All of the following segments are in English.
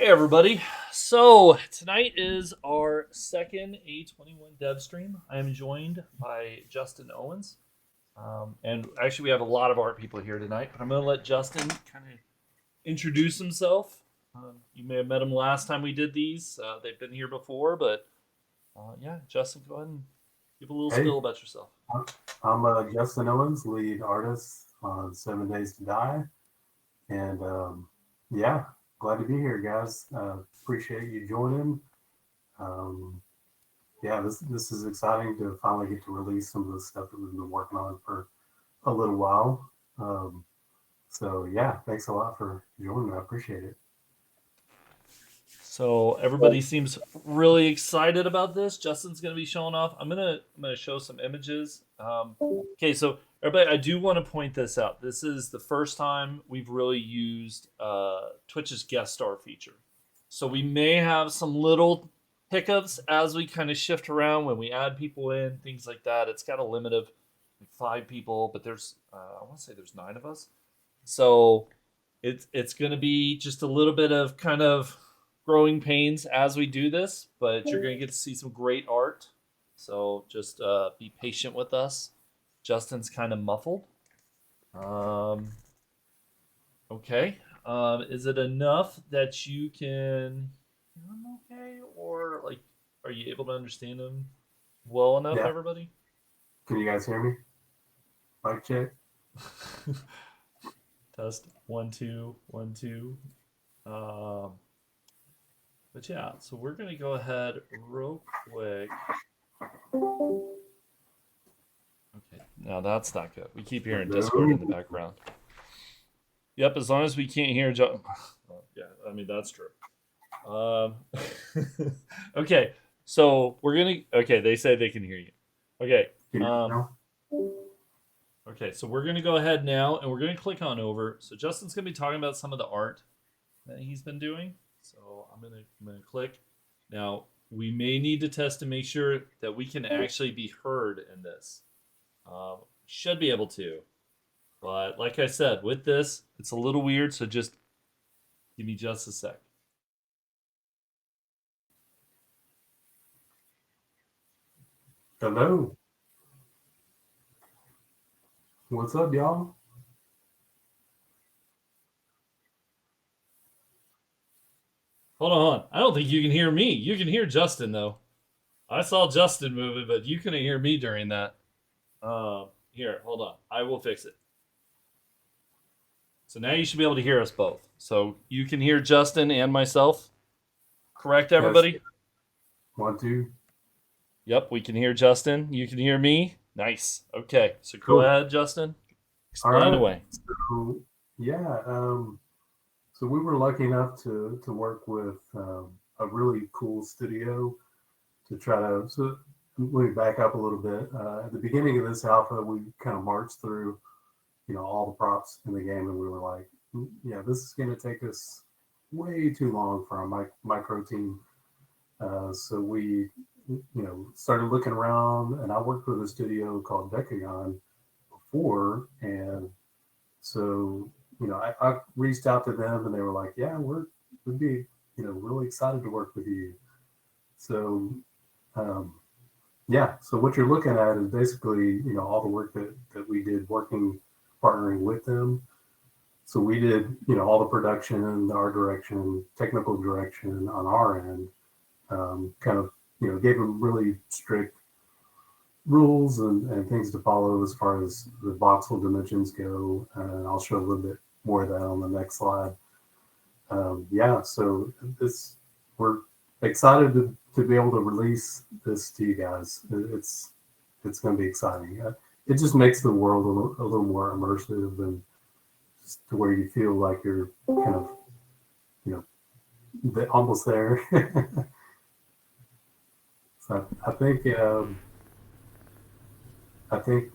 everybody. So tonight is our second A21 Dev Stream. I am joined by Justin Owens. And actually, we have a lot of art people here tonight, but I'm going to let Justin kind of introduce himself. You may have met him last time we did these. They've been here before, but yeah, Justin, go ahead and give a little Hey, spill about yourself. I'm Justin Owens, lead artist on 7 Days to Die. And yeah, glad to be here, guys. Appreciate you joining. Um, yeah, this is exciting to finally get to release some of the stuff that we've been working on for a little while. So yeah, thanks a lot for joining. I appreciate it. So everybody seems really excited about this. Justin's going to be showing off. I'm gonna show some images. Okay, so everybody, I do want to point this out. This is the first time we've really used Twitch's guest star feature. So we may have some little hiccups as we kind of shift around when we add people in, things like that. It's got a limit of 5 people, but there's I want to say there's 9 of us. So it's going to be just a little bit of kind of growing pains as we do this, but you're going to get to see some great art. So just be patient with us. Justin's kind of muffled. Okay. Is it enough that you can hear him okay? Or, like, are you able to understand him well enough, Yeah, everybody? can you guys hear me? Mic check. Test 1 2 1 2. Um, but yeah, so we're gonna go ahead real quick. Okay, now that's not good. We keep hearing Discord in the background. Yep, as long as we can't hear well, yeah, I mean that's true. Um, okay, so we're gonna. Okay, they say they can hear you. Okay. Can you hear me Um, now? okay, so we're gonna go ahead now, and we're gonna click on over. So Justin's gonna be talking about some of the art that he's been doing. So I'm gonna click. Now we may need to test to make sure that we can actually be heard in this. Should be able to, but like I said, with this, it's a little weird. So just give me just a sec. Hello. What's up, y'all? Hold on. I don't think you can hear me. You can hear Justin though. I saw Justin moving, but you couldn't hear me during that. Here, hold on. I will fix it. So now you should be able to hear us both. So you can hear Justin and myself. Correct, Yes. everybody? 1 2. Yep, we can hear Justin. You can hear me. Nice. Okay, so go Cool. ahead, Justin. All Explain right. away. So yeah. So we were lucky enough to work with a really cool studio to try to. So let me back up a little bit. At the beginning of this alpha, we kind of marched through, all the props in the game, and we were like, yeah, this is going to take us way too long for our micro team. So we, started looking around, and I worked with a studio called Decagon before, and so, I reached out to them and they were like, yeah, we'd be, really excited to work with you. So, um, yeah. So what you're looking at is basically, all the work that we did working, partnering with them. So we did, all the production, the art direction, technical direction on our end, kind of, gave them really strict rules and things to follow as far as the voxel dimensions go. And I'll show a little bit more of that on the next slide. Yeah, so we're excited to be able to release this to you guys. It's going to be exciting. It just makes the world a little more immersive and just to where you feel like you're kind of, almost there. So I think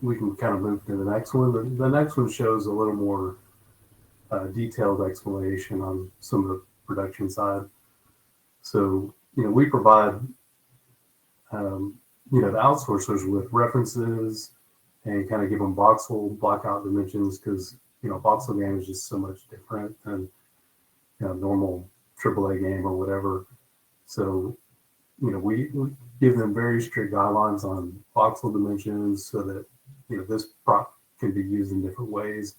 we can kind of move to the next one. The next one shows a little more detailed explanation on some of the production side. So, we provide, the outsourcers with references and kind of give them voxel blockout dimensions because, voxel game is just so much different than, normal AAA game or whatever. So, we give them very strict guidelines on voxel dimensions so that, this prop can be used in different ways,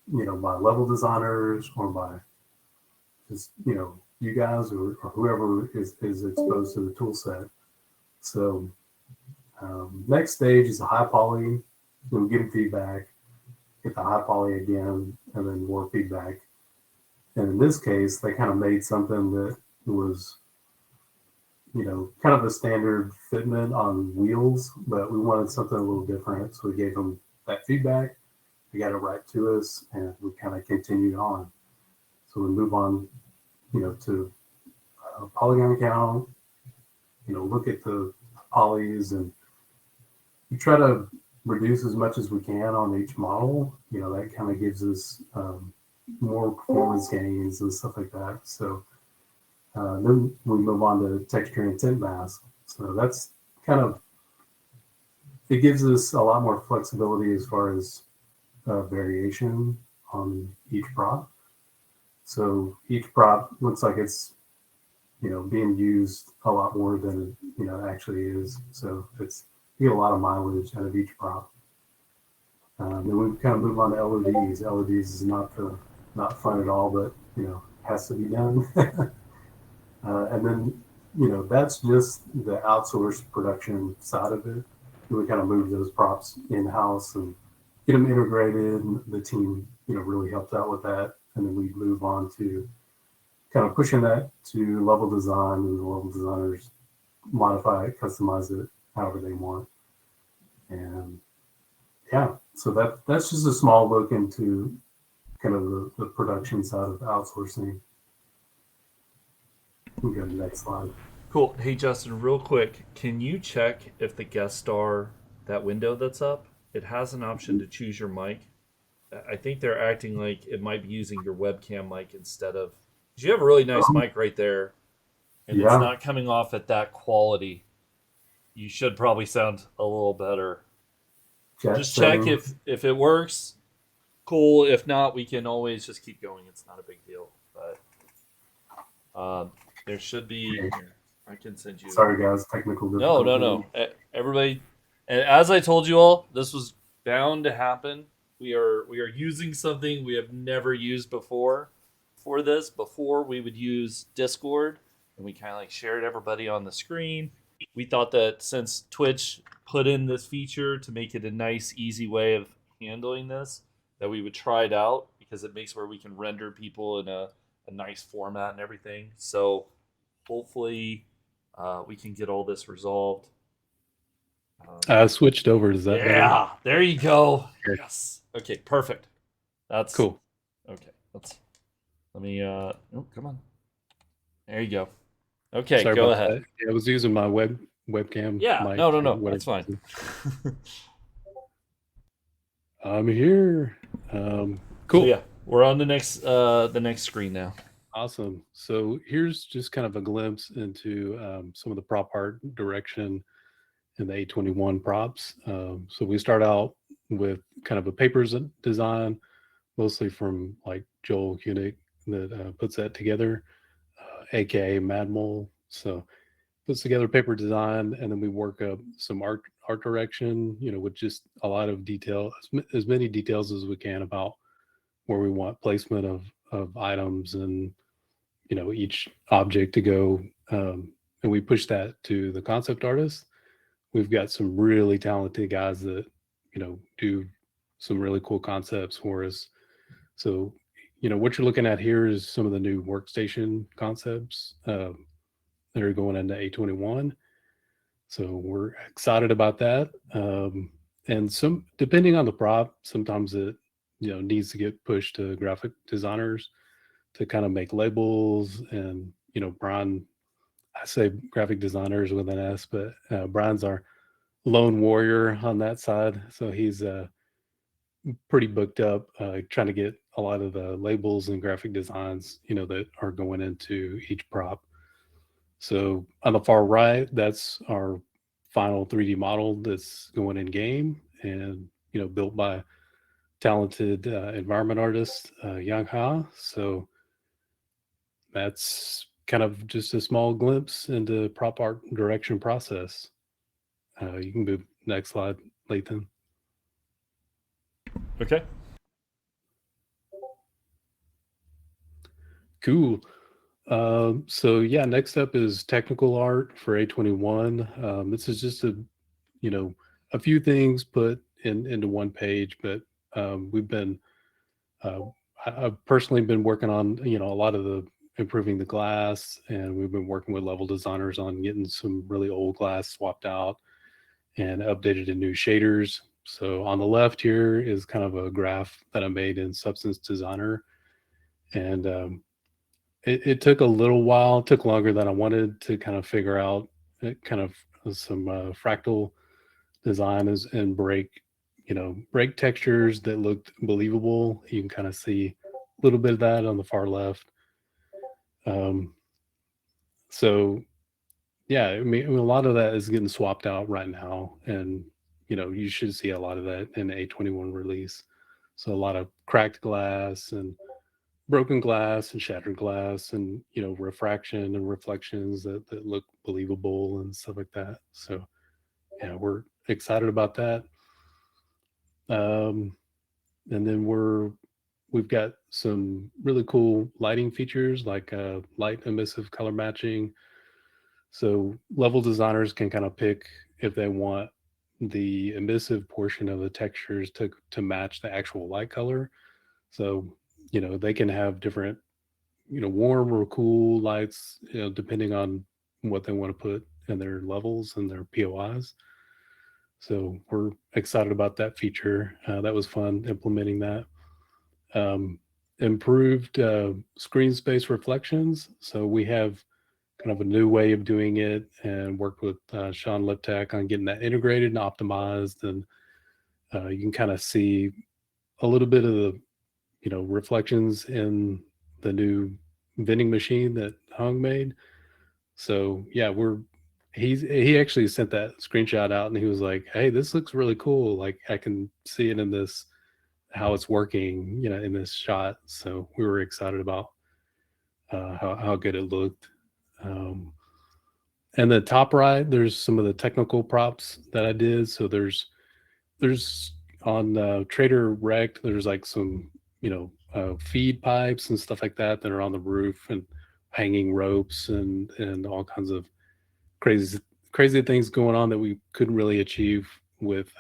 by level designers or by just, you guys or whoever is exposed to the tool set. So next stage is a high poly. We'll get feedback, get the high poly again, and then more feedback. And in this case, they kind of made something that was, kind of a standard fitment on wheels, but we wanted something a little different. So we gave them that feedback. They got it right to us, and we kind of continued on. So we move on, to polygon count, look at the polys, and we try to reduce as much as we can on each model. That kind of gives us more performance gains and stuff like that. So then we move on to texture and tint mask. So that's kind of, it gives us a lot more flexibility as far as variation on each prop. So each prop looks like it's, being used a lot more than it actually is. So you get a lot of mileage out of each prop. Then we kind of move on to LEDs. LEDs is not fun at all, but has to be done. And then that's just the outsourced production side of it. We kind of move those props in house and get them integrated. And the team really helped out with that. And then we move on to kind of pushing that to level design, and the level designers modify it, customize it however they want. And yeah, so that's just a small look into kind of the production side of outsourcing. We'll go to the next slide. Cool. Hey, Justin, real quick, can you check if the guest star, that window that's up, it has an option to choose your mic? I think they're acting like it might be using your webcam mic instead of. Because you have a really nice mic right there, and it's not coming off at that quality. You should probably sound a little better. Just check if it works. Cool. If not, we can always just keep going. It's not a big deal. But there should be. Here, I can send you. Sorry, guys. Technical difficulty. No. Everybody, and as I told you all, this was bound to happen. We are using something we have never used before for this. Before we would use Discord, and we kind of like shared everybody on the screen. We thought that since Twitch put in this feature to make it a nice, easy way of handling this, that we would try it out because it makes where we can render people in a nice format and everything. So hopefully we can get all this resolved. I switched over. Is that better? There you go. Okay. Yes. Okay, perfect. That's cool. Okay, let me come on. There you go. Okay, Sorry go ahead. I was using my webcam. Yeah, mic, no, that's fine. I'm here. Cool. So yeah, we're on the next screen now. Awesome. So here's just kind of a glimpse into some of the prop art direction in the A21 props. So we start out with kind of a papers design, mostly from like Joel Hunick that puts that together, aka Madmole. So puts together paper design, and then we work up some art direction, with just a lot of detail, as many details as we can about where we want placement of items and each object to go, and we push that to the concept artist. We've got some really talented guys that do some really cool concepts for us. So what you're looking at here is some of the new workstation concepts that are going into A21. So we're excited about that. And some, depending on the prop, sometimes it needs to get pushed to graphic designers to kind of make labels. And Brian, I say graphic designers with an S, but Brian's our lone warrior on that side, so he's pretty booked up, trying to get a lot of the labels and graphic designs that are going into each prop. So on the far right, that's our final 3D model that's going in game, and built by talented environment artist Yang Ha. So that's kind of just a small glimpse into prop art direction process. You can move next slide, Lathan. Okay. Cool. So yeah, next up is technical art for A21. This is just a few things put into one page, but we've been I've personally been working on a lot of the improving the glass, and we've been working with level designers on getting some really old glass swapped out and updated to new shaders. So on the left here is kind of a graph that I made in Substance Designer, and it took a little while. It took longer than I wanted to kind of figure out kind of some fractal design and break textures that looked believable. You can kind of see a little bit of that on the far left. So yeah, I mean, a lot of that is getting swapped out right now, and you should see a lot of that in the A21 release. So a lot of cracked glass and broken glass and shattered glass, and refraction and reflections that look believable and stuff like that. So yeah, we're excited about that. And then we've got some really cool lighting features like light emissive color matching. So level designers can kind of pick if they want the emissive portion of the textures to match the actual light color. So they can have different warm or cool lights, depending on what they want to put in their levels and their POIs. So we're excited about that feature. That was fun implementing that. Improved screen space reflections. So we have kind of a new way of doing it, and worked with Sean Liptak on getting that integrated and optimized. And you can kind of see a little bit of the reflections in the new vending machine that Hung made. So yeah, he actually sent that screenshot out, and he was like, "Hey, this looks really cool. Like I can see it in this, how it's working, in this shot." So we were excited about how good it looked. And the top right, there's some of the technical props that I did. So there's on Trader Rect, there's like some feed pipes and stuff like that that are on the roof, and hanging ropes and all kinds of crazy things going on that we couldn't really achieve with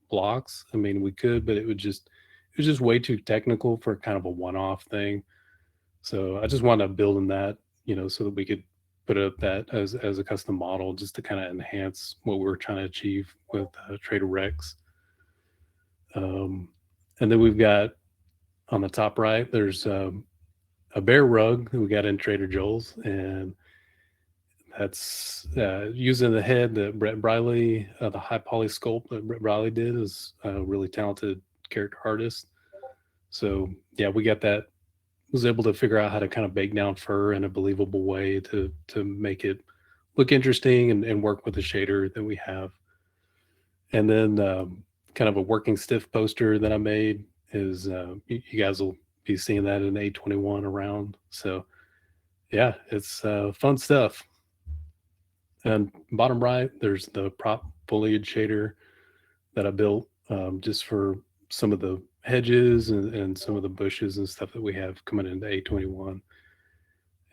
blocks. I mean, we could, but it was just way too technical for kind of a one-off thing. So I just wanted to build in that, so that we could put up that as a custom model, just to kind of enhance what we were trying to achieve with Trader Rex. And then we've got on the top right, there's a bear rug that we got in Trader Joel's, and that's using the head that Brett Briley, the high poly sculpt that Brett Briley did, is a really talented character artist. So yeah, we got that. Was able to figure out how to kind of bake down fur in a believable way to make it look interesting and work with the shader that we have. And then kind of a working stiff poster that I made is you guys will be seeing that in A21 around. So yeah, it's fun stuff. And bottom right, there's the prop foliage shader that I built just for some of the hedges and some of the bushes and stuff that we have coming into A21.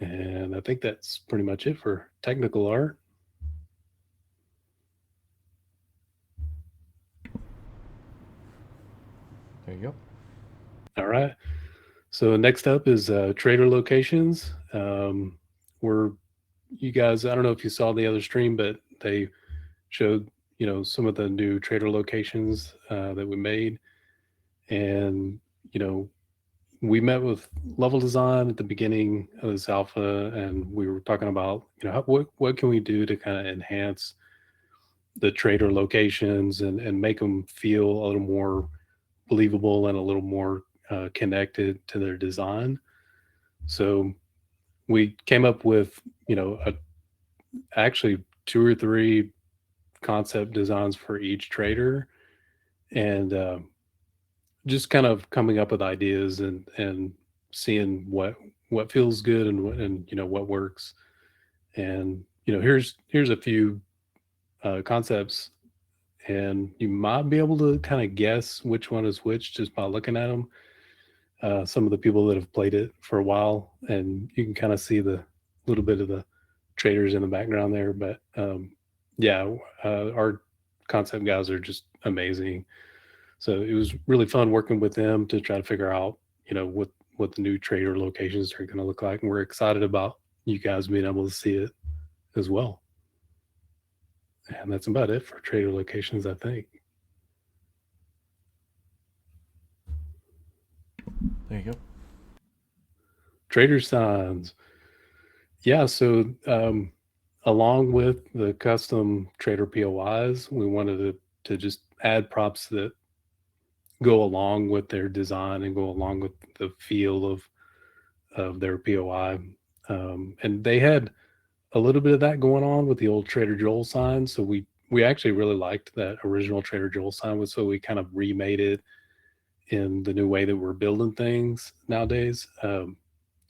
And I think that's pretty much it for technical art. There you go. All right. So next up is trader locations. You guys, I don't know if you saw the other stream, but they showed some of the new trader locations that we made. And we met with level design at the beginning of this alpha, and we were talking about what can we do to kind of enhance the trader locations and make them feel a little more believable and a little more connected to their design. So we came up with actually 2 or 3 concept designs for each trader, and just kind of coming up with ideas and seeing what what feels good and what works. And here's a few concepts, and you might be able to kind of guess which one is which just by looking at them. Some of the people that have played it for a while, and you can kind of see the little bit of the traders in the background there. But our concept guys are just amazing. So it was really fun working with them to try to figure out, what the new trader locations are going to look like. And we're excited about you guys being able to see it as well. And that's about it for trader locations, I think. There you go. Trader signs. Yeah, so along with the custom trader POIs, we wanted to just add props that go along with their design and go along with the feel of their POI. And they had a little bit of that going on with the old Trader Joel sign. So we actually really liked that original Trader Joel sign, so we kind of remade it in the new way that we're building things nowadays.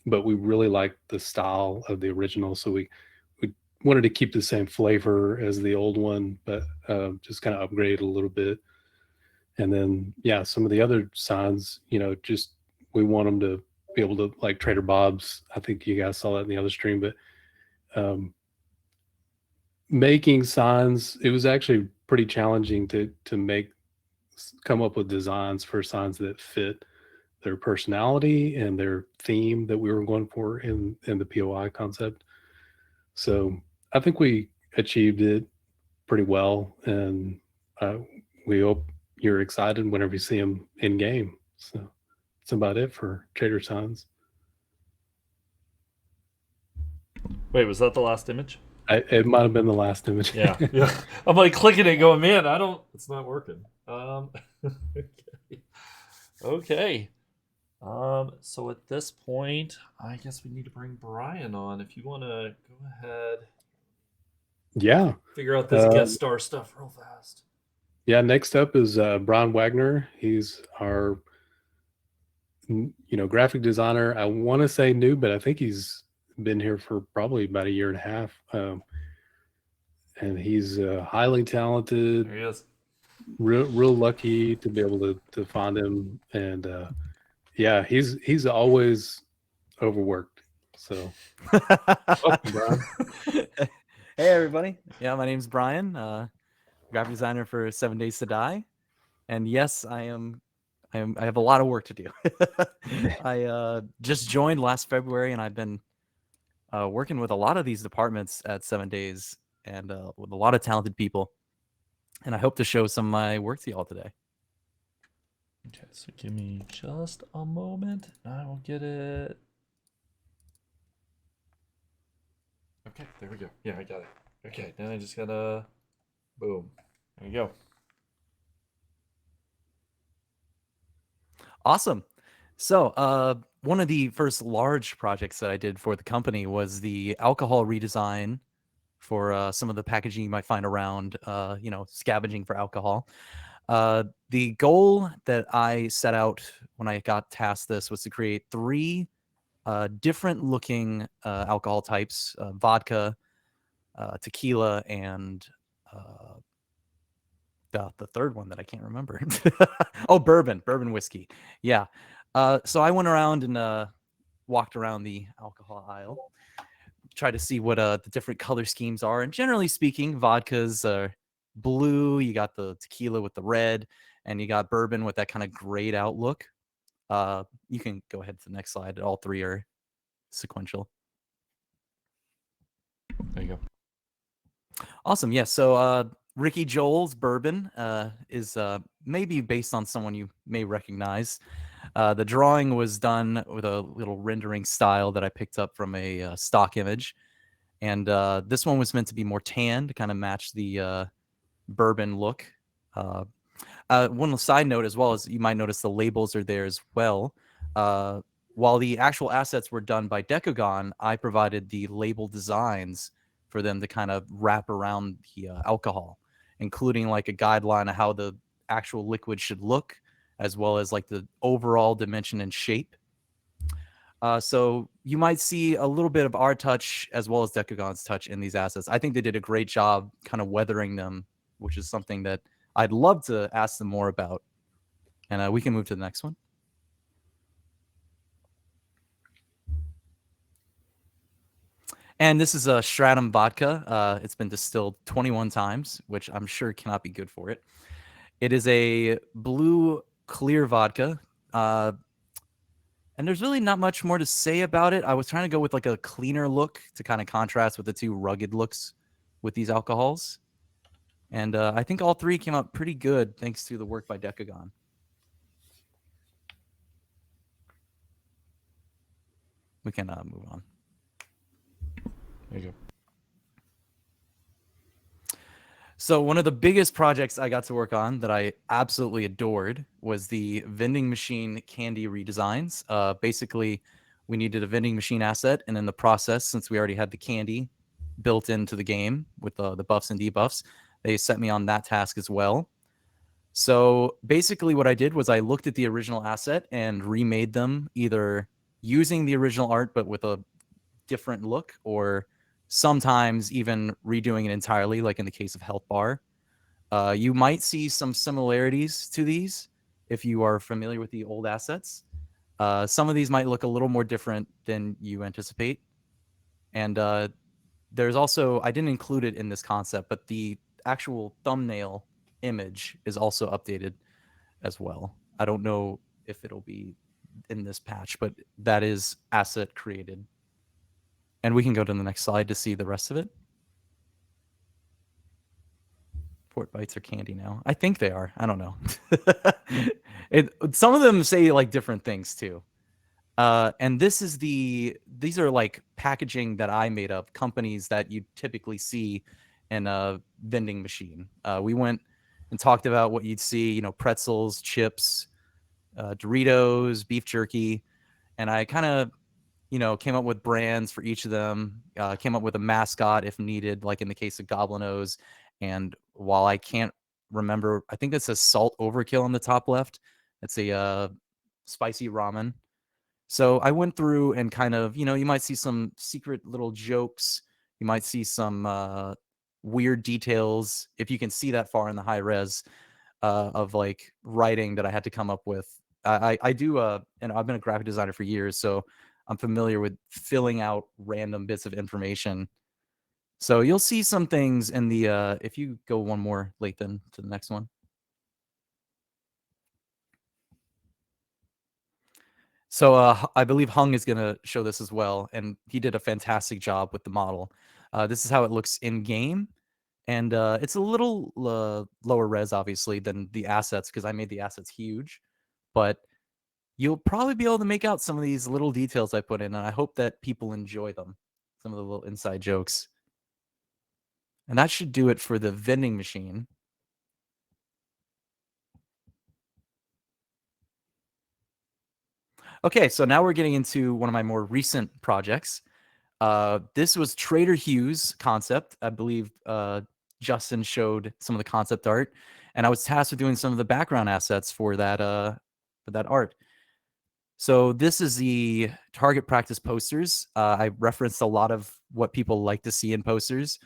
But we really liked the style of the original, so we wanted to keep the same flavor as the old one, but just kind of upgrade a little bit. And then, some of the other signs, just we want them to be able to, like Trader Bob's. I think you guys saw that in the other stream, but making signs, it was actually pretty challenging to come up with designs for signs that fit their personality and their theme that we were going for in the POI concept. So I think we achieved it pretty well, and we hope you're excited whenever you see them in game. So that's about it for trader signs. Wait, was that the last image? It might have been the last image. Yeah. I'm like clicking it, going, man, it's not working. Okay. So at this point, I guess we need to bring Brian on. If you want to go ahead. Yeah. Figure out this guest star stuff real fast. Yeah. Next up is Brian Wagner. He's our, graphic designer. I want to say new, but I think he's been here for probably about a year and a half. And he's highly talented. There he is. Real lucky to be able to find him. And he's always overworked. So welcome, Brian. Hey everybody. Yeah, my name's Brian, graphic designer for 7 Days to Die. And yes, I have a lot of work to do. I just joined last February, and I've been working with a lot of these departments at 7 Days, and with a lot of talented people. And I hope to show some of my work to y'all today. Okay, so give me just a moment, and I will get it. Okay, there we go. Yeah, I got it. Okay, now I just gotta, boom. There you go. Awesome. So one of the first large projects that I did for the company was the alcohol redesign for some of the packaging you might find around, scavenging for alcohol. The goal that I set out when I got tasked this was to create 3 different looking alcohol types: vodka, tequila, and the third one that I can't remember. Oh, bourbon whiskey. Yeah. So I went around and walked around the alcohol aisle, tried to see what the different color schemes are. And generally speaking, vodkas are blue. You got the tequila with the red, and you got bourbon with that kind of grayed out look. You can go ahead to the next slide. All 3 are sequential. There you go. Awesome. Yeah. So Ricky Joel's bourbon is maybe based on someone you may recognize. The drawing was done with a little rendering style that I picked up from a stock image. And this one was meant to be more tan to kind of match the bourbon look. One side note as well is you might notice the labels are there as well. While the actual assets were done by Decagon, I provided the label designs for them to kind of wrap around the alcohol, including like a guideline of how the actual liquid should look, as well as like the overall dimension and shape. So you might see a little bit of our touch as well as Decagon's touch in these assets. I think they did a great job kind of weathering them, which is something that I'd love to ask them more about. And we can move to the next one. And this is a Stratum vodka. It's been distilled 21 times, which I'm sure cannot be good for it. It is a blue clear vodka. And there's really not much more to say about it. I was trying to go with like a cleaner look to kind of contrast with the two rugged looks with these alcohols. And I think all three came out pretty good thanks to the work by Decagon. We can move on. There you go. So one of the biggest projects I got to work on that I absolutely adored was the vending machine candy redesigns. Basically, we needed a vending machine asset, and in the process, since we already had the candy built into the game with the buffs and debuffs, they set me on that task as well. So basically what I did was I looked at the original asset and remade them either using the original art but with a different look, or sometimes even redoing it entirely, like in the case of Health Bar. You might see some similarities to these if you are familiar with the old assets. Some of these might look a little more different than you anticipate. And there's also, I didn't include it in this concept, but the actual thumbnail image is also updated as well. I don't know if it'll be in this patch, but that is asset created. And we can go to the next slide to see the rest of it. Fort Bites are candy now. I think they are. I don't know. Some of them say like different things too. And these are like packaging that I made up, companies that you typically see in a vending machine. We went and talked about what you'd see, you know, pretzels, chips, Doritos, beef jerky. And I kind of, you know, came up with brands for each of them, came up with a mascot if needed, like in the case of Goblinos. And while I can't remember, I think that says salt overkill on the top left. It's a spicy ramen. So I went through and kind of, you know, you might see some secret little jokes. You might see some weird details, if you can see that far in the high res, of like writing that I had to come up with. I do, and I've been a graphic designer for years, so I'm familiar with filling out random bits of information. So you'll see some things in the, if you go one more, Lathan, to the next one. So I believe Hung is going to show this as well, and he did a fantastic job with the model. This is how it looks in game, and it's a little lower res, obviously, than the assets, because I made the assets huge, but you'll probably be able to make out some of these little details I put in, and I hope that people enjoy them, some of the little inside jokes. And that should do it for the vending machine. Okay, so now we're getting into one of my more recent projects. This was Trader Hugh's concept. I believe Justin showed some of the concept art, and I was tasked with doing some of the background assets for that art. So this is the target practice posters. I referenced a lot of what people like to see in posters.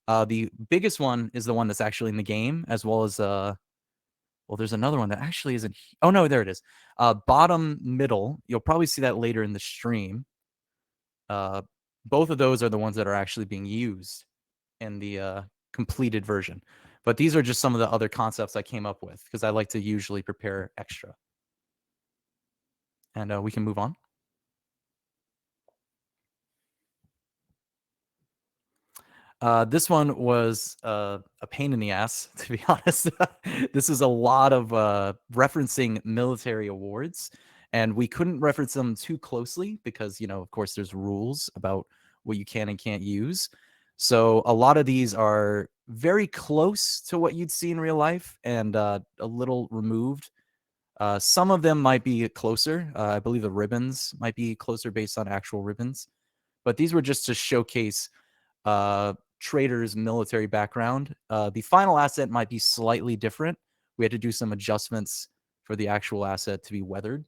The biggest one is the one that's actually in the game, as well as well, there's another one that actually isn't. Oh no, there it is. Bottom middle. You'll probably see that later in the stream. Both of those are the ones that are actually being used in the completed version. But these are just some of the other concepts I came up with, because I like to usually prepare extra. And we can move on. This one was a pain in the ass, to be honest. This is a lot of referencing military awards, and we couldn't reference them too closely because, you know, of course, there's rules about what you can and can't use. So a lot of these are very close to what you'd see in real life and a little removed. Some of them might be closer. I believe the ribbons might be closer based on actual ribbons. But these were just to showcase Trader's military background. The final asset might be slightly different. We had to do some adjustments for the actual asset to be weathered.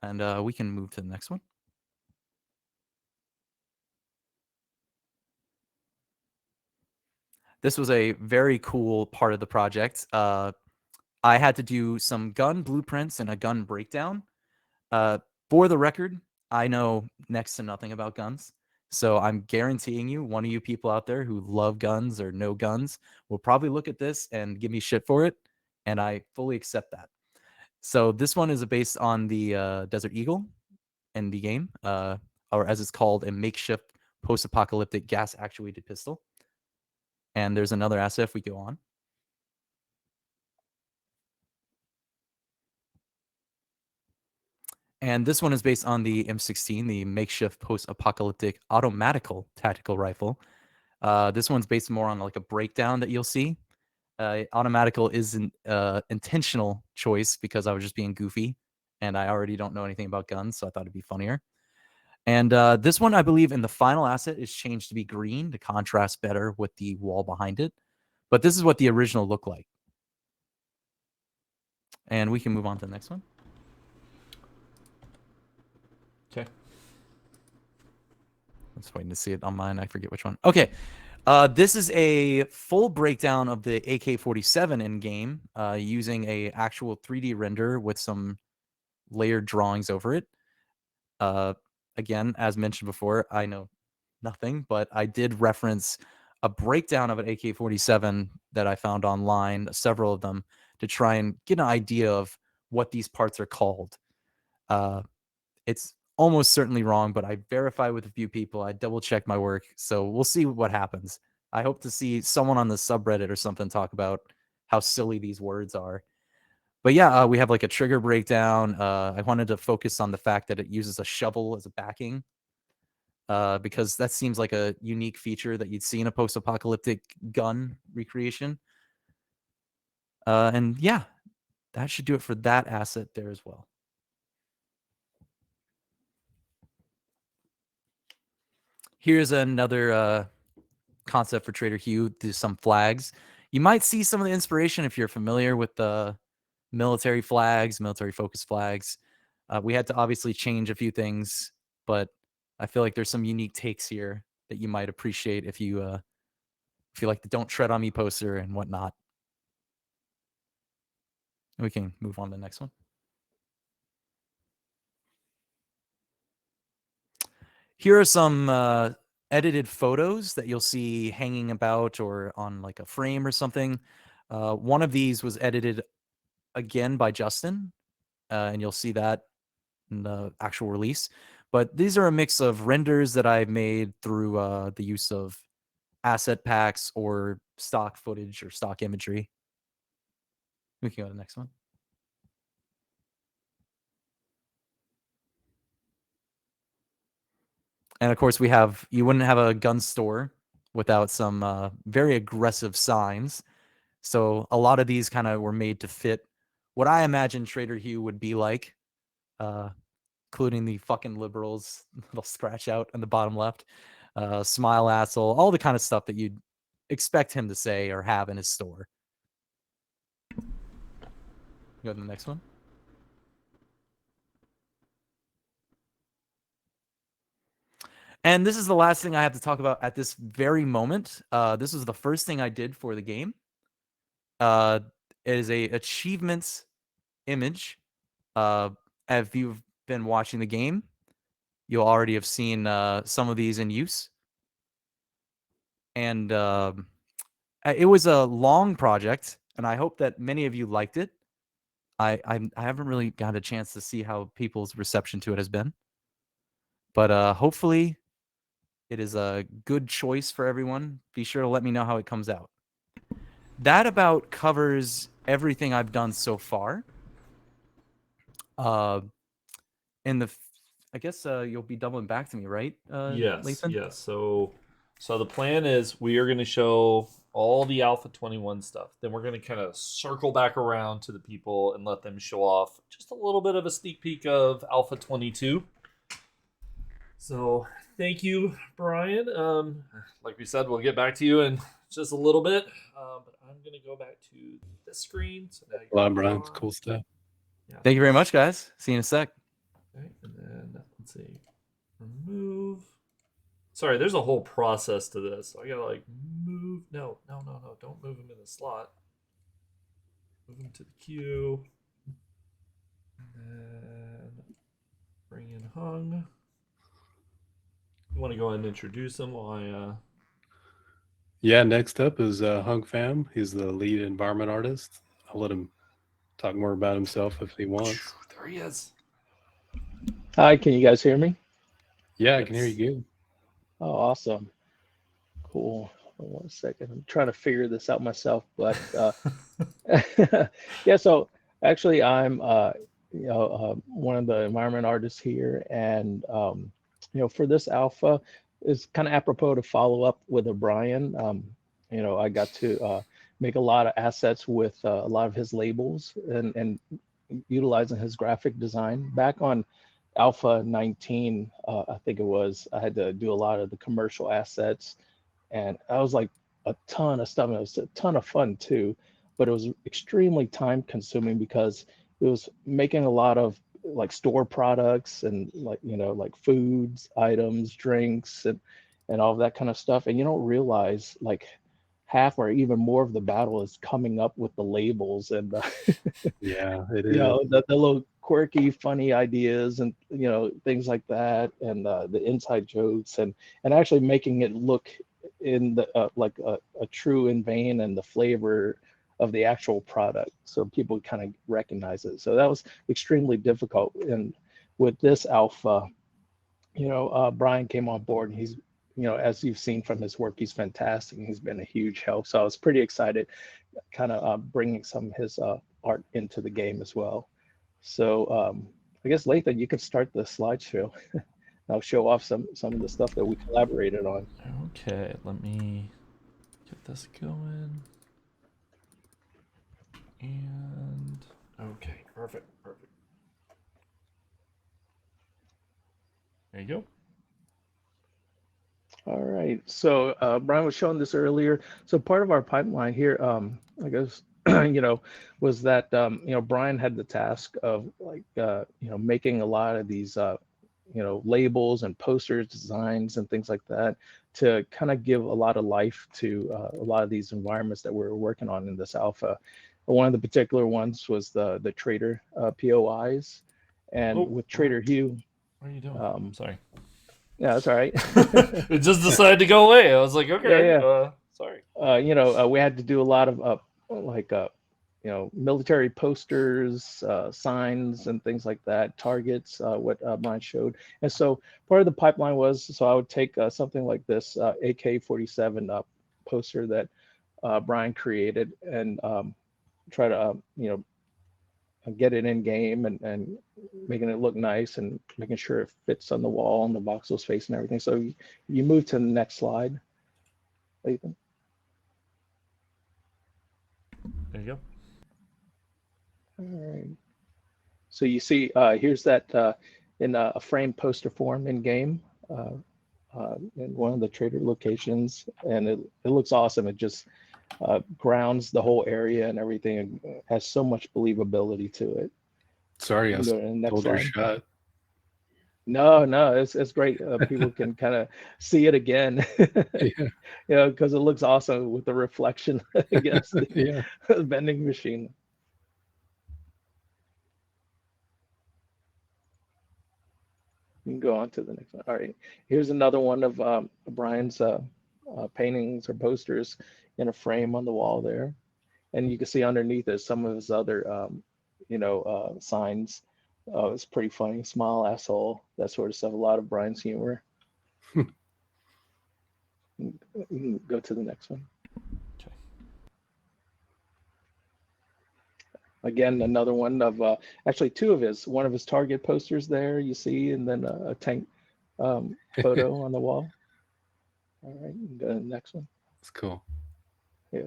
And we can move to the next one. This was a very cool part of the project. I had to do some gun blueprints and a gun breakdown. For the record, I know next to nothing about guns. So I'm guaranteeing you, one of you people out there who love guns or know guns will probably look at this and give me shit for it. And I fully accept that. So this one is based on the Desert Eagle in the game, or as it's called, a makeshift post-apocalyptic gas-actuated pistol. And there's another asset if we go on. And this one is based on the M16, the makeshift post-apocalyptic automatical tactical rifle. This one's based more on like a breakdown that you'll see. Automatical is an intentional choice because I was just being goofy, and I already don't know anything about guns, so I thought it'd be funnier. And this one, I believe, in the final asset is changed to be green to contrast better with the wall behind it. But this is what the original looked like. And we can move on to the next one. Okay. I'm just waiting to see it on mine. I forget which one. Okay. This is a full breakdown of the AK-47 in game using a actual 3D render with some layered drawings over it. Again, as mentioned before, I know nothing, but I did reference a breakdown of an AK-47 that I found online, several of them, to try and get an idea of what these parts are called. It's almost certainly wrong, but I verified with a few people. I double checked my work, so we'll see what happens. I hope to see someone on the subreddit or something talk about how silly these words are. But yeah, we have like a trigger breakdown. I wanted to focus on the fact that it uses a shovel as a backing, because that seems like a unique feature that you'd see in a post-apocalyptic gun recreation. And yeah, that should do it for that asset there as well. Here's another concept for Trader Hugh. There's some flags. You might see some of the inspiration if you're familiar with the military flags, military focus flags. We had to obviously change a few things, but I feel like there's some unique takes here that you might appreciate if you like the "Don't Tread on Me" poster and whatnot. We can move on to the next one. Here are some edited photos that you'll see hanging about or on like a frame or something. One of these was edited again by Justin, and you'll see that in the actual release. But these are a mix of renders that I've made through the use of asset packs or stock footage or stock imagery. We can go to the next one. And of course, you wouldn't have a gun store without some very aggressive signs. So a lot of these kind of were made to fit what I imagine Trader Hugh would be like, including the fucking liberals, little scratch out in the bottom left, smile asshole, all the kind of stuff that you'd expect him to say or have in his store. Go to the next one. And this is the last thing I have to talk about at this very moment. This was the first thing I did for the game. It is a achievements image. If you've been watching the game, you'll already have seen some of these in use. And it was a long project, and I hope that many of you liked it. I haven't really got a chance to see how people's reception to it has been. But hopefully it is a good choice for everyone. Be sure to let me know how it comes out. That about covers everything I've done so far. I guess you'll be doubling back to me, right? Yes, Lathan? yes. So the plan is we are going to show all the Alpha 21 stuff. Then we're going to kind of circle back around to the people and let them show off just a little bit of a sneak peek of Alpha 22. So thank you, Brian. Like we said, we'll get back to you in just a little bit. But I'm going to go back to this screen. So now Wow, Brian, it's cool stuff. Yeah. Thank you very much, guys. See you in a sec. move. Sorry, there's a whole process to this. So I gotta like move. No. Don't move him in the slot. Move him to the queue. And then bring in Hung. You want to go ahead and introduce him while I Yeah, next up is Hung Pham. He's the lead environment artist. I'll let him talk more about himself if he wants. There he is. Hi, can you guys hear me? Yeah, I can hear you good. Oh, awesome. Cool. Hold on 1 second. I'm trying to figure this out myself, but yeah, so actually I'm one of the environment artists here, and for this alpha is kind of apropos to follow up with O'Brien. I got to make a lot of assets with a lot of his labels and utilizing his graphic design. Back on Alpha 19, I think it was, I had to do a lot of the commercial assets, and I was like a ton of stuff. It was a ton of fun too, but it was extremely time consuming because it was making a lot of like store products and like foods, items, drinks, and all of that kind of stuff. And you don't realize like half or even more of the battle is coming up with the labels and Yeah, it is. the little quirky, funny ideas and things like that, and the inside jokes and actually making it look in the like a true in vein and the flavor of the actual product, so people kind of recognize it. So that was extremely difficult. And with this alpha, Brian came on board, and he's, as you've seen from his work, he's fantastic. He's been a huge help. So I was pretty excited, kind of bringing some of his art into the game as well. So I guess Lathan, you could start the slideshow. I'll show off some of the stuff that we collaborated on. Okay, let me get this going. And okay, perfect. There you go. All right. So Brian was showing this earlier. So part of our pipeline here, I guess, was that Brian had the task of like making a lot of these labels and posters, designs, and things like that to kind of give a lot of life to a lot of these environments that we're working on in this alpha. One of the particular ones was the Trader POIs, and with Trader Hugh. What are you doing? Sorry. Yeah, that's all right. It just decided to go away. I was like, okay, yeah. Sorry. We had to do a lot of military posters, signs, and things like that, targets, what Brian showed. And so part of the pipeline was, so I would take something like this AK-47 poster that Brian created and try to, get it in game and making it look nice and making sure it fits on the wall and the voxel space and everything. So you move to the next slide, Lathan. There you go. All right. So you see, here's that in a frame poster form in game in one of the trader locations, and it looks awesome. It just grounds the whole area and everything, and has so much believability to it. Sorry, I Next told your slide. shot. No, it's great. People can kind of see it again, because it looks awesome with the reflection against the vending machine. You can go on to the next one. All right, here's another one of Brian's paintings or posters in a frame on the wall there, and you can see underneath it some of his other signs. It's pretty funny. Smile, asshole, that sort of stuff. A lot of Brian's humor. You can go to the next one. Okay. Again, another one of actually two of his. One of his Target posters there, you see, and then a tank photo on the wall. All right, you can go to the next one. That's cool. Yeah.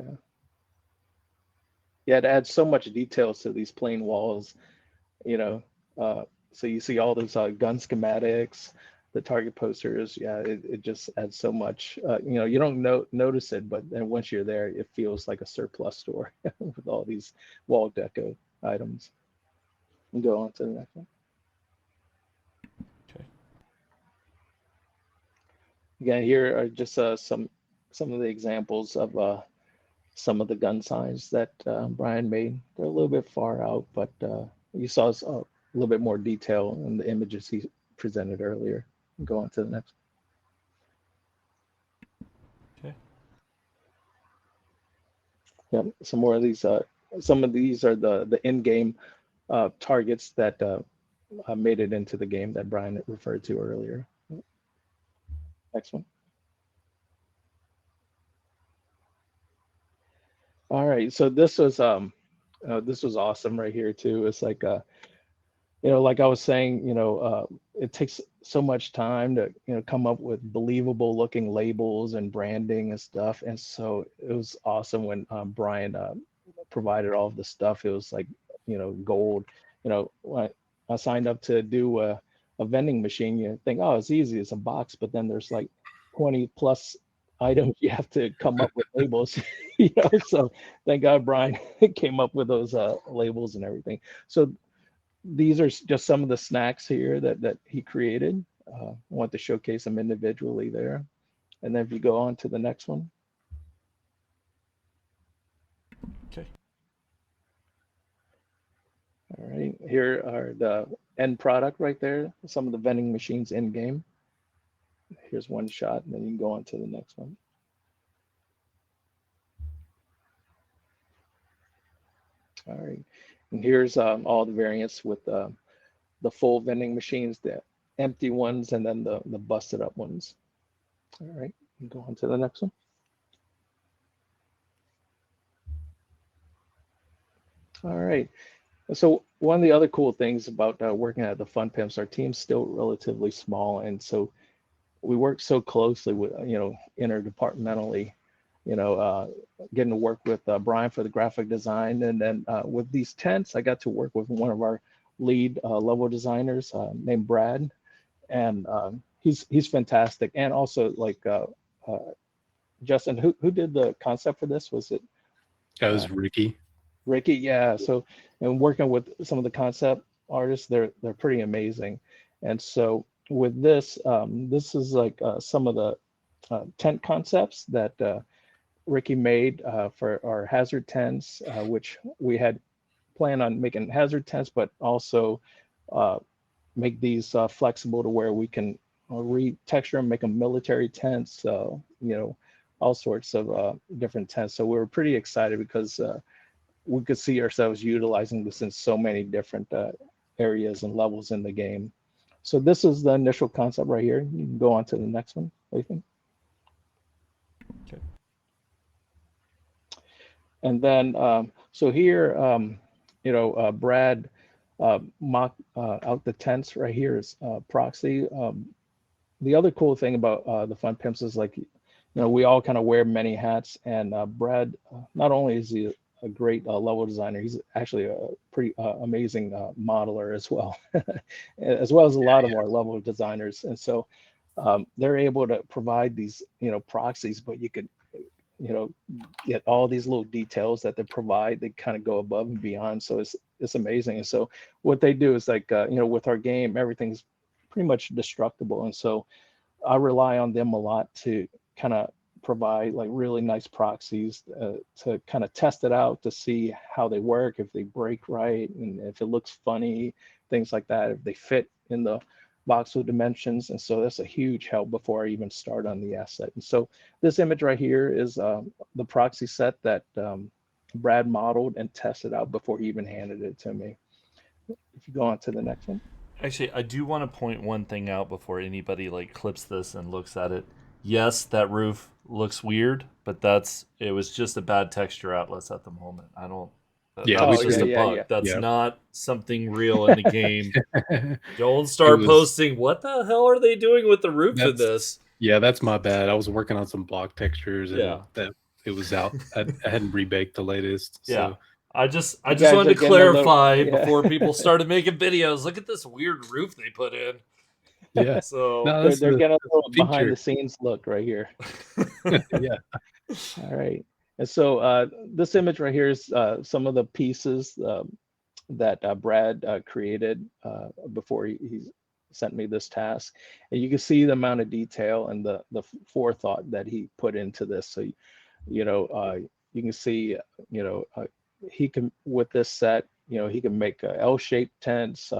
Yeah, it adds so much details to these plain walls, so you see all those gun schematics, the Target posters. Yeah, it just adds so much. You don't notice it, but then once you're there, it feels like a surplus store with all these wall deco items. And go on to the next one. Okay. Again, here are just some of the examples of some of the gun signs that Brian made. They're a little bit far out, but you saw a little bit more detail in the images he presented earlier. Go on to the next. Okay. Yep, some more of these. Some of these are the in-game targets that made it into the game that Brian referred to earlier. Next one. All right, so this was awesome right here too. It's like like I was saying, it takes so much time to come up with believable looking labels and branding and stuff. And so it was awesome when Brian provided all of the stuff. It was like gold. When I signed up to do a vending machine, you think, oh, it's easy, it's a box, but then there's like 20 plus items you have to come up with labels. So thank God Brian came up with those labels and everything. So these are just some of the snacks here that he created. I want to showcase them individually there. And then if you go on to the next one. Okay. All right, here are the end product right there. Some of the vending machines in game. Here's one shot, and then you can go on to the next one. All right, and here's all the variants with the full vending machines, the empty ones, and then the busted up ones. All right, go on to the next one. All right. So one of the other cool things about working at the Fun Pimps, our team's still relatively small, and so we work so closely with interdepartmentally, getting to work with Brian for the graphic design, and then with these tents, I got to work with one of our lead level designers named Brad, and he's fantastic. And also like Justin, who did the concept for this? Was it? That was Ricky. Ricky, yeah. So, and working with some of the concept artists, they're pretty amazing. And so with this, this is like some of the tent concepts that Ricky made for our hazard tents, which we had planned on making hazard tents, but also make these flexible to where we can retexture and make them military tents, all sorts of different tents. So we were pretty excited because we could see ourselves utilizing this in so many different areas and levels in the game. So this is the initial concept right here. You can go on to the next one. What do you think? Okay. And then, so here, Brad mocked out the tents right here is proxy. The other cool thing about the Fun Pimps is like, we all kind of wear many hats, and Brad, not only is he a great level designer, he's actually a pretty amazing modeler as well, as well as a lot of our level designers. And so they're able to provide these, proxies, but you could, get all these little details that they provide. They kind of go above and beyond. So it's amazing. And so what they do is like, with our game, everything's pretty much destructible. And so I rely on them a lot to kind of provide like really nice proxies to kind of test it out to see how they work, if they break right, and if it looks funny, things like that, if they fit in the voxel dimensions. And so that's a huge help before I even start on the asset. And so this image right here is the proxy set that Brad modeled and tested out before he even handed it to me. If you go on to the next one. Actually, I do want to point one thing out before anybody like clips this and looks at it. Yes, that roof looks weird, but it was just a bad texture atlas at the moment. That was just a bug. That's not something real in the game. Don't start posting, what the hell are they doing with the roof in this? Yeah, that's my bad. I was working on some block textures, and that it was out. I hadn't rebaked the latest. So. Yeah. I just wanted to clarify before people started making videos. Look at this weird roof they put in. Yeah. So they're getting a little behind the scenes look right here. Yeah. All right. And so this image right here is some of the pieces that Brad created before he sent me this task, and you can see the amount of detail and the forethought that he put into this. So, you can see, he can, with this set, he can make L-shaped tents,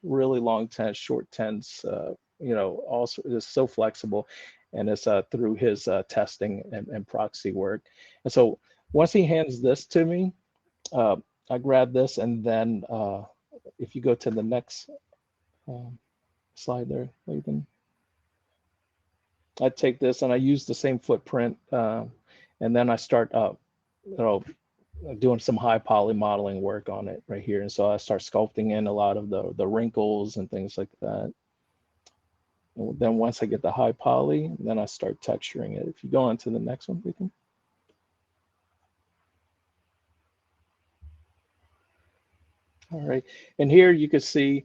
really long tents, short tents, also it's so flexible, and it's through his testing and proxy work. And so once he hands this to me, I grab this, and then if you go to the next slide there, Lathan, I take this and I use the same footprint, and then I start doing some high poly modeling work on it right here. And so I start sculpting in a lot of the wrinkles and things like that. And then once I get the high poly, then I start texturing it. If you go on to the next one, we can. All right, and here you can see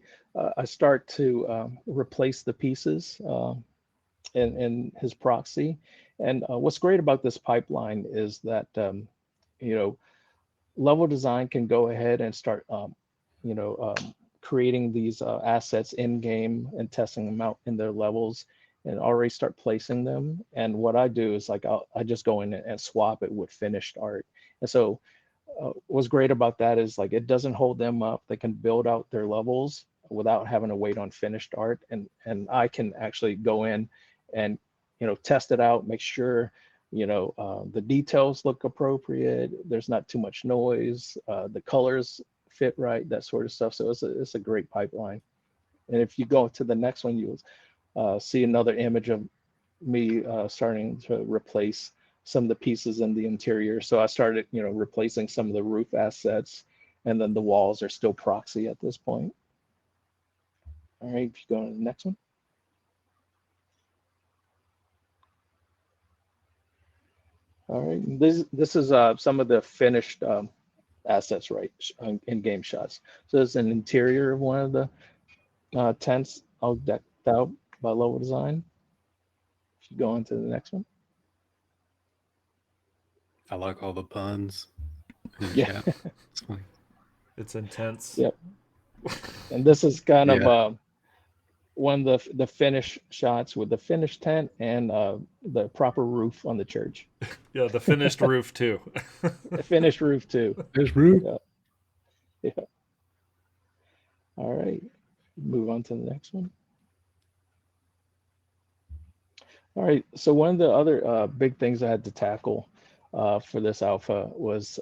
I start to replace the pieces in his proxy. And what's great about this pipeline is that, level design can go ahead and start, creating these assets in game and testing them out in their levels and already start placing them. And what I do is like, I just go in and swap it with finished art. And so what's great about that is like, it doesn't hold them up. They can build out their levels without having to wait on finished art. And I can actually go in and, test it out, make sure, the details look appropriate. There's not too much noise. The colors fit right, that sort of stuff. So it's a great pipeline. And if you go to the next one, you'll see another image of me starting to replace some of the pieces in the interior. So I started, replacing some of the roof assets, and then the walls are still proxy at this point. All right, if you go to the next one. All right, this is some of the finished assets, right, in-game shots. So it's an interior of one of the tents all decked out by Level Design. If you go on to the next one. I like all the puns. Yeah. It's funny. It's intense. Yep. And this is kind Yeah. of one of the finished shots with the finished tent and the proper roof on the church. Yeah, the finished roof too. The finished roof too. There's roof. Yeah. All right. Move on to the next one. All right. So one of the other big things I had to tackle for this alpha was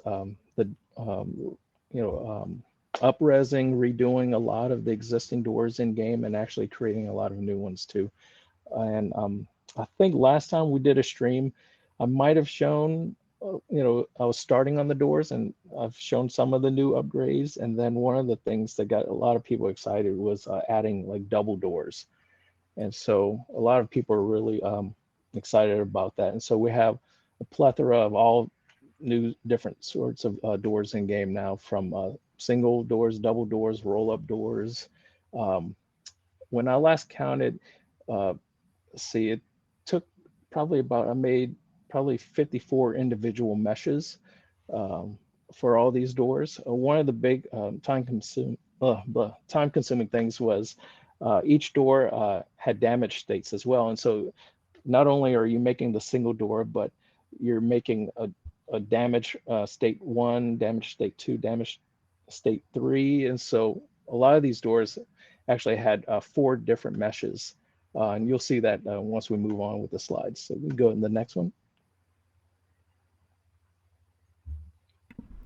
up-resing, redoing a lot of the existing doors in game, and actually creating a lot of new ones too. And I think last time we did a stream, I might have shown, I was starting on the doors, and I've shown some of the new upgrades. And then one of the things that got a lot of people excited was adding like double doors. And so a lot of people are really excited about that. And so we have a plethora of all new different sorts of doors in game now, from single doors, double doors, roll-up doors. When I last counted, it took I made probably 54 individual meshes for all these doors. One of the big time-consuming things was each door had damage states as well. And so not only are you making the single door, but you're making a damage state 1, damage state 2, damage state 3. And so a lot of these doors actually had 4 different meshes. And you'll see that once we move on with the slides. So we can go to the next one.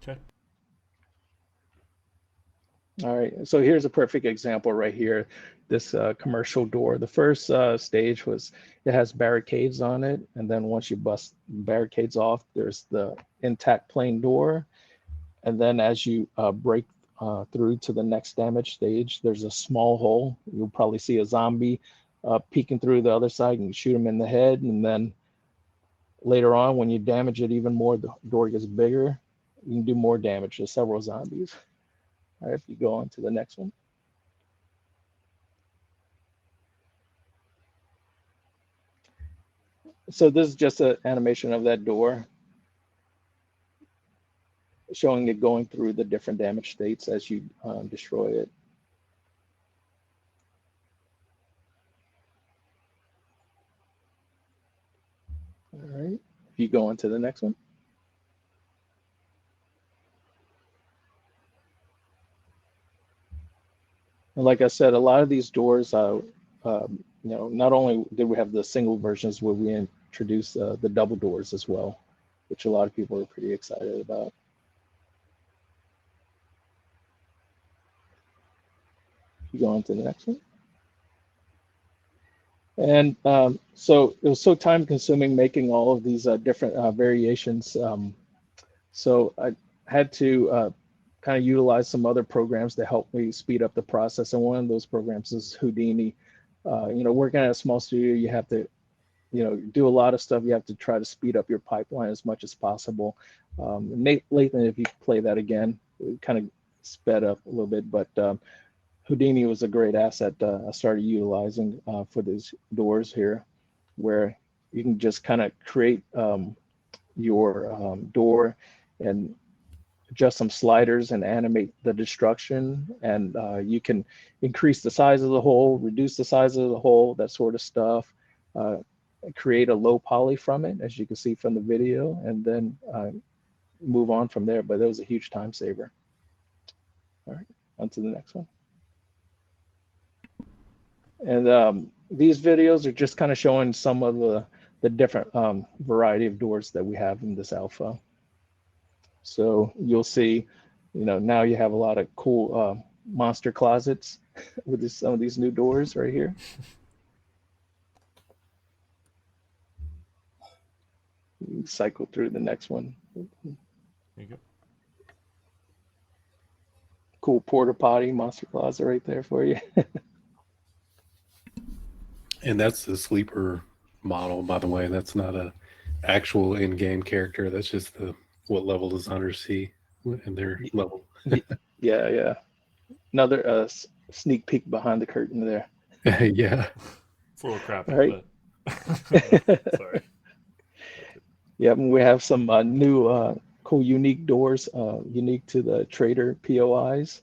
Okay. All right, so here's a perfect example right here. This commercial door. The first stage it has barricades on it, and then once you bust barricades off, there's the intact plain door. And then as you break through to the next damage stage, there's a small hole. You'll probably see a zombie peeking through the other side, and you shoot him in the head. And then later on, when you damage it even more, the door gets bigger. You can do more damage to several zombies. All right, if you go on to the next one. So this is just an animation of that door, showing it going through the different damage states as you destroy it. All right. If you go on to the next one. And like I said, a lot of these doors, not only did we have the single versions where we introduced the double doors as well, which a lot of people are pretty excited about. You go on to the next one. And so it was so time consuming making all of these different variations. So I had to kind of utilize some other programs to help me speed up the process. And one of those programs is Houdini. Working at a small studio, you have to, do a lot of stuff. You have to try to speed up your pipeline as much as possible. Lathan, if you play that again, it kind of sped up a little bit, but Houdini was a great asset I started utilizing for these doors here, where you can just kind of create your door and adjust some sliders and animate the destruction. And you can increase the size of the hole, reduce the size of the hole, that sort of stuff. Create a low poly from it, as you can see from the video, and then move on from there. But that was a huge time saver. All right, on to the next one. And these videos are just kind of showing some of the different variety of doors that we have in this alpha. So you'll see, now you have a lot of cool monster closets with some of these new doors right here. You cycle through the next one. There you go. Cool porta potty monster closet right there for you. And that's the sleeper model, by the way. That's not a actual in-game character. That's just what level designers see in their level. Yeah. Another sneak peek behind the curtain there. Yeah. It's a little crappy, All right. but sorry. Yeah, we have some new cool unique doors, unique to the trader POIs.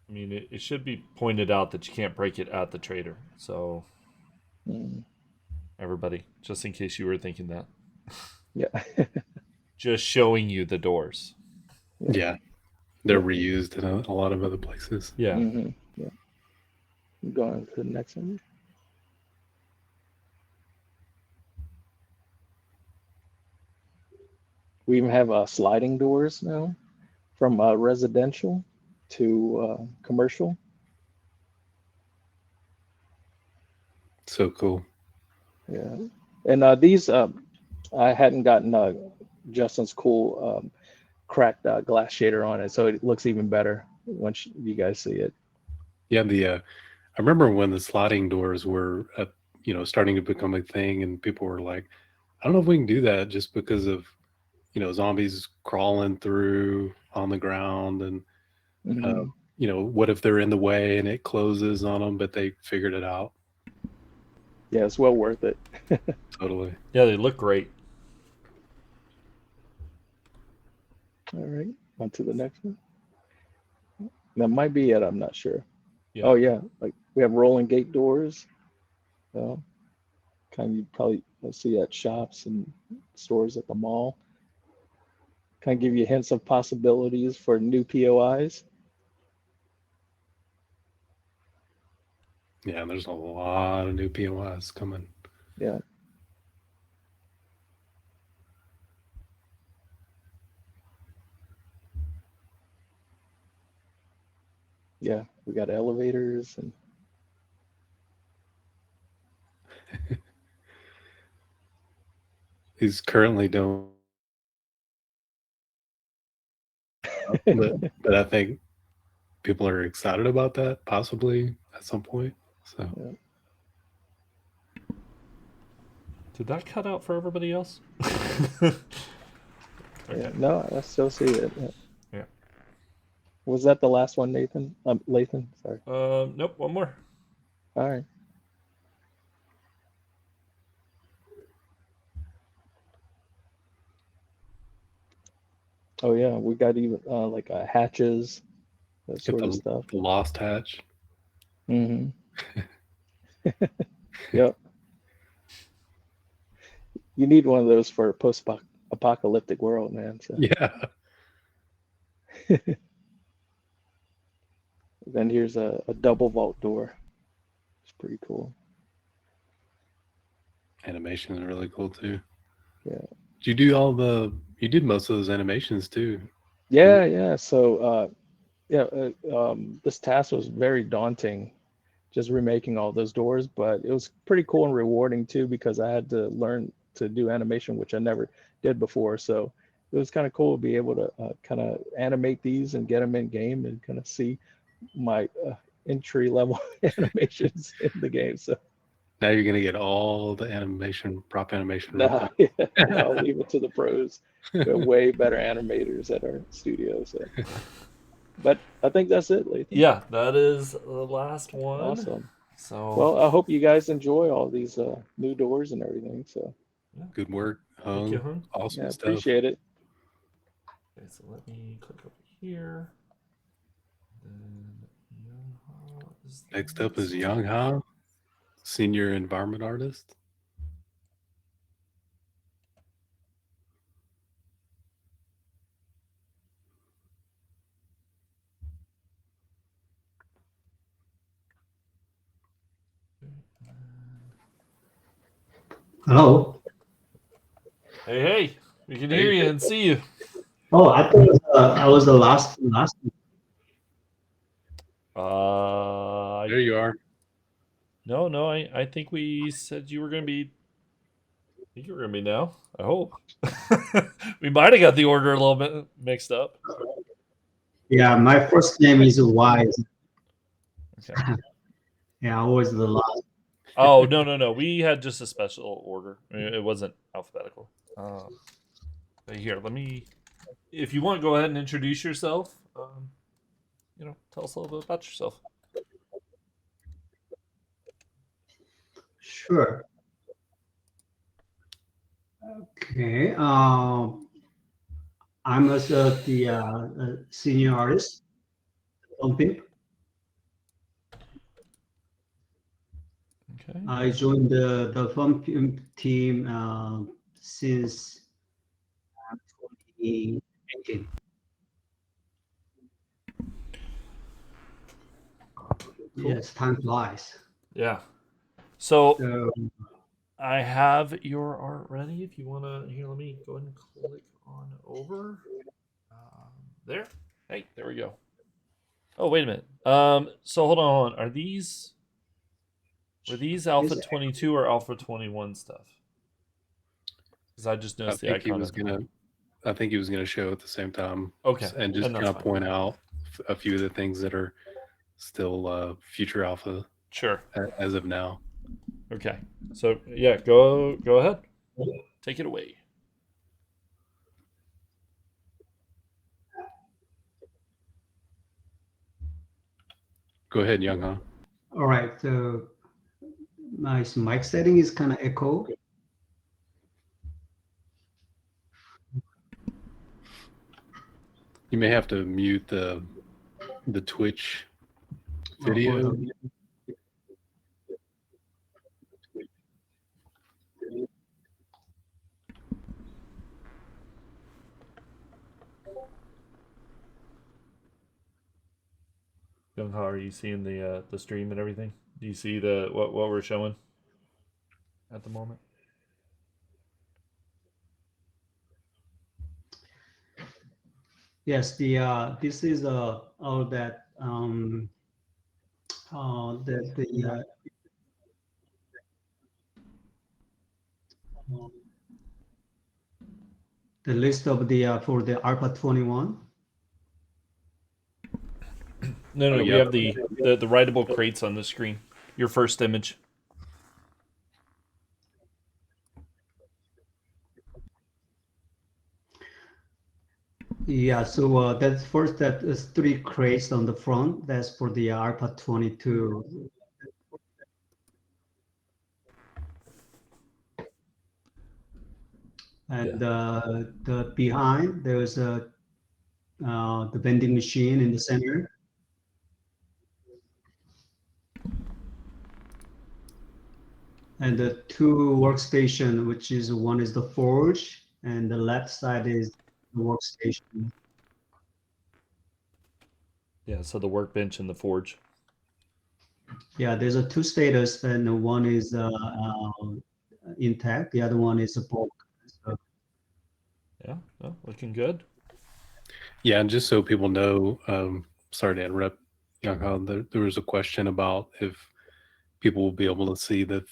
I mean, it should be pointed out that you can't break it at the trader. So, everybody, just in case you were thinking that. Yeah. Just showing you the doors. Yeah. They're reused in a lot of other places. Yeah. Yeah. Going to the next one. We even have sliding doors now, from residential to commercial. So cool. Yeah, and these I hadn't gotten Justin's cool cracked glass shader on it, so it looks even better once you guys see it. Yeah, I remember when the sliding doors were starting to become a thing, and people were like, I don't know if we can do that, just because of zombies crawling through on the ground, and what if they're in the way and it closes on them, but they figured it out. Yeah, it's well worth it. Totally. Yeah, they look great. All right, on to the next one. That might be it, I'm not sure. Yeah. Oh yeah, like we have rolling gate doors. Kind of you probably see at shops and stores at the mall. Kind of give you hints of possibilities for new POIs. Yeah, there's a lot of new POIs coming. Yeah. Yeah, we got elevators and These currently don't, but I think people are excited about that possibly at some point. So. Yeah. Did that cut out for everybody else? Okay. Yeah, no, I still see it. Yeah. Was that the last one, Nathan? Lathan, sorry. Nope, one more. All right. Oh yeah, we got even like hatches, that Get sort of stuff. the lost hatch. Mm-hmm. Yep. You need one of those for a post-apocalyptic world, man. So Yeah. then here's a double vault door. It's pretty cool. Animation is really cool too. Yeah. Did you do you did most of those animations too? Yeah. So this task was very daunting, just remaking all those doors, but it was pretty cool and rewarding too, because I had to learn to do animation, which I never did before. So it was kind of cool to be able to kind of animate these and get them in game and kind of see my entry level animations in the game. So Now you're gonna get all the prop animation. real no, quick. I'll leave it to the pros. They're way better animators at our studio. So, but I think that's it, Lathan. Yeah, that is the last one. Awesome. So Well, I hope you guys enjoy all these new doors and everything. So Good work, thank you, Hung. Hung. Awesome yeah, stuff. appreciate it. Okay, so let me click over here. Then Young-Ha is the Next up is next Young one. Ha, senior environment artist. Hello. Hey, we can hear you and see you. Oh, I thought I was the last. There you are. No, I think we said you were gonna be. I think you're gonna be now. I hope. We might have got the order a little bit mixed up. Yeah, my first name is Wise. Okay. Yeah, I was the last. Oh no. We had just a special order. It wasn't alphabetical. But here, let me. If you want, go ahead and introduce yourself. Tell us a little bit about yourself. Sure. Okay. I'm the senior artist on PIP. Okay. I joined the Fun Pimp team since 2018. Yes, time flies. Yeah. So So, I have your art ready. If you wanna, here, let me go ahead and click on over. There. Hey, there we go. Oh, wait a minute. So hold on. Were these Alpha This- 22 or Alpha 21 stuff? Because I just I noticed the think he icon. was gonna. I think he was gonna show at the same time. Okay, And just then that's kind of fine. point out a few of the things that are still future alpha Sure. as of now. Okay. So yeah, go ahead. Take it away. Go ahead, Young Ha. all right. So my mic setting is kind of echo. You may have to mute the Twitch video. Hold on. Young, how are you seeing the stream and everything? Do you see the what we're showing at the moment? Yes, this is all that the list of the for the ARPA 21. No, Oh, we yeah. have the writable crates on the screen. Your first image. Yeah, so that's first, that is 3 crates on the front. That's for the ARPA 22. And the behind, there's the vending machine in the center. and the two workstation, which is one is the forge, and the left side is the workstation. Yeah, so the workbench and the forge. Yeah, there's a two status, and one is intact, the other one is broken. So, Yeah, well, looking good. Yeah, and just so people know, sorry to interrupt, Yanko, there was a question about if people will be able to see the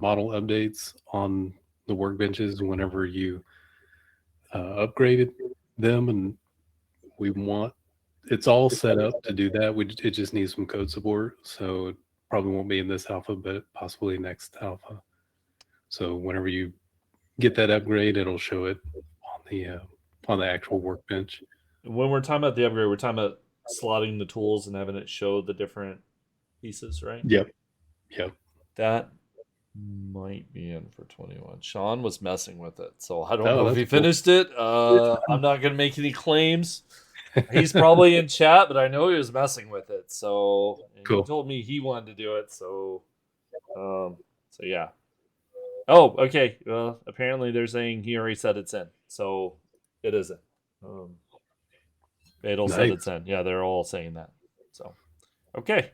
model updates on the workbenches whenever you upgraded them, and we want it's all set up to do that. It just needs some code support, so it probably won't be in this alpha, but possibly next alpha. So whenever you get that upgrade, it'll show it on the actual workbench. When we're talking about the upgrade, we're talking about slotting the tools and having it show the different pieces, right? Yep. Yep. That might be in for 21. Sean was messing with it, so I don't Oh, know if that's he cool. finished it. I'm not going to make any claims. He's probably in chat, but I know he was messing with it. So Cool. he told me he wanted to do it. So yeah. Oh, okay. Well, apparently they're saying he already said it's in, so it isn't. It'll said Nice. it's in. Yeah, they're all saying that. So okay.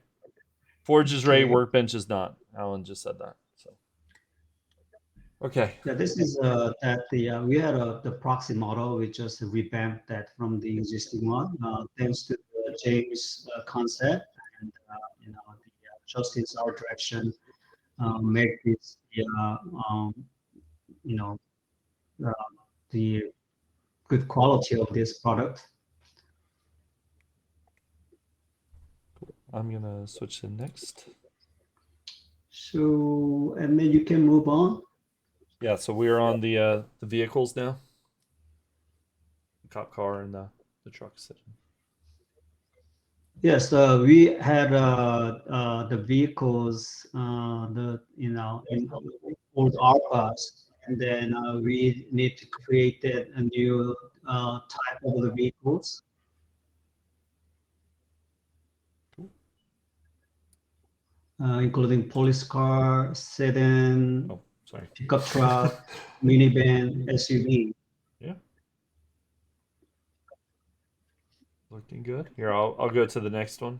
Forge is ready. Okay. Workbench is not. Alan just said that. So okay. yeah, this is that we had the proxy model. We just revamped that from the existing one, thanks to James' concept and Justin's our direction. Make this you know uh, the good quality of this product. I'm gonna switch to next. So, and then you can move on. Yeah, so we're on the vehicles now. The cop car and the truck sitting. Yes, we had the vehicles, in old ARPAs, and then we need to create a new type of the vehicles. Including police car, sedan, Oh, sorry. pickup truck, minivan, SUV. Yeah. Looking good. Here, I'll go to the next one.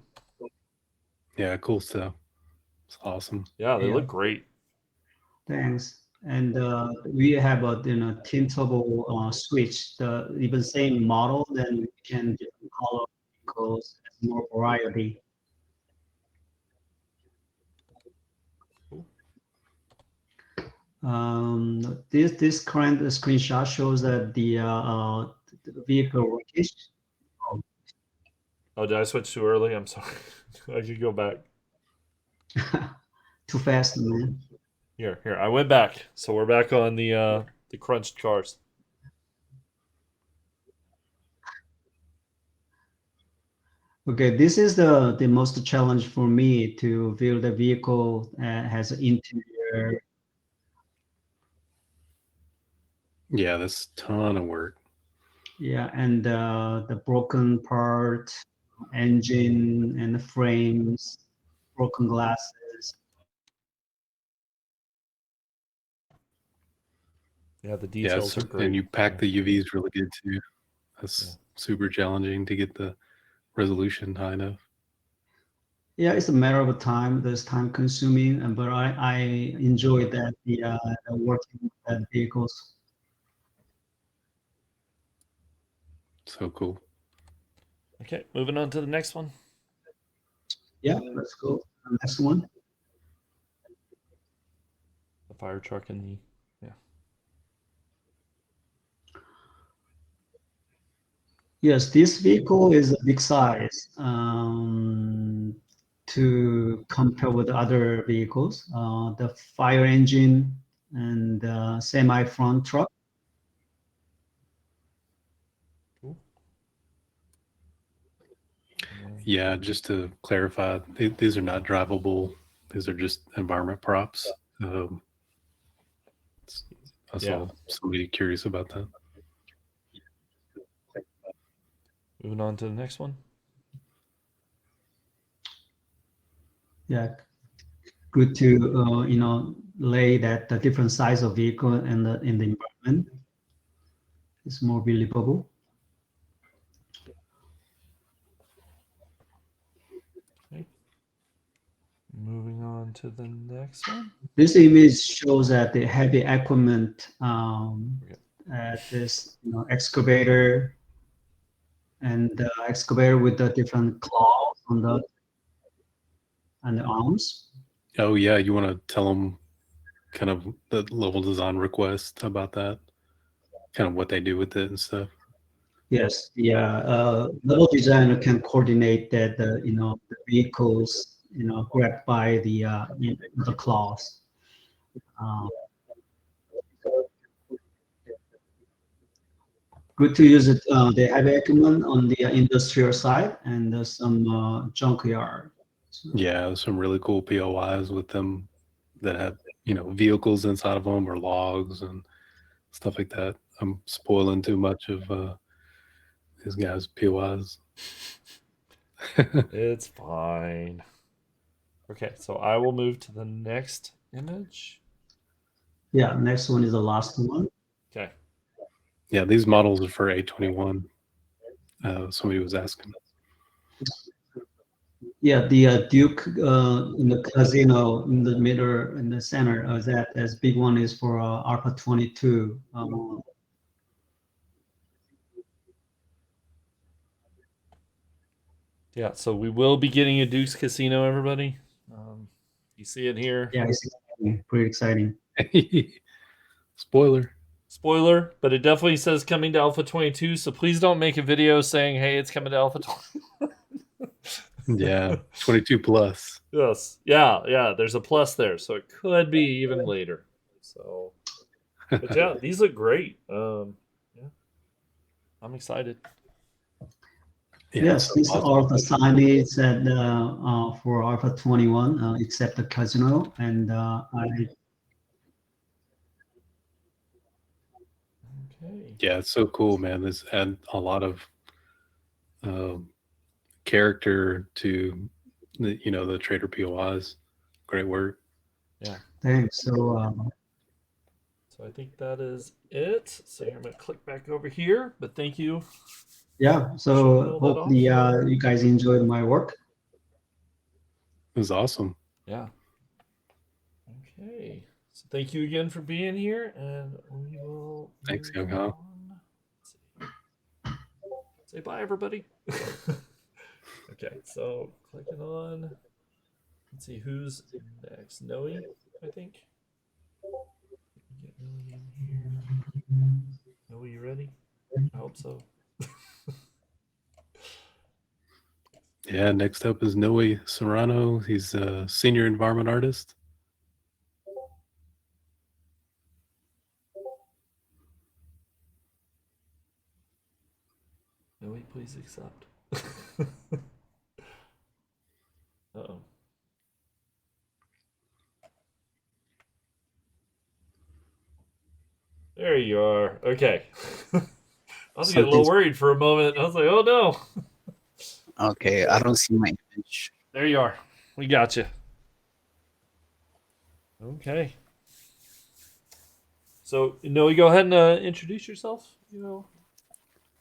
Yeah, cool stuff. It's awesome. Yeah, they Yeah. look great. Thanks. And we have a twin turbo switch, the even same model, then we can different color vehicles, more variety. This current screenshot shows that the vehicle wreckage. Oh, did I switch too early? I'm sorry. I could go back. Too fast, man. Here. I went back. So we're back on the crunched cars. Okay, this is the most challenge for me to build a vehicle has an interior. Yeah, that's a ton of work. Yeah, and the broken part, engine and the frames, broken glasses. Yeah, the Yeah, details are great. and you pack the UVs really good too. That's super challenging to get the resolution high enough. Yeah, it's a matter of time. That's time consuming, but I enjoy that the working with that vehicles. So cool. Okay, moving on to the next one. Yeah, let's go. Next one. The fire truck and the Yes, this vehicle is a big size to compare with other vehicles. The fire engine and semi front truck. Yeah, just to clarify, these are not drivable. These are just environment props. I saw somebody curious about that. Moving on to the next one. Yeah, good to lay that the different size of vehicle in the environment. It's more believable. Okay. Moving on to the next one. This image shows that the heavy equipment at this excavator, and the excavator with the different claws on the arms. Oh yeah, you want to tell them kind of the level design request about that, kind of what they do with it and stuff. Yes, level designer can coordinate that the vehicles grabbed by the claws. Good to use it. They have equipment on the industrial side and some junkyard. Yeah, some really cool POIs with them that have vehicles inside of them or logs and stuff like that. I'm spoiling too much of these guys' POIs. It's fine. Okay, so I will move to the next image. Yeah, next one is the last one. Okay. Yeah, these models are for A21. Somebody was asking. Yeah, the Duke in the casino in the middle, in the center, that as big one is for Alpha 22. Yeah, so we will be getting a Duke's Casino, everybody. You see it here. Yeah, it's pretty exciting. Spoiler. Spoiler, but it definitely says coming to Alpha 22, so please don't make a video saying, hey, it's coming to Alpha 22. Yeah, 22 plus. Yes. Yeah, there's a plus there, so it could be even later. So, but yeah, these look great. Yeah, I'm excited. Yeah, Yes, these are all the signage that for Alpha 21, except the casino, and Okay. Yeah, it's so cool, man. This add a lot of character to the trader POIs. Great work. Yeah. thanks. So So I think that is it. So here, I'm going to click back over here, but thank you. yeah, so hopefully you guys enjoyed my work. It was awesome. Yeah. Okay. So thank you again for being here, and we will. Thanks, move Young Ho. on. Say bye, everybody. Okay, so clicking on. Let's see who's next. Noe, I think. Get Noe in here. Noe, you ready? I hope so. Yeah, next up is Noe Serrano. He's a senior environment artist. Noe, please accept. Uh-oh. There you are. Okay. I was getting a little worried for a moment. I was like, oh no. Okay, I don't see my image. There you are. We got you. Okay. So, Noe, go ahead and introduce yourself,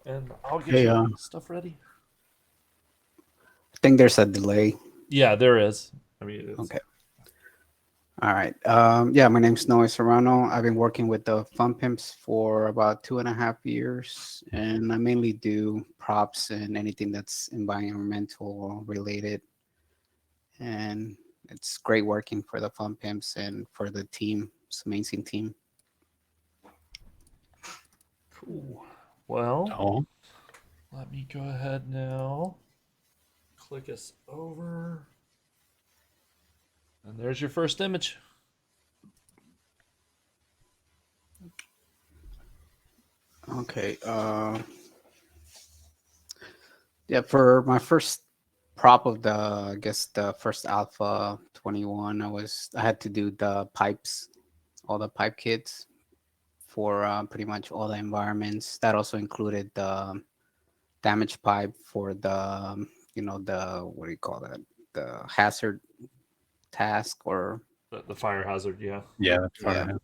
and I'll get Hey, your stuff ready. I think there's a delay. Yeah, there is. I mean, it's, Okay. All right. Yeah, my name's Noe Serrano. I've been working with the Fun Pimps for about 2.5 years, and I mainly do props and anything that's environmental related. And it's great working for the Fun Pimps and for the team. It's an amazing team. cool. Well, Oh, let me go ahead now. Click us over. And there's your first image. Okay. Yeah, for my first prop of I guess the first Alpha 21, I had to do the pipes, all the pipe kits for pretty much all the environments. That also included the damage pipe for the, what do you call that? The hazard task or The fire hazard, yeah. Yeah, that's fire Yeah. hazard.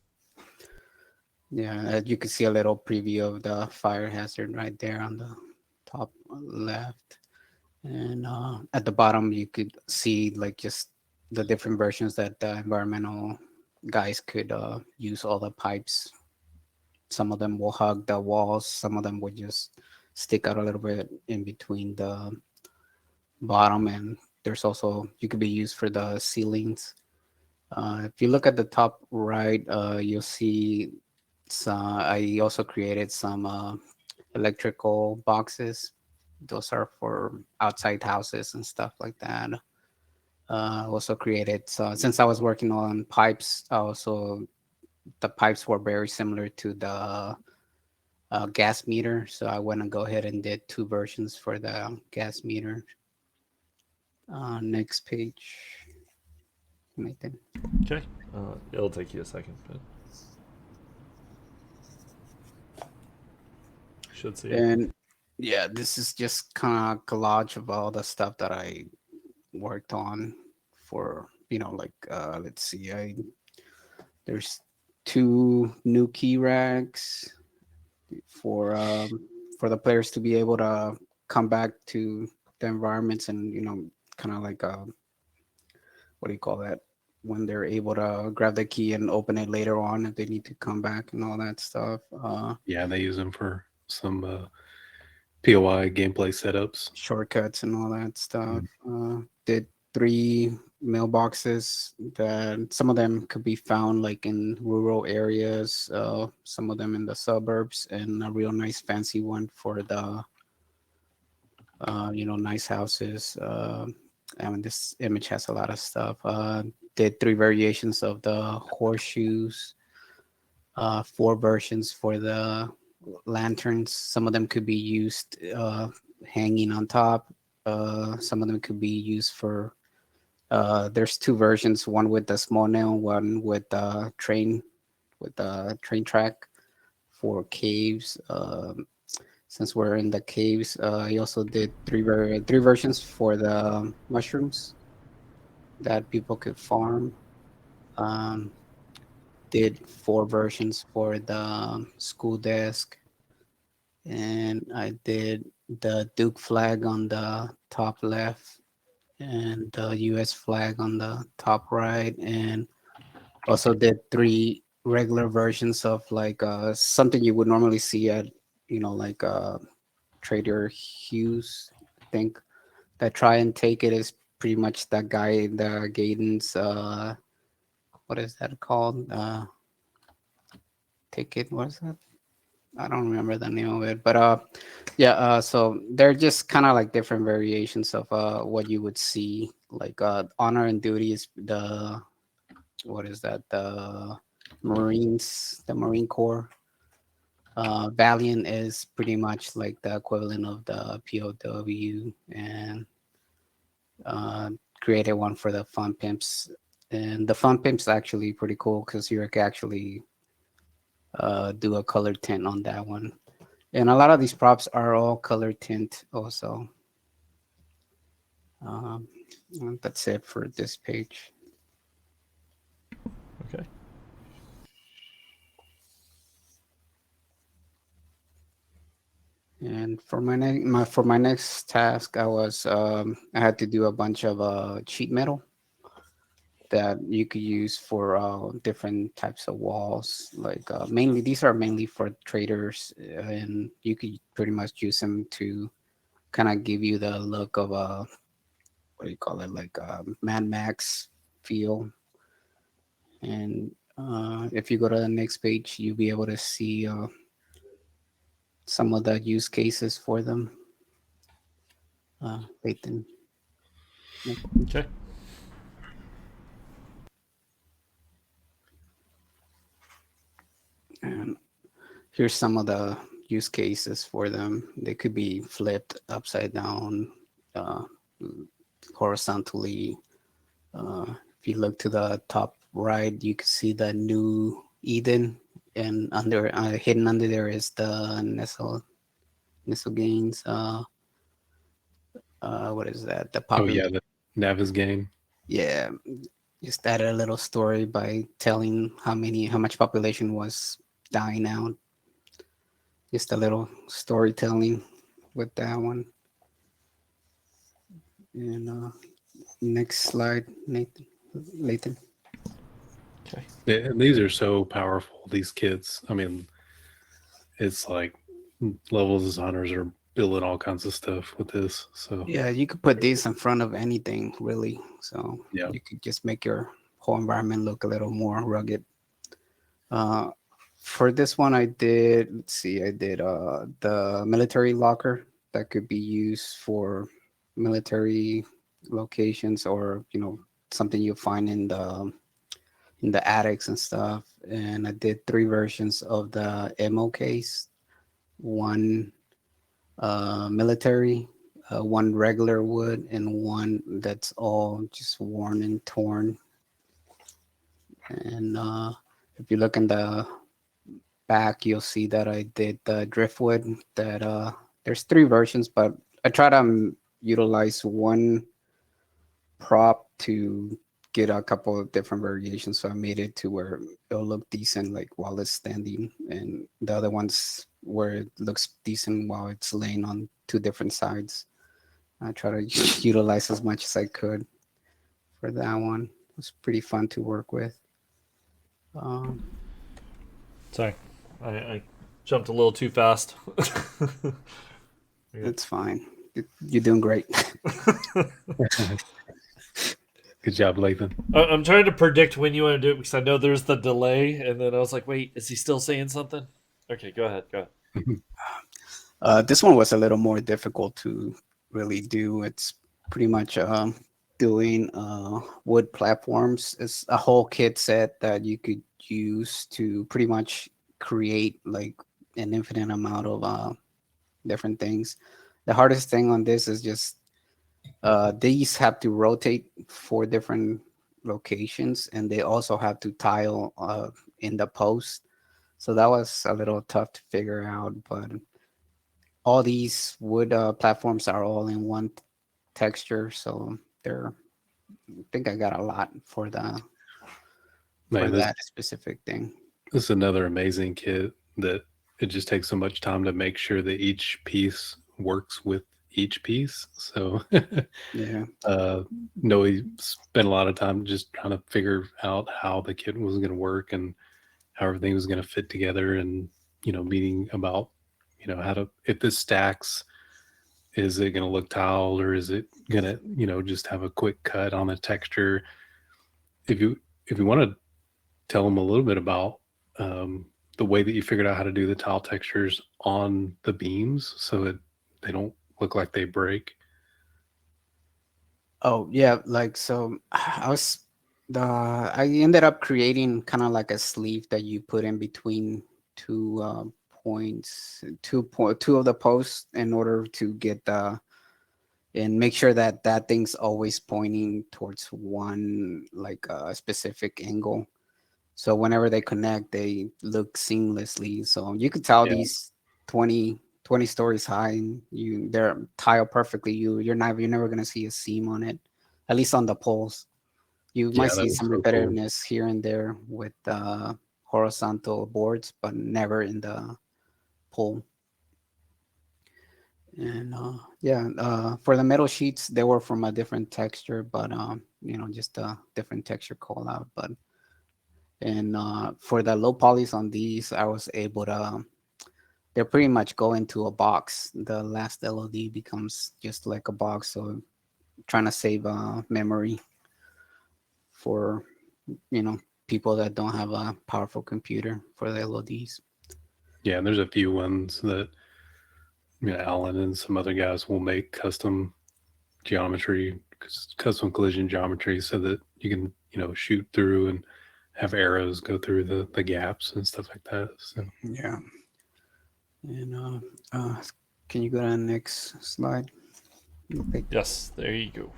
yeah. You can see a little preview of the fire hazard right there on the top left, and at the bottom you could see like just the different versions that the environmental guys could use all the pipes. Some of them will hug the walls. Some of them would just stick out a little bit in between the bottom, and there's also you could be used for the ceilings. If you look at the top right, you'll see I also created some electrical boxes. Those are for outside houses and stuff like that. Also created, so since I was working on pipes, also the pipes were very similar to the gas meter. So I went and go ahead and did two versions for the gas meter. Next page, Nathan. Okay. It'll take you a second, but should see it. And yeah, this is just kind of collage of all the stuff that I worked on for, like, let's see, there's two new key racks for the players to be able to come back to the environments and, kind of like, what do you call that? When they're able to grab the key and open it later on if they need to come back and all that stuff. Yeah, they use them for some POI gameplay setups. Shortcuts and all that stuff. Did 3 mailboxes that some of them could be found like in rural areas, some of them in the suburbs, and a real nice fancy one for the nice houses. This image has a lot of stuff. Did 3 variations of the horseshoes, 4 versions for the lanterns. Some of them could be used hanging on top. Some of them could be used for there's 2 versions, one with the small nail, one with the train track for caves. Since we're in the caves, I also did 3 versions for the mushrooms that people could farm. Did 4 versions for the school desk, and I did the Duke flag on the top left and the US flag on the top right, and also did 3 regular versions of like something you would normally see at like Trader Hughes. I think that try and take it is pretty much that guy, the Gaydon's what is that called? Ticket, what is that? I don't remember the name of it, but so they're just kind of like different variations of what you would see. Like Honor and Duty is the what is that? The Marines, the Marine Corps. Valiant is pretty much like the equivalent of the POW, and created one for the Fun Pimps. And the Fun Pimps actually pretty cool because you can actually do a color tint on that one. And a lot of these props are all color tint also. That's it for this page. Okay. And for my next task, I had to do a bunch of sheet metal that you could use for different types of walls. Like these are mainly for traders, and you could pretty much use them to kind of give you the look of a what do you call it, like a Mad Max feel. And if you go to the next page, you'll be able to see some of the use cases for them. Lathan. Okay. And here's some of the use cases for them. They could be flipped upside down, horizontally. If you look to the top right, you can see the new Eden, and under hidden under there is the Nestle gains. What is that? The Oh yeah, the Navis game. Yeah, just added a little story by telling how much population was dying out. Just a little storytelling with that one. And next slide, Nathan. Lathan. Okay. Yeah, and these are so powerful, these kits. I mean, it's like levels designers are building all kinds of stuff with this. So Yeah, you could put these in front of anything, really. So yeah. you could just make your whole environment look a little more rugged. For this one, I did, let's see, I did the military locker that could be used for military locations, or something you find in the attics and stuff. And I did 3 versions of the ammo case, one military, one regular wood, and one that's all just worn and torn. And if you look in the back, you'll see that I did the driftwood. That there's 3 versions, but I try to utilize one prop to get a couple of different variations. So I made it to where it'll look decent, like while it's standing, and the other ones where it looks decent while it's laying on 2 different sides. I try to utilize as much as I could for that one. It was pretty fun to work with. Sorry, I jumped a little too fast. It's fine. You're doing great. Good job, Lathan. I'm trying to predict when you want to do it because I know there's the delay, and then I was like, wait, is he still saying something? Okay, go ahead. This one was a little more difficult to really do. It's pretty much doing wood platforms. It's a whole kit set that you could use to pretty much create like an infinite amount of different things. The hardest thing on this is just these have to rotate 4 different locations, and they also have to tile in the post. So that was a little tough to figure out, but all these wood platforms are all in one texture, so I think I got a lot for that specific thing. This is another amazing kit that it just takes so much time to make sure that each piece works with each piece. So Yeah. Noe spent a lot of time just trying to figure out how the kit was going to work and how everything was going to fit together, and meeting about how to, if this stacks, is it going to look tiled, or is it going to just have a quick cut on the texture? If you want to tell them a little bit about the way that you figured out how to do the tile textures on the beams so that they don't look like they break. Oh yeah, so I ended up creating kind of like a sleeve that you put in between 2 points, 2 of the posts, in order to get and make sure that thing's always pointing towards one, like a specific angle. So whenever they connect, they look seamlessly. So you could tell these 20 stories high, and they're tiled perfectly. You're never gonna see a seam on it, at least on the poles. You might see some repetitiveness here and there with horizontal boards, but never in the pole. And for the metal sheets, they were from a different texture, but just a different texture call out. But for the low polys on these, I was able to. They pretty much go into a box. The last LOD becomes just like a box. So trying to save memory for people that don't have a powerful computer for the LODs. Yeah, and there's a few ones that Alan and some other guys will make custom geometry, custom collision geometry, so that you can shoot through and have arrows go through the gaps and stuff like that. So yeah. And can you go to the next slide? Yes, there you go.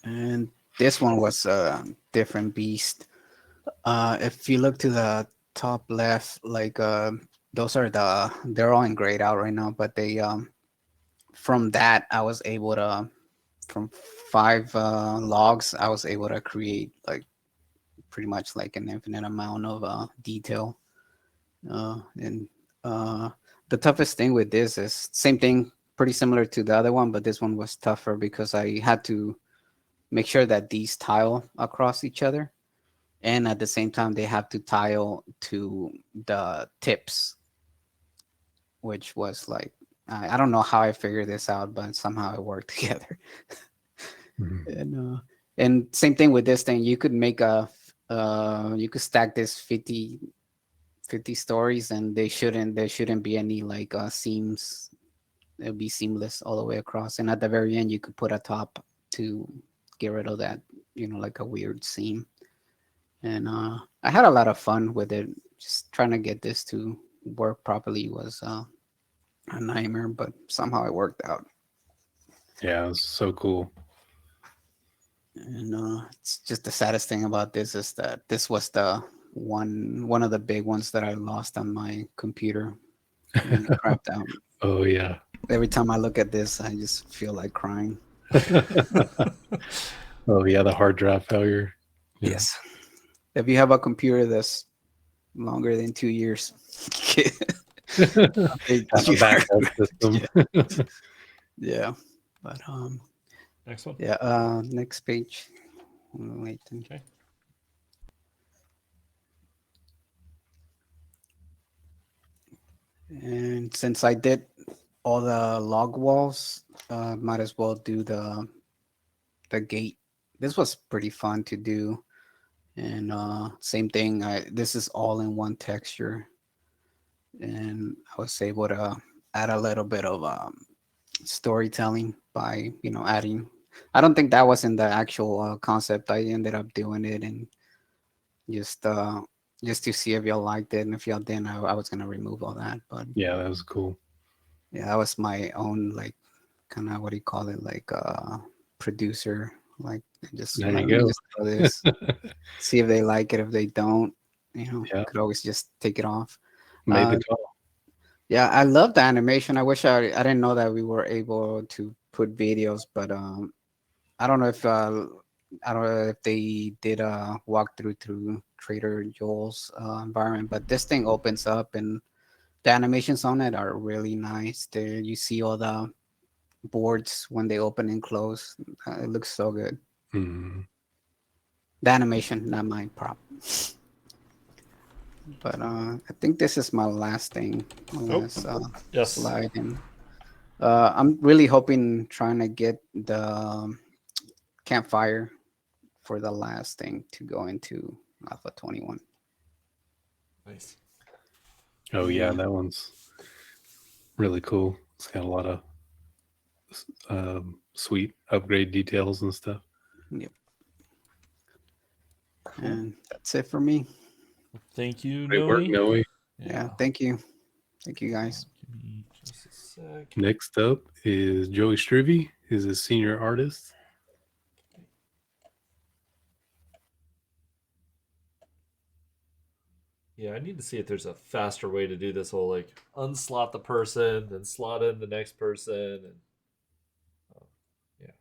And this one was a different beast. If you look to the top left, like those are they're all in grayed out right now, but from that, I was able to, from 5 logs, I was able to create like pretty much like an infinite amount of detail. And the toughest thing with this is same thing, pretty similar to the other one, but this one was tougher because I had to make sure that these tile across each other, and at the same time they have to tile to the tips, which was like, I don't know how I figured this out, but somehow it worked together. And same thing with this thing. You could make you could stack this 50 stories, and there shouldn't be any like seams. It'll be seamless all the way across. And at the very end, you could put a top to get rid of that, like a weird seam. And I had a lot of fun with it. Just trying to get this to work properly was a nightmare, but somehow it worked out. Yeah, it was so cool. And it's just the saddest thing about this is that this was the one of the big ones that I lost on my computer and it crapped out. Oh yeah. Every time I look at this, I just feel like crying. Oh yeah, the hard drive failure. Yeah. Yes. If you have a computer that's longer than 2 years, Have a backup system. yeah. But Next one. yeah, next page. Wait. Okay. And since I did all the log walls, might as well do the gate. This was pretty fun to do. And same thing, this is all in one texture. And I was able to add a little bit of storytelling by, adding. I don't think that was in the actual concept. I ended up doing it and just to see if y'all liked it. And if y'all didn't, I was going to remove all that. But Yeah, that was cool. yeah, that was my own, like, kind of, what do you call it? Like producer. Like, just, There let you me go. just throw this, see if they like it. If they don't, Yeah. could always just take it off. Made the call. Yeah, I love the animation. I wish I didn't know that we were able to put videos, but I don't know if they did a walkthrough through Trader Joel's environment, but this thing opens up and the animations on it are really nice. There you see all the boards when they open and close. It looks so good. Mhm. The animation, not my prop. But I think this is my last thing. My last Yes. slide. And I'm really hoping, trying to get the campfire for the last thing to go into Alpha 21. Nice. Oh yeah, that one's really cool. It's got a lot of sweet upgrade details and stuff. Yep. And that's it for me. Thank you, Great work, Noe. Noe. Yeah. Thank you. Thank you, guys. Give me just a sec. Next up is Joey Strivey. He's a senior artist. Yeah, I need to see if there's a faster way to do this whole like unslot the person, then slot in the next person, and yeah,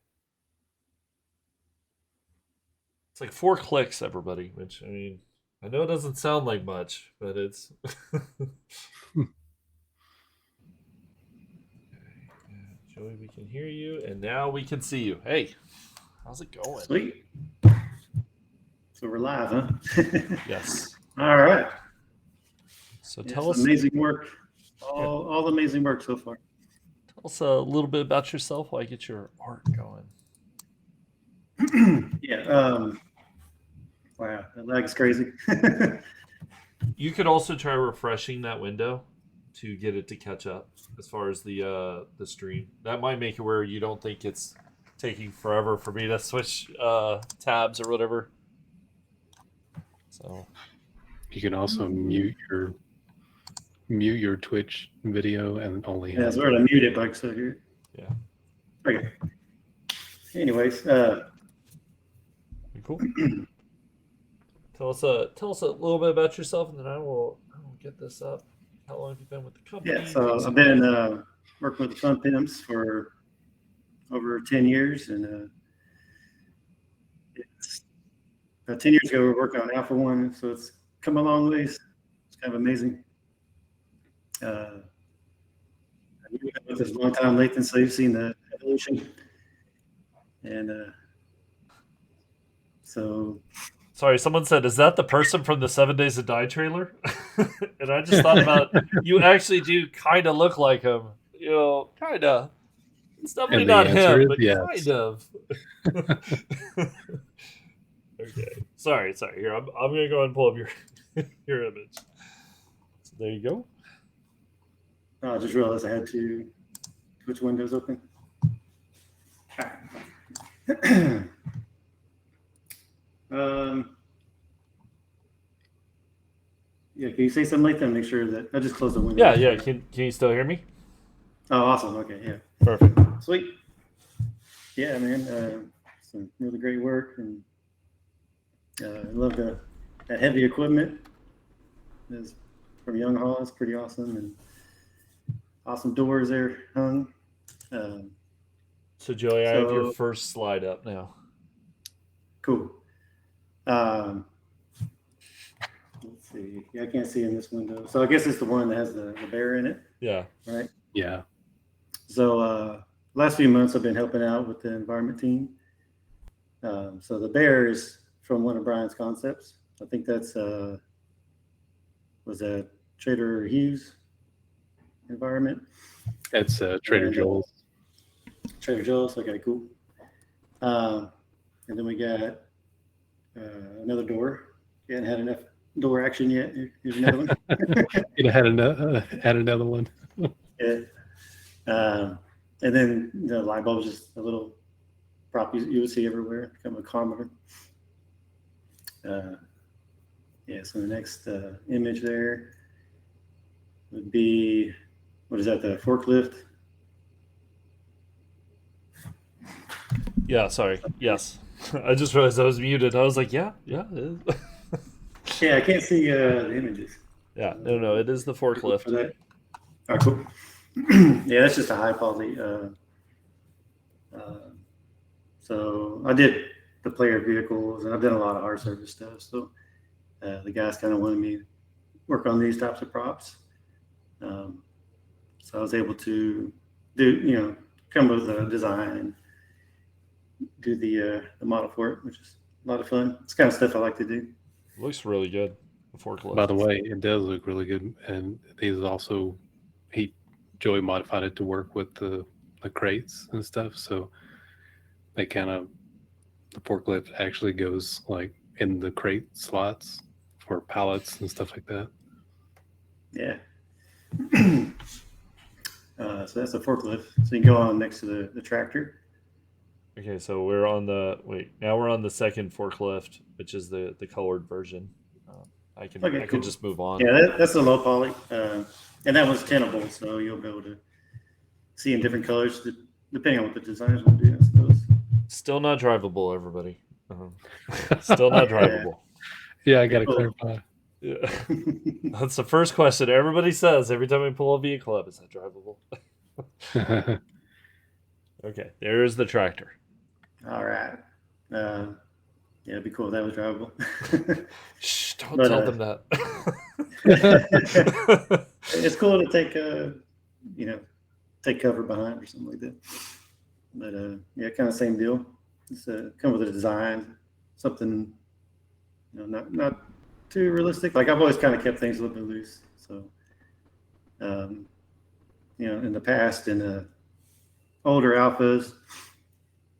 it's like 4 clicks, everybody. Which, I mean, I know it doesn't sound like much, but it's. Okay, Joey, we can hear you, and now we can see you. Hey, how's it going? Sweet. So we're live, huh? Yes. All right. So Yes, tell us amazing work. All amazing work so far. Tell us a little bit about yourself while I get your art going. Yeah. Wow, that lag's crazy. You could also try refreshing that window to get it to catch up as far as the stream. That might make it where you don't think it's taking forever for me to switch tabs or whatever. So You can also mute your Twitch video and only Yeah, have so we're gonna mute it, like so here. yeah, Okay. Anyways, cool. Tell us a little bit about yourself, and then I will get this up. How long have you been with the company? yeah. So I've been working with the Fun Pimps for over 10 years, and it's about 10 years ago we were working on Alpha 1, so it's come a long ways. It's kind of amazing. I've been with this a long time, Lathan, so you've seen the evolution. And so... Sorry, someone said, is that the person from the 7 Days to Die trailer? And I just thought about, you actually do kind of look like him. You know, kind of. It's definitely And the not answer him, is but yes. kind of. Okay. Sorry. Here, I'm going to go ahead and pull up your image. So there you go. I just realized I had to switch windows open. Yeah, can you say something like that? Make sure that I just closed the window. Yeah. Can you still hear me? Oh, awesome. Okay, yeah. Perfect. Sweet. Yeah, man. Some really great work, and I love that heavy equipment. It's from Young Hall. It's pretty awesome, and awesome doors there hung. So Joey, I have your first slide up now. Cool. Let's see. Yeah, I can't see in this window. So I guess it's the one that has the bear in it. Yeah. Right. Yeah. So last few months I've been helping out with the environment team. So the bear is from one of Brian's concepts. I think that's was that Trader Hughes environment. That's Trader Joel's. Trader Joel's. Okay, cool. And then we got another door. You hadn't had enough door action yet. Here's another one. It had another one. Yeah. And then the light bulb is just a little prop you would see everywhere, kind of a common. Yeah, so the next image there would be, what is that, the forklift? Yeah, sorry. Yes. I just realized I was muted. I was like, yeah, it is. Yeah, I can't see the images. Yeah, no, it is the forklift. For that. Oh, cool. Yeah, that's just a high quality. So I did the player vehicles, and I've done a lot of hard service stuff. So the guys kind of wanted me to work on these types of props. So I was able to do, come with a design and do the model for it, which is a lot of fun. It's kind of stuff I like to do. Looks really good. The forklift. By the way, it does look really good, and these also Joey modified it to work with the crates and stuff. So they the forklift actually goes like in the crate slots for pallets and stuff like that. Yeah. So that's a forklift. So you can go on next to the tractor. Okay, so we're on now we're on the second forklift, which is the colored version. I can just move on. Yeah, that's a low poly, and that one's tenable, so you'll be able to see in different colors depending on what the designers will do, I suppose. Still not drivable, everybody. Still not drivable. Yeah, I got to clarify. Yeah. That's the first question everybody says every time we pull a vehicle up. Is that drivable? Okay, there's the tractor. All right. Yeah, it'd be cool if that was drivable. Shh, don't tell them that. It's cool to take cover behind or something like that. But yeah, kind of same deal. It's come with a design, something not too realistic. Like I've always kind of kept things a little bit loose. So in the past, in the older alphas,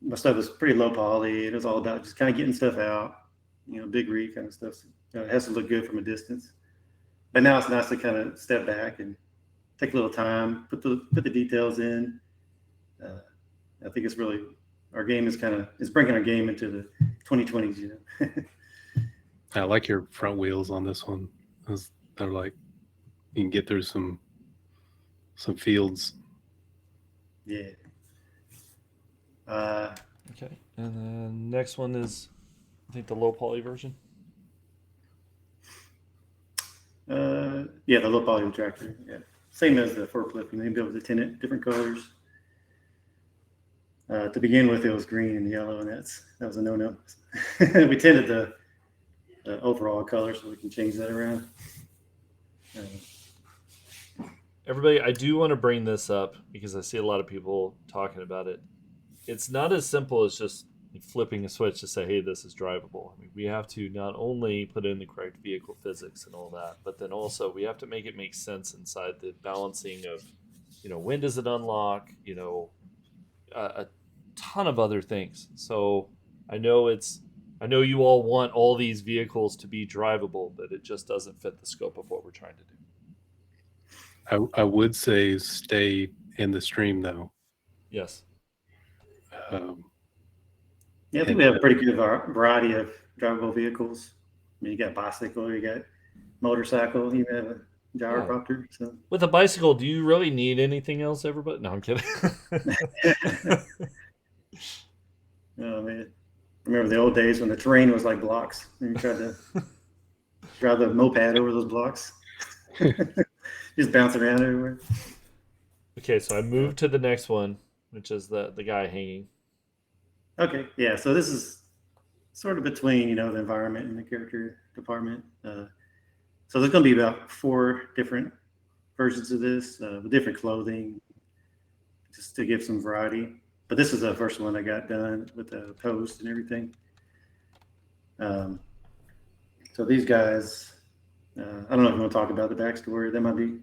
my stuff was pretty low poly. It was all about just kind of getting stuff out, big read kind of stuff. It has to look good from a distance. But now it's nice to kind of step back and take a little time, put the details in. I think it's really, our game is bringing our game into the 2020s. I like your front wheels on this one. They're like, you can get through some fields. Yeah. Okay, and then next one is, I think, the low poly version. Yeah, the low poly tractor. Yeah, same as the forklift. They built the tint it different colors. To begin with, it was green and yellow, and that was a no-no. We tinted the overall color, so we can change that around. Everybody, I do want to bring this up because I see a lot of people talking about it. It's not as simple as just flipping a switch to say, hey, this is drivable. I mean, we have to not only put in the correct vehicle physics and all that, but then also we have to make it make sense inside the balancing of, when does it unlock, a ton of other things. So I know you all want all these vehicles to be drivable, but it just doesn't fit the scope of what we're trying to do. I would say stay in the stream though. Yes. Yeah, I think we have a pretty good variety of drivable vehicles. I mean, you got bicycle, you got motorcycle, you have a gyrocopter. So with a bicycle, do you really need anything else, everybody? No, I'm kidding. Oh man, I remember the old days when the terrain was like blocks, and you tried to drive the moped over those blocks. Just bounce around everywhere. Okay, so I moved to the next one, which is the guy hanging. Okay, yeah. So this is sort of between the environment and the character department. So there's going to be about 4 different versions of this with different clothing, just to give some variety. But this is the first one I got done with the post and everything. So these guys. I don't know if you want to talk about the backstory. That might be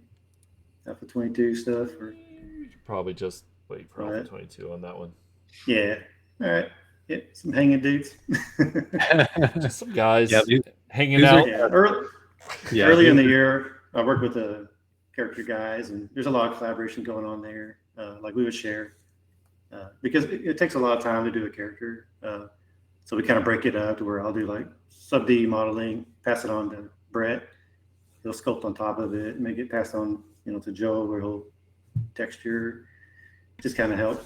Alpha 22 stuff. Or You should probably just wait for Alpha 22 on that one. Yeah. All right. Yeah, some hanging dudes. Just some guys hanging these out. Early in the year, I worked with the character guys, and there's a lot of collaboration going on there. Like we would share because it takes a lot of time to do a character. So we kind of break it up to where I'll do like sub D modeling, pass it on to Brett. He'll sculpt on top of it and make it pass on, to Joe, where he'll texture, just kind of help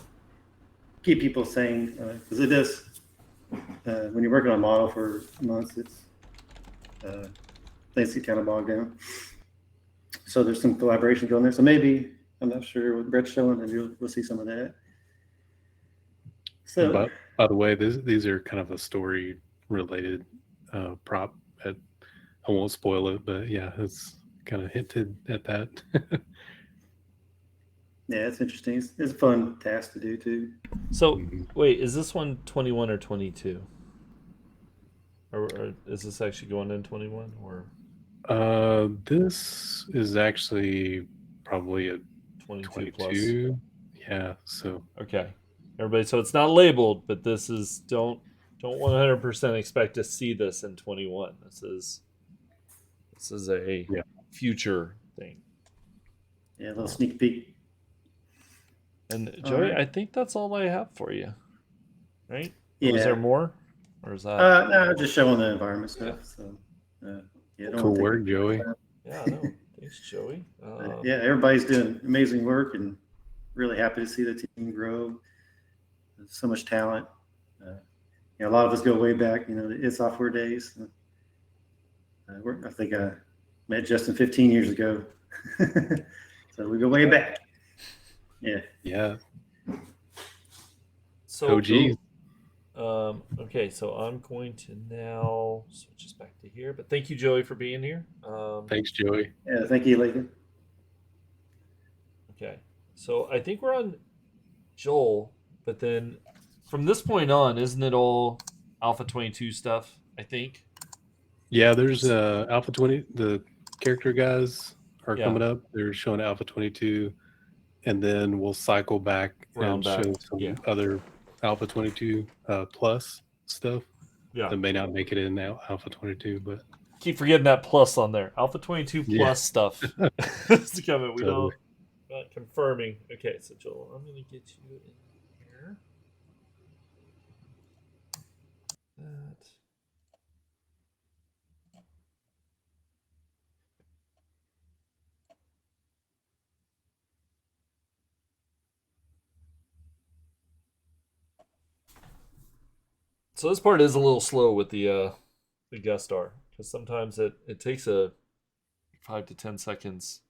keep people sane. Because it is, when you're working on a model for months, it's things get kind of bogged down. So there's some collaboration going there. So maybe, I'm not sure what Brett's showing, and we'll see some of that. So, by the way, these are kind of a story related prop. I won't spoil it, but yeah, it's kind of hinted at that. Yeah, it's interesting. It's a fun task to do too. So wait, is this one 21 or 22? Or is this actually going in 21 or? This is actually probably a 22 plus. Yeah. So okay, everybody. So it's not labeled, but this is don't 100% expect to see this in 21. This is a future thing. Yeah, a little sneak peek. And Joey, I think that's all I have for you. Right? Yeah. Is there more? Or is that no, just showing the environment stuff. So cool work, Joey. Yeah, no. Thanks, Joey. Yeah, everybody's doing amazing work, and really happy to see the team grow. There's so much talent. A lot of us go way back, the software days. I think I met Justin 15 years ago. So we go way back. Yeah. Yeah. So, OG. Okay, so I'm going to now switch us back to here. But thank you, Joey, for being here. Thanks, Joey. Yeah, thank you, Lathan. Okay, so I think we're on Joel, but then from this point on, isn't it all Alpha 22 stuff, I think? Yeah, there's Alpha 20. The character guys are coming up. They're showing Alpha 22, and then we'll cycle back and show some other Alpha 22 plus stuff. Yeah, that may not make it in now Alpha 22, but keep forgetting that plus on there. Alpha 22 plus stuff is coming. We don't not confirming. Okay, so Joel, I'm gonna get you in here. That. So this part is a little slow with the guest star, because sometimes it takes a 5 to 10 seconds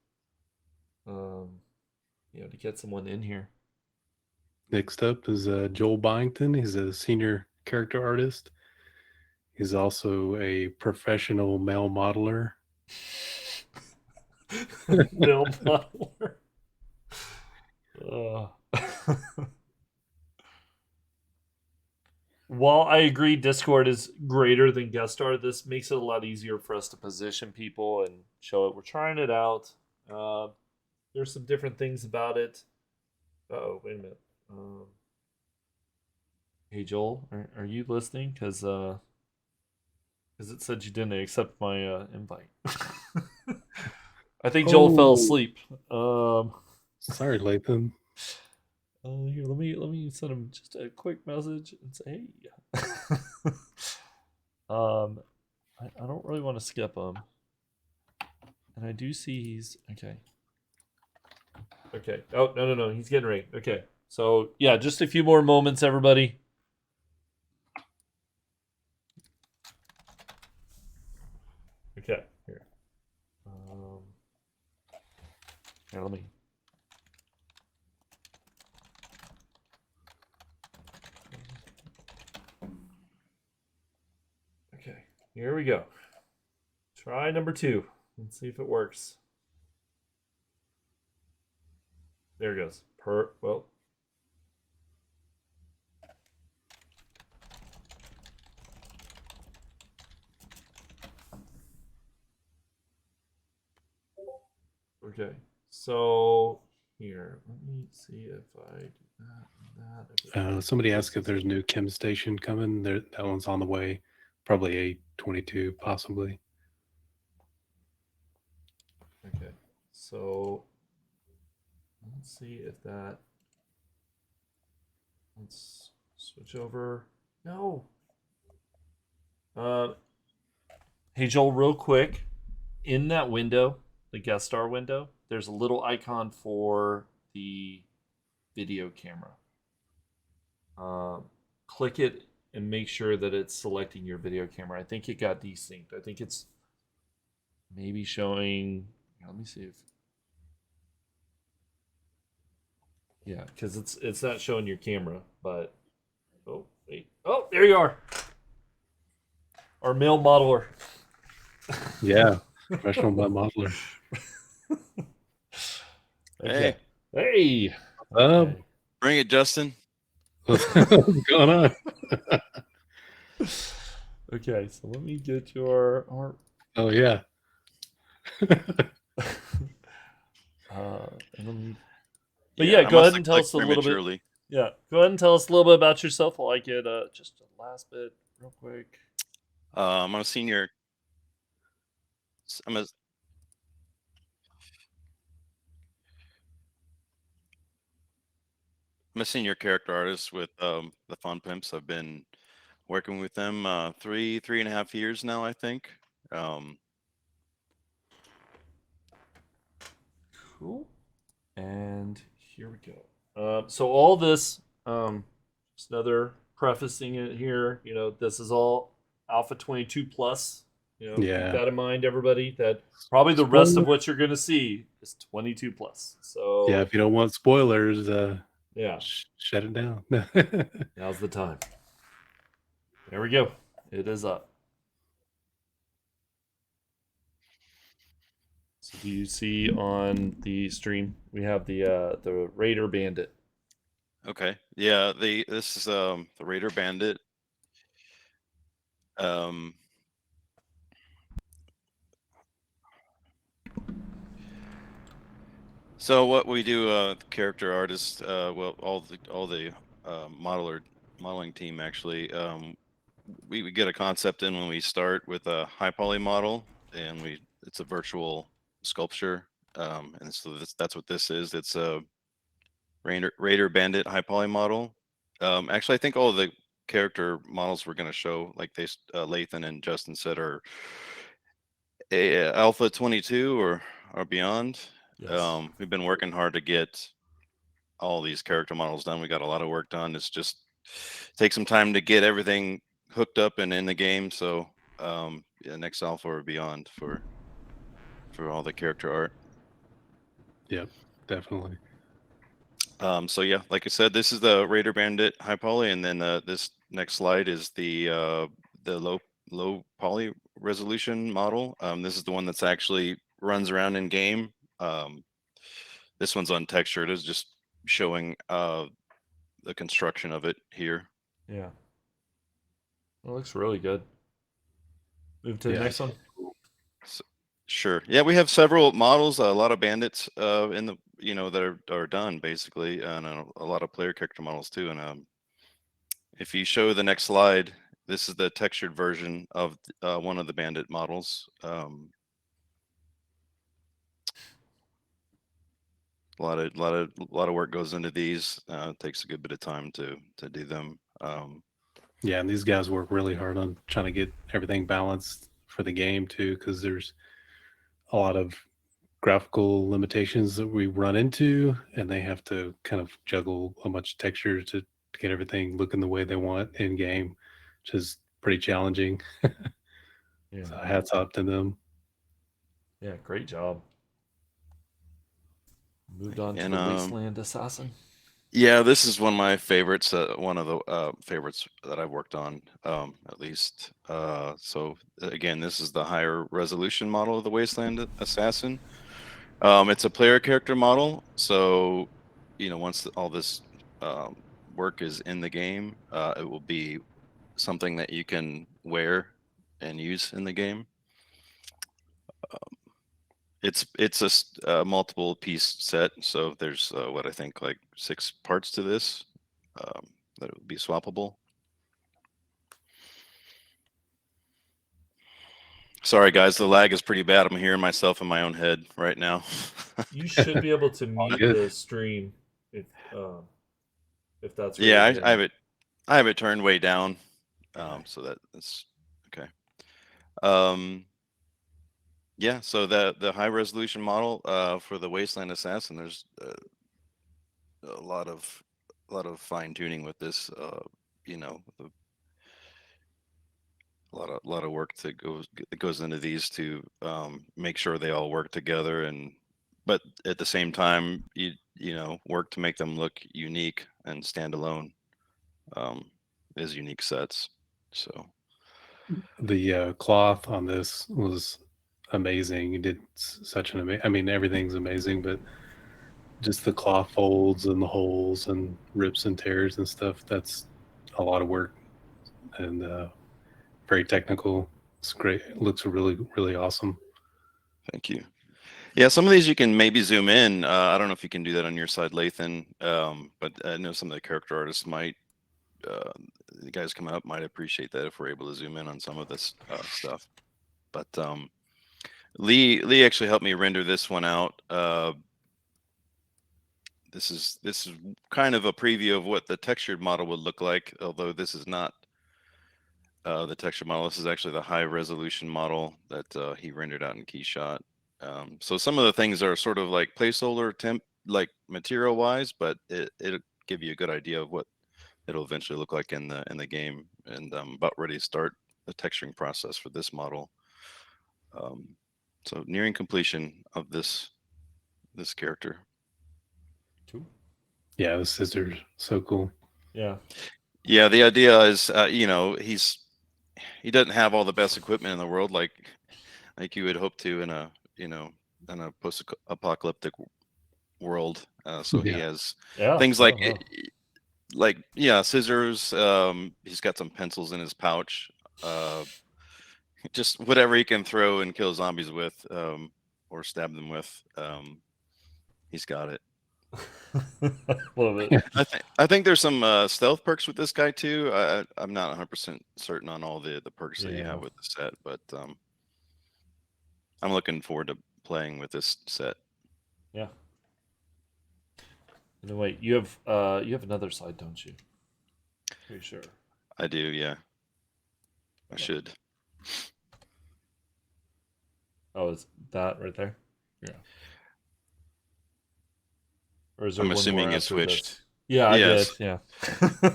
to get someone in here. Next up is Joel Byington. He's a senior character artist. He's also a professional male modeler. Male modeler. While I agree Discord is greater than guest star, this makes it a lot easier for us to position people and show it. We're trying it out. There's some different things about it. Oh, wait a minute. Hey Joel, are you listening? Because it said you didn't accept my invite. I think Joel fell asleep. Sorry, Lathan. Here, let me send him just a quick message and say, hey. I don't really want to skip him, and I do see he's okay. Okay. Oh no, he's getting ready. Okay. So yeah, just a few more moments, everybody. Okay. Here. Here, let me. Okay, here we go. Try number 2. Let's see if it works. There it goes. Well. Okay, so here, let me see if I do that and that. Somebody asked if there's a new chem station coming. That one's on the way. Probably A22, possibly. Okay, so let's see if that. Let's switch over. No. Hey Joel, real quick, in that window, the guest star window, there's a little icon for the video camera. Click it and make sure that it's selecting your video camera. I think it got desynced. I think it's maybe showing. Let me see if. Yeah, because it's not showing your camera, but oh wait, oh there you are, our male modeler. Yeah, professional modeler. Okay. Hey. Okay. Bring it, Justin. What's going on? Okay, so let me get your. Oh yeah. And let me. But yeah, go ahead and tell us a little bit. Yeah, go ahead and tell us a little bit about yourself. While I get just a last bit real quick. I'm a senior. I'm a senior character artist with the Fun Pimps. I've been working with them 3.5 years now, I think. Cool. And here we go. So all this, just another prefacing it here. This is all Alpha 22 plus. Keep that in mind, everybody. That probably the rest of what you're going to see is 22 plus. So yeah, if you don't want spoilers, yeah, shut it down. Now's the time. There we go. It is up. So do you see on the stream we have the Raider Bandit? Okay. Yeah. This is the Raider Bandit. So what we do, character artists, well, all the modeling team actually, we get a concept in when we start with a high poly model, and it's a virtual sculpture, and so that's what this is. It's a Raider Bandit high poly model. Actually, I think all of the character models we're going to show, like Lathan and Justin said, are Alpha 22 or beyond. Yes. We've been working hard to get all these character models done. We got a lot of work done. It's just take some time to get everything hooked up and in the game. So next Alpha or beyond for all the character art. Yep, definitely. So yeah, like I said, this is the Raider Bandit high poly, and then this next slide is the low poly resolution model. This is the one that's actually runs around in game. This one's untextured. It's just showing the construction of it here. Yeah. It looks really good. Move to the Yeah. next one. Sure. Yeah, we have several models, a lot of bandits in the that are done basically, and a lot of player character models too. And if you show the next slide, this is the textured version of one of the bandit models. A lot of work goes into these. It takes a good bit of time to do them. Yeah, and these guys work really hard on trying to get everything balanced for the game too, because there's a lot of graphical limitations that we run into, and they have to kind of juggle a bunch of texture to get everything looking the way they want in game, which is pretty challenging. Yeah. So hats off to them. Yeah, great job. Moved on to And, the Wasteland Assassin. Yeah, this is one of my favorites. One of the favorites that I've worked on, at least. So again, this is the higher resolution model of the Wasteland Assassin. It's a player character model. So, once all this work is in the game, it will be something that you can wear and use in the game. It's a multiple piece set, so there's what I think like 6 parts to this that would be swappable. Sorry guys, the lag is pretty bad. I'm hearing myself in my own head right now. You should be able to mute good. the stream if that's really Yeah, hitting. I have it turned way down, so that's okay. Yeah, so the high resolution model for the Wasteland Assassin, there's a lot of fine tuning with this. A lot of work that goes into these to make sure they all work together, but at the same time work to make them look unique and stand alone as unique sets. So The cloth on this was amazing. You did such an amazing. I mean, everything's amazing, but just the cloth folds and the holes and rips and tears and stuff. That's a lot of work and very technical. It's great. It looks really, really awesome. thank you. Yeah, some of these you can maybe zoom in. I don't know if you can do that on your side, Lathan, but I know some of the character artists might. The guys coming up might appreciate that if we're able to zoom in on some of this stuff. But Lee actually helped me render this one out. This is kind of a preview of what the textured model would look like, although this is not the textured model. This is actually the high resolution model that he rendered out in Keyshot. So some of the things are sort of like placeholder temp, like material wise, but it'll give you a good idea of what it'll eventually look like in the game. And I'm about ready to start the texturing process for this model. So nearing completion of this character. Cool. Yeah, the scissors, so cool. Yeah. Yeah, the idea is, he doesn't have all the best equipment in the world, like you would hope to in a post-apocalyptic world. So he has things like scissors. He's got some pencils in his pouch. Just whatever he can throw and kill zombies with, or stab them with. He's got it. Love it. I think there's some stealth perks with this guy too. I'm not 100% certain on all the perks that you have with the set, but I'm looking forward to playing with this set. Yeah. And wait, you have another slide, don't you? Pretty sure. I do, yeah. I should. Oh, is that right there? Yeah. Or is there I'm one assuming more it after switched. this? Yeah, Yes. I did.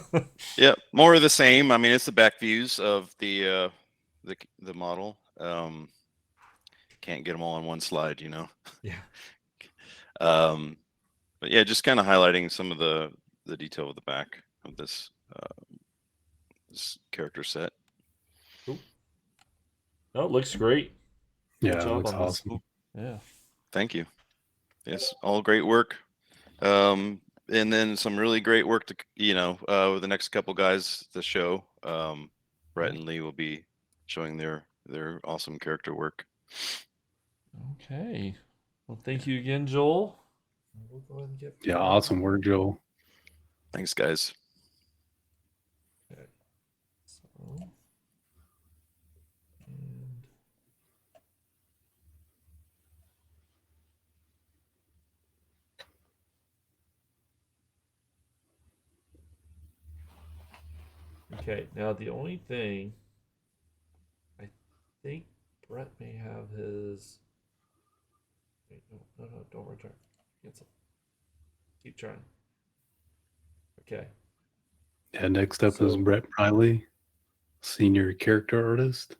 Yeah. Yeah, more of the same. I mean, it's the back views of the model. Can't get them all on one slide, Yeah. But yeah, just kind of highlighting some of the detail of the back of this this character set. Cool. No, it looks great. Good Yeah, it job looks on this. awesome. Yeah. Thank you. Yes, all great work. And then some really great work to, with the next couple guys at the show. Brett and Lee will be showing their awesome character work. Okay. Well, thank you again, Joel. We'll go ahead and get Yeah, awesome work, Joel. Thanks, guys. Okay. So, and okay, now the only thing I think Brett may have his. Wait, no, don't return. Cancel. Keep trying. Okay. Yeah, next up is So- Brett Riley, senior character artist.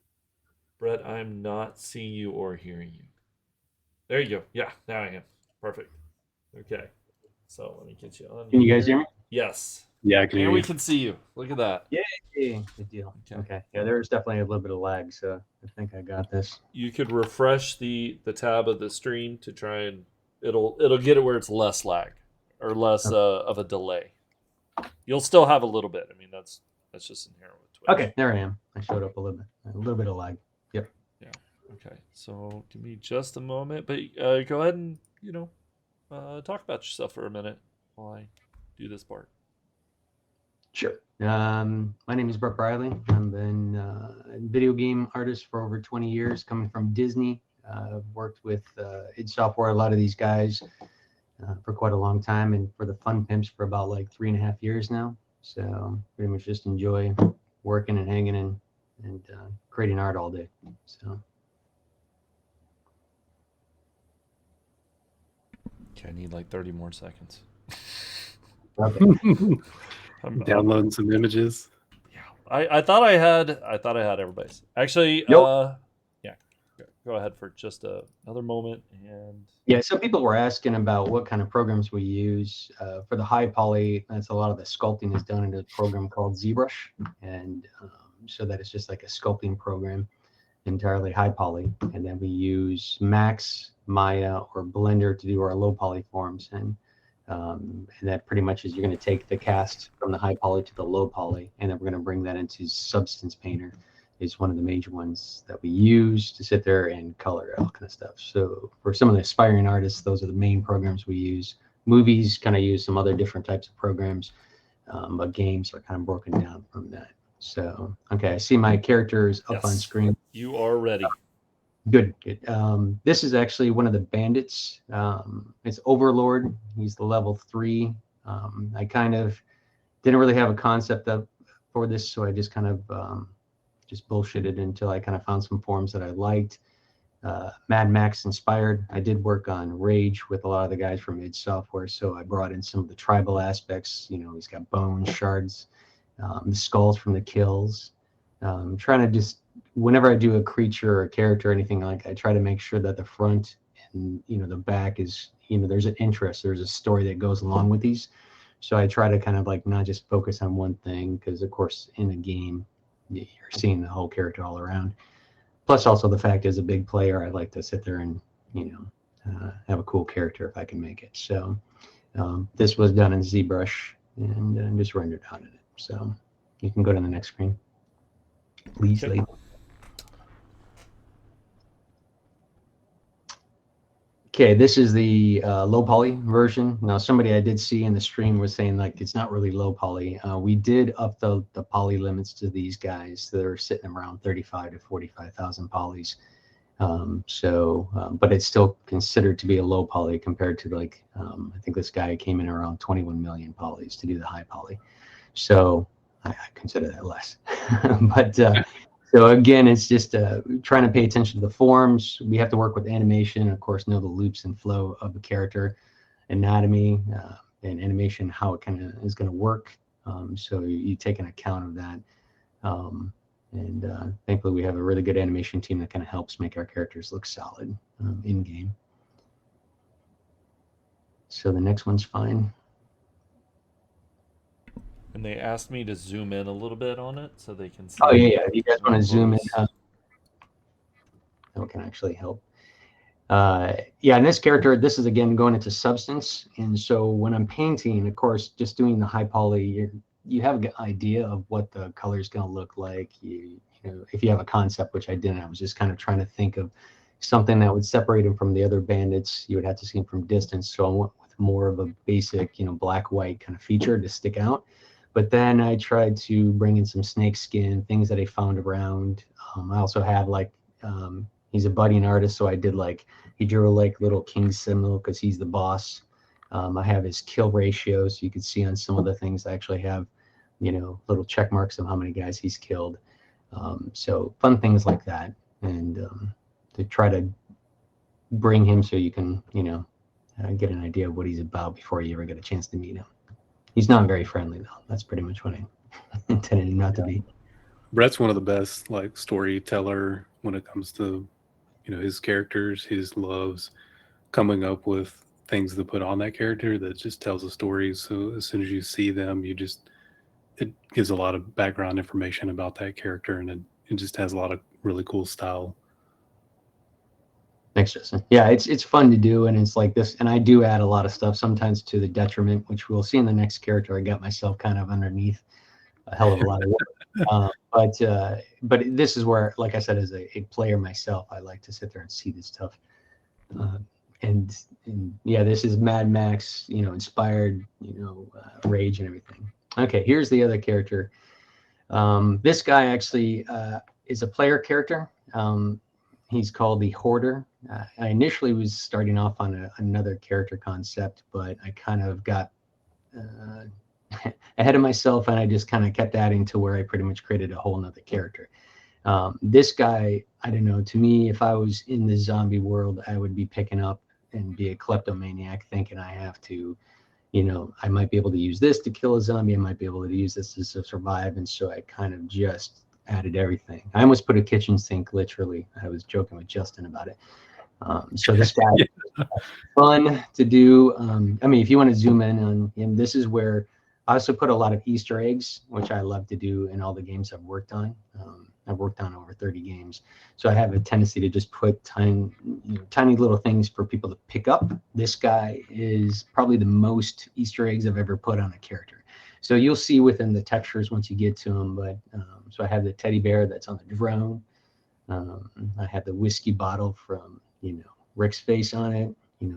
Brett, I'm not seeing you or hearing you. There you go. Yeah, now I am. Perfect. Okay. So let me get you on. Can you guys hear me? Yes. Yeah, I can hear And we you. can see you. Look at that. Yay! Good deal. Okay. Okay. Yeah, there's definitely a little bit of lag, so I think I got this. You could refresh the tab of the stream to try and it'll get it where it's less lag or less of a delay. You'll still have a little bit. I mean, that's just inherent with Twitch. Okay, there I am. I showed up a little bit of lag. Yep. Yeah. Okay. So give me just a moment, but go ahead and talk about yourself for a minute while I do this part. Sure. My name is Brett Riley. I've been a video game artist for over 20 years, coming from Disney. I've worked with id Software, a lot of these guys, for quite a long time, and for the Fun Pimps for about like 3.5 years now. So pretty much just enjoy working and hanging and creating art all day. So. Okay, I need like 30 more seconds. Okay. Downloading some images. Yeah, I thought I had everybody's. Actually, Nope. yeah. Go ahead for just another moment and. Yeah, some people were asking about what kind of programs we use for the high poly. That's a lot of the sculpting is done in a program called ZBrush, and so that it's just like a sculpting program, entirely high poly. And then we use Max, Maya, or Blender to do our low poly forms, and that pretty much is you're going to take the cast from the high poly to the low poly, and then we're going to bring that into Substance Painter. Is one of the major ones that we use to sit there and color all kind of stuff. So for some of the aspiring artists, those are the main programs we use. Movies kind of use some other different types of programs, but games are kind of broken down from that. So, okay, I see my characters up on screen. You are ready. Good, good. This is actually one of the bandits. It's Overlord. He's the level 3. I kind of didn't really have a concept for this, so I just kind of just bullshitted until I kind of found some forms that I liked. Mad Max inspired. I did work on Rage with a lot of the guys from id Software, so I brought in some of the tribal aspects. You know, he's got bones, shards, the skulls from the kills. Trying to just, whenever I do a creature or a character or anything like, I try to make sure that the front and the back is, there's an interest, there's a story that goes along with these. So I try to kind of like not just focus on one thing, because of course in a game you're seeing the whole character all around. Plus also the fact as a big player, I like to sit there and have a cool character if I can make it. So this was done in ZBrush and just rendered out in it. So you can go to the next screen, please. Okay. Okay, this is the low poly version. Now, somebody I did see in the stream was saying like it's not really low poly. We did up the poly limits to these guys. They're sitting around 35 to 45,000 polys. But it's still considered to be a low poly compared to like I think this guy came in around 21 million polys to do the high poly. So I consider that less. But so again, it's just trying to pay attention to the forms. We have to work with animation, of course, know the loops and flow of the character, anatomy, and animation, how it kind of is going to work. So you take an account of that. And thankfully, we have a really good animation team that kind of helps make our characters look solid in game. So the next one's fine. And they asked me to zoom in a little bit on it so they can see. Oh yeah. If you guys want to zoom in, close. that can actually help. Yeah, in this character, this is again going into substance. And so when I'm painting, of course, just doing the high poly, you have an idea of what the color is going to look like. You know, if you have a concept, which I didn't, I was just kind of trying to think of something that would separate him from the other bandits. You would have to see him from distance. So I went with more of a basic, black, white kind of feature to stick out. But then I tried to bring in some snake skin, things that I found around. I also have he's a budding artist, so I did he drew little king symbol because he's the boss. I have his kill ratio, so you can see on some of the things I actually have, little check marks of how many guys he's killed. So fun things like that, and to try to bring him so you can, get an idea of what he's about before you ever get a chance to meet him. He's not very friendly though. That's pretty much what I intended him not to be. Brett's one of the best storyteller when it comes to his characters, his loves, coming up with things to put on that character that just tells a story. So as soon as you see them, it gives a lot of background information about that character, and it just has a lot of really cool style. Thanks, Justin. Yeah, it's fun to do, and it's like this, and I do add a lot of stuff sometimes to the detriment, which we'll see in the next character. I got myself kind of underneath a hell of a lot of work. But this is where, like I said, as a player myself, I like to sit there and see this stuff. And yeah, this is Mad Max, inspired, rage and everything. Okay, here's the other character. This guy actually is a player character. He's called the Hoarder. I initially was starting off on another character concept, but I kind of got ahead of myself, and I just kind of kept adding to where I pretty much created a whole nother character. This guy, I don't know, to me, if I was in the zombie world, I would be picking up and be a kleptomaniac thinking I have to, I might be able to use this to kill a zombie. I might be able to use this to survive. And so I kind of just added everything. I almost put a kitchen sink, literally. I was joking with Justin about it. So this guy is fun to do. I mean, if you want to zoom in on him, this is where I also put a lot of Easter eggs, which I love to do in all the games I've worked on. I've worked on over 30 games. So I have a tendency to just put tiny little things for people to pick up. This guy is probably the most Easter eggs I've ever put on a character. So you'll see within the textures once you get to them. But so I have the teddy bear that's on the drone. I have the whiskey bottle from, Rick's face on it.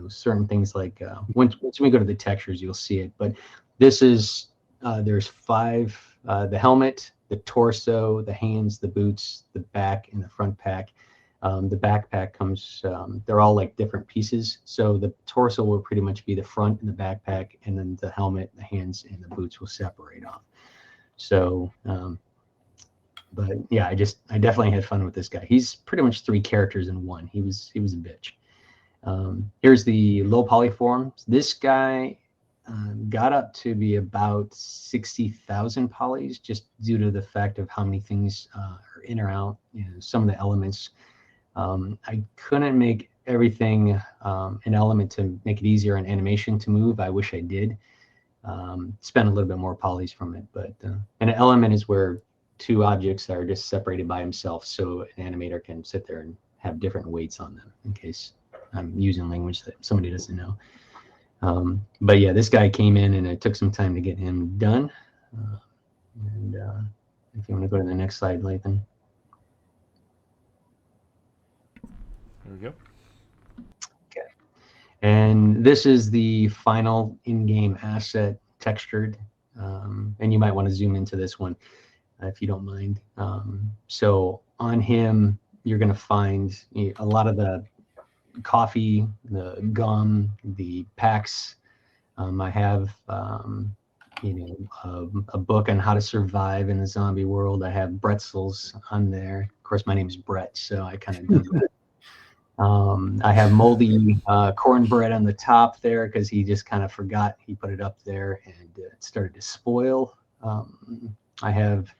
Certain things like once we go to the textures, you'll see it. But this is, there's 5, the helmet, the torso, the hands, the boots, the back, and the front pack. The backpack comes, they're all like different pieces. So the torso will pretty much be the front and the backpack, and then the helmet, the hands, and the boots will separate off. So, but yeah, I definitely had fun with this guy. He's pretty much 3 characters in one. He was a bitch. Here's the low poly forms. This guy got up to be about 60,000 polys just due to the fact of how many things are in or out. Some of the elements. I couldn't make everything an element to make it easier on animation to move. I wish I did. Spend a little bit more polys from it, but an element is where 2 objects are just separated by themselves, so an animator can sit there and have different weights on them in case I'm using language that somebody doesn't know. But yeah, this guy came in and it took some time to get him done. And if you want to go to the next slide, Lathan. There we go. Okay. And this is the final in-game asset textured. And you might want to zoom into this one if you don't mind. So on him, you're going to find a lot of the coffee, the gum, the packs. I have, a book on how to survive in the zombie world. I have Bretzels on there. Of course, my name is Brett, so I kind of do that. I have moldy cornbread on the top there because he just kind of forgot. He put it up there and it started to spoil. I have,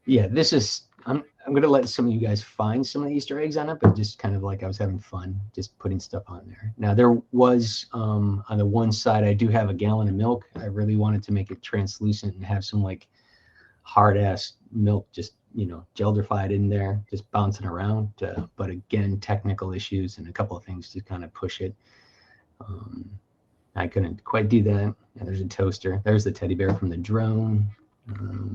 this is I'm gonna let some of you guys find some of the Easter eggs on it, but just kind of like I was having fun just putting stuff on there. Now there was on the one side I do have a gallon of milk. I really wanted to make it translucent and have some like hard ass milk just gelderfied in there, just bouncing around. But again, technical issues and a couple of things to kind of push it. I couldn't quite do that. Yeah, there's a toaster. There's the teddy bear from the drone.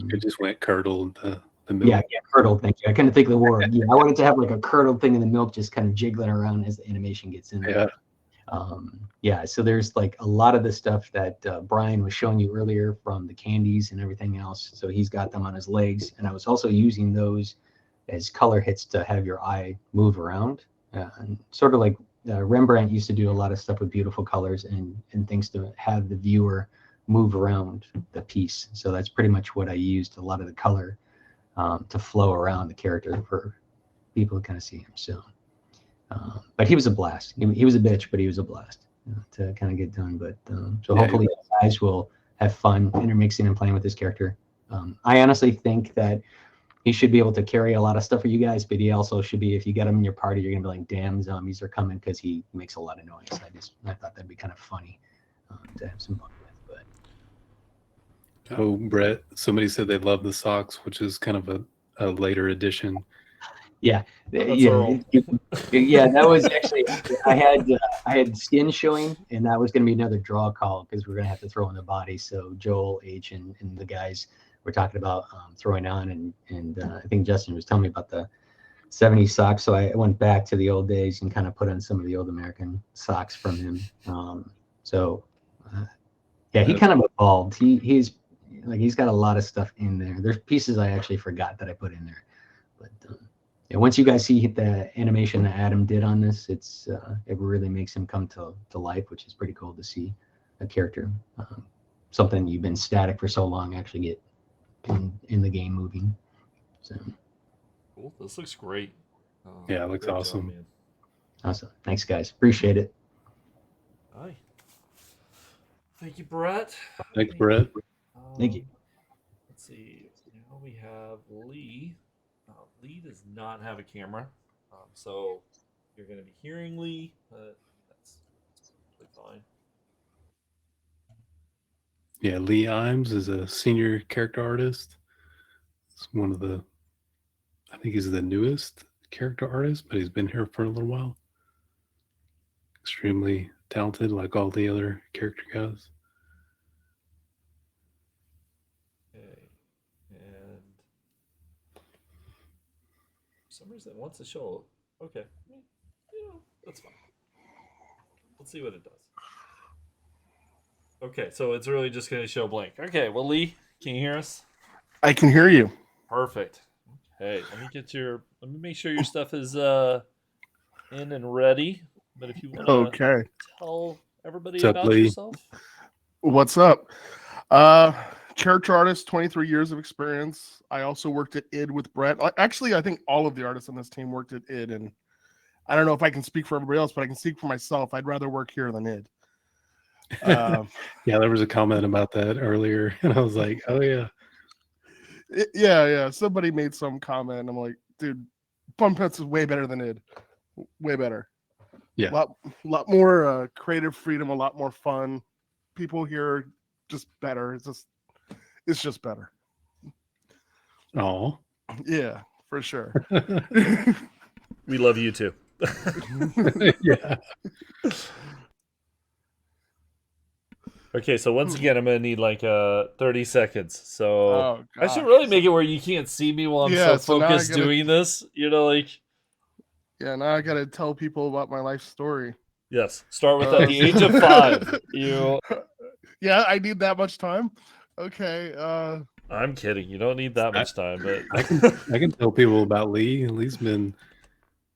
It just went curdled the milk. Yeah, curdled. Thank you. I couldn't think of the word. Yeah, I wanted to have like a curdled thing in the milk, just kind of jiggling around as the animation gets in there. Yeah. So there's like a lot of the stuff that Brian was showing you earlier from the candies and everything else. So he's got them on his legs, and I was also using those as color hits to have your eye move around, and sort of like Rembrandt used to do a lot of stuff with beautiful colors and things to have the viewer move around the piece. So that's pretty much what I used, a lot of the color to flow around the character for people to kind of see him. So, but he was a blast. He was a bitch, but he was a blast to kind of get done. But so hopefully you guys will have fun intermixing and playing with this character. I honestly think that he should be able to carry a lot of stuff for you guys, but he also should be, if you get him in your party, you're gonna be like, damn, zombies are coming, because he makes a lot of noise. I thought that'd be kind of funny to have some fun with. But oh, Brett, somebody said they love the socks, which is kind of a later addition. Yeah, That's yeah, that was actually I had skin showing, and that was going to be another draw call because we're going to have to throw in the body. So Joel, H, and the guys were talking about throwing on, and I think Justin was telling me about the 70s socks. So I went back to the old days and kind of put on some of the old American socks from him. Yeah, he kind of evolved. He's got a lot of stuff in there. There's pieces I actually forgot that I put in there, but. And once you guys see the animation that Adam did on this, it really makes him come to life, which is pretty cool to see a character, something you've been static for so long, actually get in the game moving. So cool. This looks great. Yeah, it looks awesome. Job, man. Awesome. Thanks, guys. Appreciate it. Hi. Thank you, Brett. Thanks, Brett. Thank you. Let's see. Now we have Lee. Lee does not have a camera, so you're going to be hearing Lee, but that's fine. Yeah, Lee Imes is a senior character artist. It's one of the, I think he's the newest character artist, but he's been here for a little while. Extremely talented, like all the other character guys. Okay, and for some reason it wants to show. Okay, that's fine. Let's see what it does. Okay, so it's really just going to show blank. Okay, well, Lee, can you hear us? I can hear you. Perfect. Okay, let me make sure your stuff is in and ready. But if you want to tell everybody about yourself. What's up? Character artist, 23 years of experience. I also worked at ID with Brett. Actually, I think all of the artists on this team worked at ID, and I don't know if I can speak for everybody else, but I can speak for myself. I'd rather work here than ID. Yeah, there was a comment about that earlier, and I was like, oh yeah. Yeah. Somebody made some comment, and I'm like, dude, Fun Pets is way better than ID. Way better. Yeah. Lot more creative freedom, a lot more fun. People here just better. It's just better. Oh. Yeah, for sure. We love you too. Yeah. Okay, so once again, I'm gonna need like 30 seconds. So I should really make it where you can't see me while I'm so focused doing this. Yeah, now I gotta tell people about my life story. Yes, start with at the age of 5. Yeah, I need that much time. Okay. I'm kidding. You don't need that much time, but I can tell people about Lee. Lee's been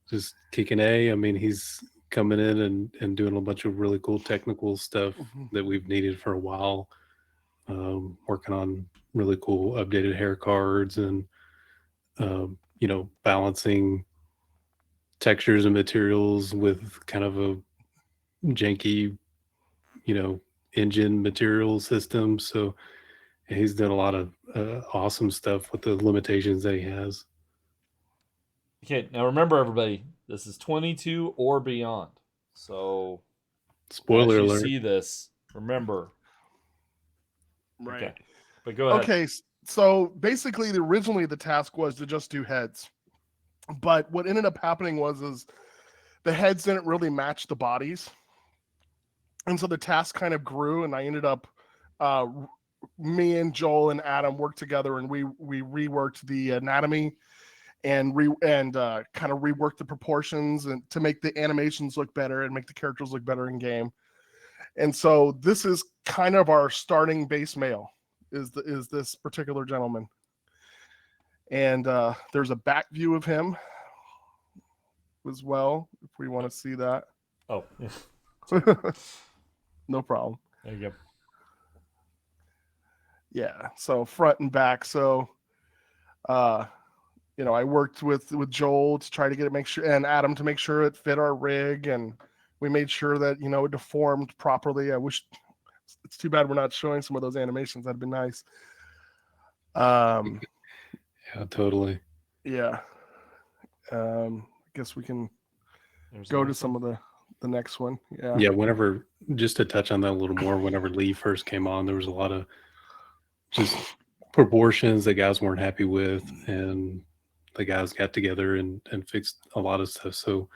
just kicking A. I mean, he's coming in and doing a bunch of really cool technical stuff that we've needed for a while. Working on really cool updated hair cards and balancing textures and materials with kind of a janky, engine material system. So he's done a lot of awesome stuff with the limitations that he has. Okay, now remember, everybody, this is 22 or beyond. So, Spoiler as you alert. see this, remember. Right. Okay, but go ahead. Okay, so basically, originally the task was to just do heads, but what ended up happening is the heads didn't really match the bodies, and so the task kind of grew, and I ended up, me and Joel and Adam worked together, and we reworked the anatomy and kind of reworked the proportions and to make the animations look better and make the characters look better in game. And so this is kind of our starting base male is this particular gentleman. And there's a back view of him as well, if we want to see that. Oh, yeah. No problem. There you go. Yeah, so front and back. So, I worked with Joel to try to get it, and Adam to make sure it fit our rig, and we made sure that, it deformed properly. I wish, it's too bad we're not showing some of those animations. That'd be nice. Yeah, totally. Yeah. I guess we can go to some of the next one. Yeah. Yeah, whenever, just to touch on that a little more, whenever Lee first came on, there was a lot of just proportions that guys weren't happy with, and the guys got together and fixed a lot of stuff. So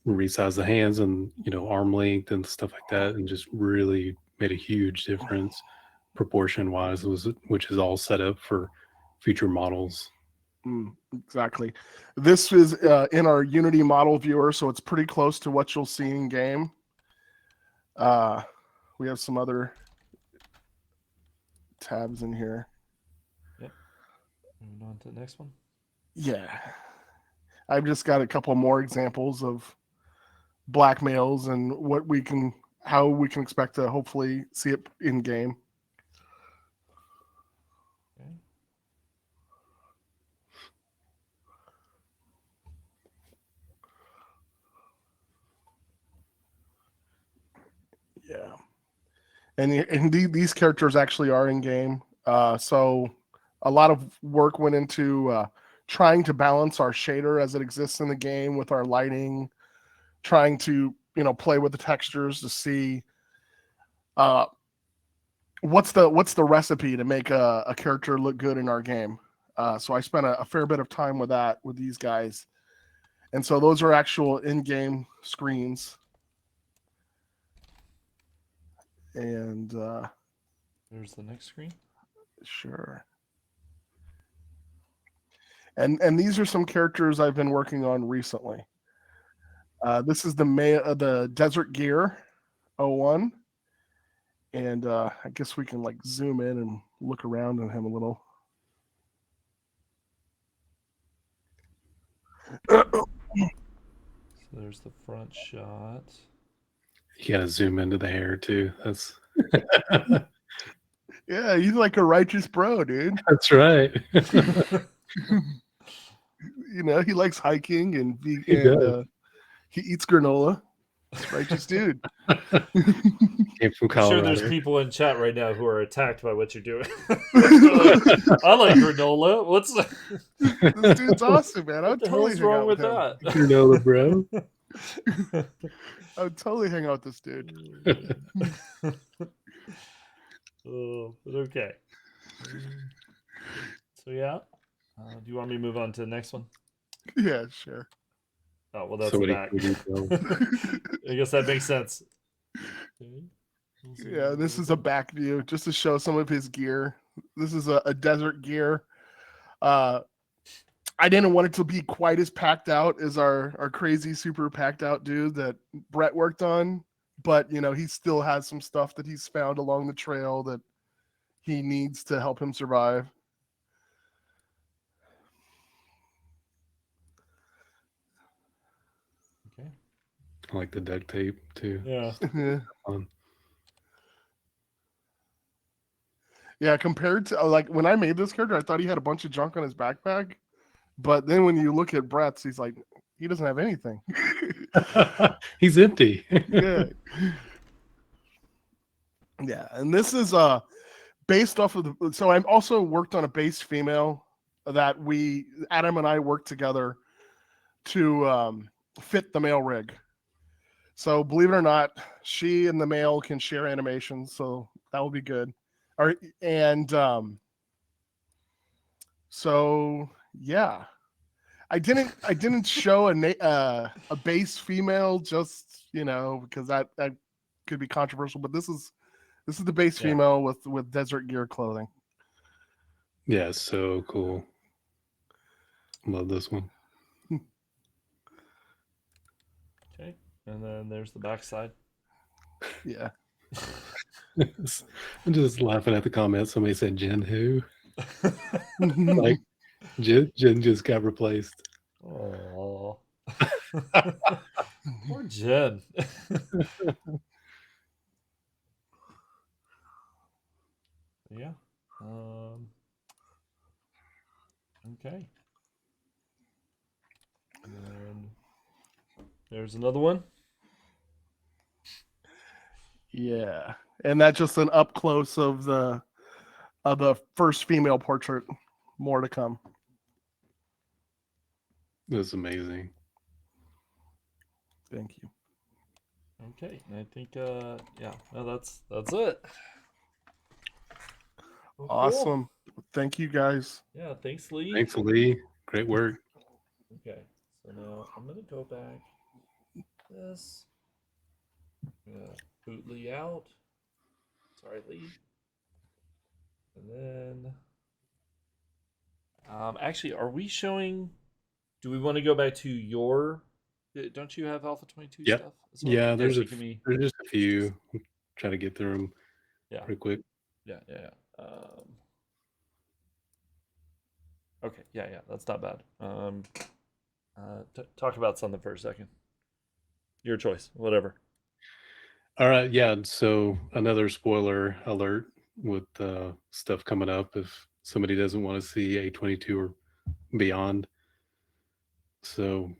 resized the hands and, arm length and stuff like that, and just really made a huge difference proportion wise, which is all set up for future models. Exactly. This is in our Unity model viewer, so it's pretty close to what you'll see in game. We have some other tabs in here. Yep. Moving on to the next one. Yeah. I've just got a couple more examples of black males and how we can expect to hopefully see it in game. Okay. Yeah. And these characters actually are in game. So a lot of work went into trying to balance our shader as it exists in the game with our lighting, trying to, play with the textures to see what's the recipe to make a character look good in our game. So I spent a fair bit of time with that with these guys. And so those are actual in-game screens. And there's the next screen. Sure. And these are some characters I've been working on recently. This is the Desert Gear 01. And I guess we can zoom in and look around on him a little. So there's the front shot. You gotta zoom into the hair too. That's yeah, he's like a righteous bro, dude. That's right. He likes hiking and he eats granola. He's a righteous dude. Came from I'm Colorado. sure there's people in chat right now who are attacked by what you're doing. I like granola. What's this dude's awesome, man. What the hell's wrong with that? Granola, bro. I would totally hang out with this dude. Oh, but okay. So yeah, do you want me to move on to the next one? Yeah, sure. Oh well, that's Somebody back. I guess that makes sense. Okay. Yeah, this is a back view just to show some of his gear. This is a desert gear. I didn't want it to be quite as packed out as our crazy super packed out dude that Brett worked on, but he still has some stuff that he's found along the trail that he needs to help him survive. Okay. I like the duct tape too. Yeah. Yeah, compared to when I made this character, I thought he had a bunch of junk on his backpack. But then when you look at Brett's, he's like, he doesn't have anything. He's empty. Yeah. Yeah, and this is based off of so I also worked on a base female that Adam and I worked together to fit the male rig. So believe it or not, she and the male can share animations, so that will be good. All right, and so yeah, I didn't show a base female, just because that could be controversial. But this is the base female with desert gear clothing. Yeah, so cool. Love this one. Okay, and then there's the backside. Yeah. I'm just laughing at the comments. Somebody said Jen who? Like Jen just got replaced. Oh, poor Jen. Yeah. Okay. And there's another one. Yeah, and that's just an up close of the first female portrait. More to come. That's amazing. Thank you. Okay, and I think yeah, no, that's it. Well, Awesome. cool. Thank you guys. Yeah, thanks, Lee. Thanks, Lee. Great work. Okay, so now I'm gonna go back. This. Boot Lee out. Sorry, Lee. And then, actually, are we showing? Do we want to go back to your? Don't you have Alpha 22 Yep. stuff? As well? Yeah, Okay, there's so just a few. Try to get through them pretty quick. Yeah. Okay, yeah, that's not bad. Talk about something for a second. Your choice, whatever. All right, yeah. So another spoiler alert with stuff coming up if somebody doesn't want to see A22 or beyond. So,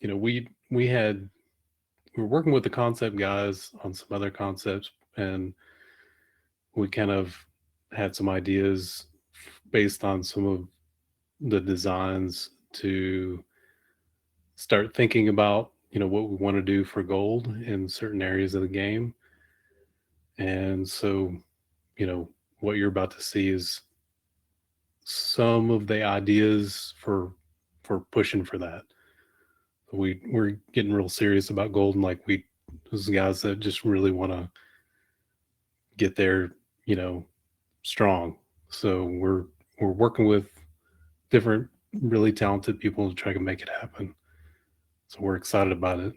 we were working with the concept guys on some other concepts, and we kind of had some ideas based on some of the designs to start thinking about what we want to do for gold in certain areas of the game. And so what you're about to see is some of the ideas for pushing for that. We're getting real serious about gold, and like those guys that just really want to get there strong. So we're working with different really talented people to try to make it happen. So we're excited about it.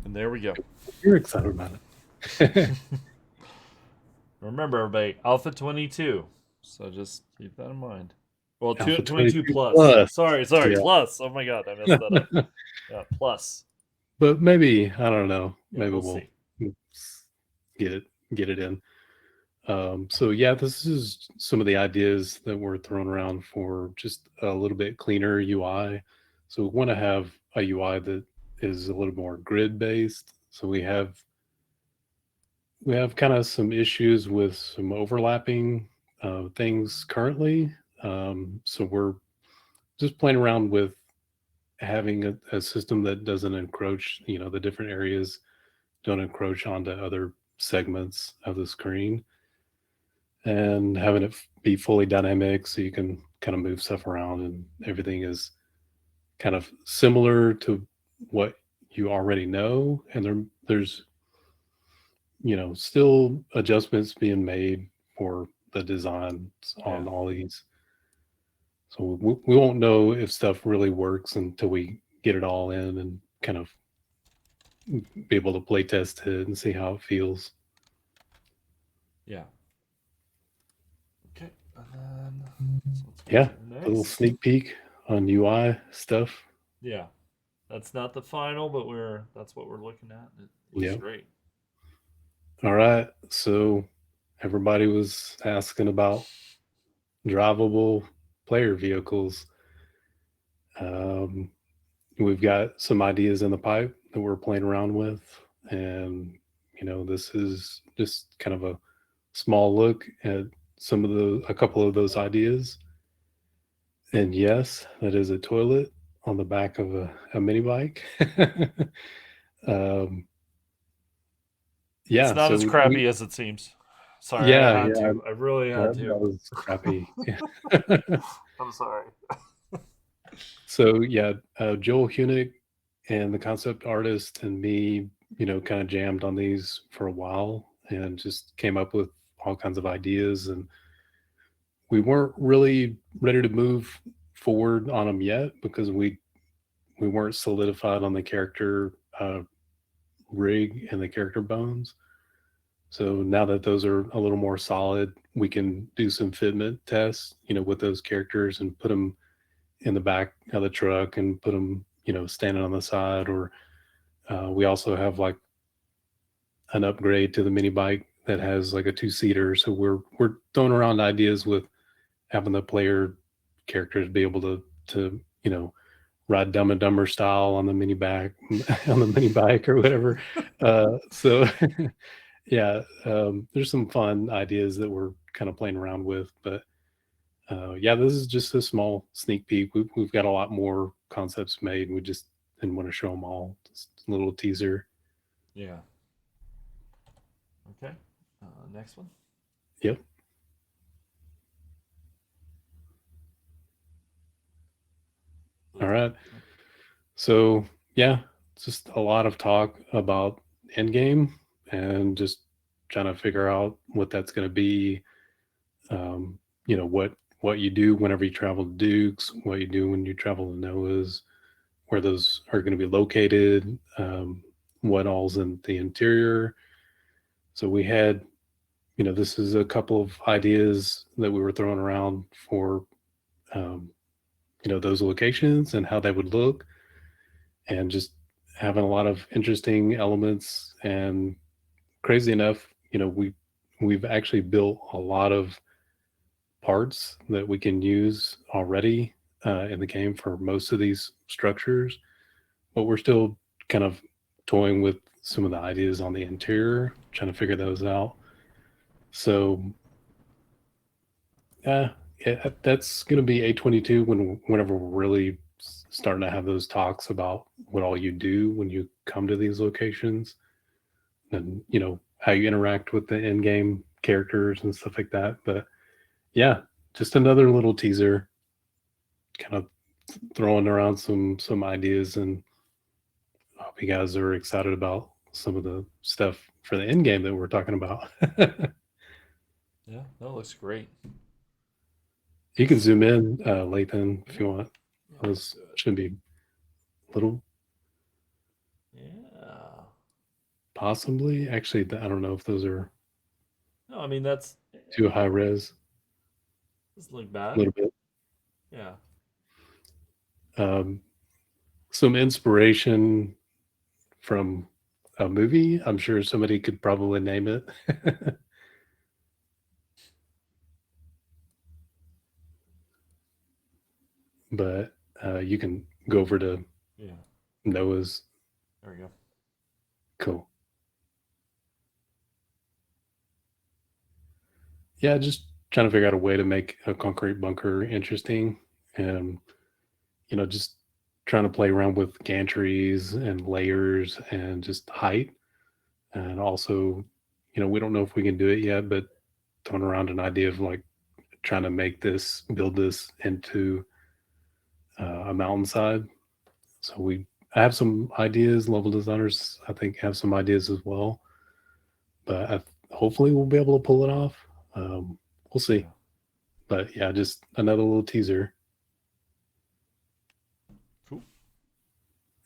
And there we go. You're excited about it. Remember, everybody, Alpha 22. So just keep that in mind. Well, Alpha 22 plus. Sorry, Yeah. Plus. Oh my God, I messed that up. Yeah, plus. But maybe, I don't know. Yeah, Maybe we'll we'll see. get it in. So yeah, this is some of the ideas that we're throwing around for just a little bit cleaner UI. So we want to have a UI that is a little more grid based. So we have kind of some issues with some overlapping things currently. So we're just playing around with having a system that doesn't encroach, the different areas don't encroach onto other segments of the screen, and having it be fully dynamic so you can kind of move stuff around and everything is kind of similar to what you already know. And there's still adjustments being made for the designs on all these. So we won't know if stuff really works until we get it all in and kind of be able to play test it and see how it feels. Yeah. Okay. And then, a little sneak peek on UI stuff. Yeah. That's not the final, but that's what we're looking at. It looks great. All right. So everybody was asking about drivable player vehicles. We've got some ideas in the pipe that we're playing around with, and this is just kind of a small look at a couple of those ideas. And yes, that is a toilet on the back of a mini bike. Yeah, It's not so as crappy as it seems. Sorry, yeah, I had yeah, to. I really had that to. was crappy. I'm sorry. So yeah, Joel Hunick and the concept artist and me, kind of jammed on these for a while and just came up with all kinds of ideas. And we weren't really ready to move forward on them yet because we weren't solidified on the character rig and the character bones. So now that those are a little more solid, we can do some fitment tests, with those characters and put them in the back of the truck and put them, standing on the side. Or we also have like an upgrade to the mini bike that has like a 2-seater. So we're throwing around ideas with having the player characters be able to ride Dumb and Dumber style on the mini bike on the mini bike or whatever. So yeah, there's some fun ideas that we're kind of playing around with, but yeah, this is just a small sneak peek. We've got a lot more concepts made. We just didn't want to show them all. Just a little teaser. Yeah. Okay. Next one. Yep. All right. So yeah, just a lot of talk about endgame and just trying to figure out what that's going to be. What you do whenever you travel to Dukes, what you do when you travel to Noah's, where those are going to be located, what all's in the interior. So we had, this is a couple of ideas that we were throwing around for, those locations and how they would look, and just having a lot of interesting elements. And crazy enough, we've actually built a lot of parts that we can use already in the game for most of these structures, but we're still kind of toying with some of the ideas on the interior, trying to figure those out. So yeah, that's going to be A22 whenever we're really starting to have those talks about what all you do when you come to these locations, and how you interact with the in-game characters and stuff like that. But yeah, just another little teaser, kind of throwing around some ideas, and I hope you guys are excited about some of the stuff for the end game that we're talking about. Yeah, that looks great. You can zoom in, Lathan, if you want. Yeah, Those good. should be little, Yeah. possibly. Actually, I don't know if those are No, I mean that's too high res. doesn't look A bad. little bit. Yeah. Some inspiration from a movie. I'm sure somebody could probably name it. But you can go over to Yeah. Noah's. There we go. Cool. Yeah, just trying to figure out a way to make a concrete bunker interesting, and just trying to play around with gantries and layers and just height. And also, we don't know if we can do it yet, but throwing around an idea of like trying to build this into a mountainside. So I have some ideas. Level designers, I think, have some ideas as well, but hopefully we'll be able to pull it off. We'll see. Yeah. But yeah, just another little teaser. Cool.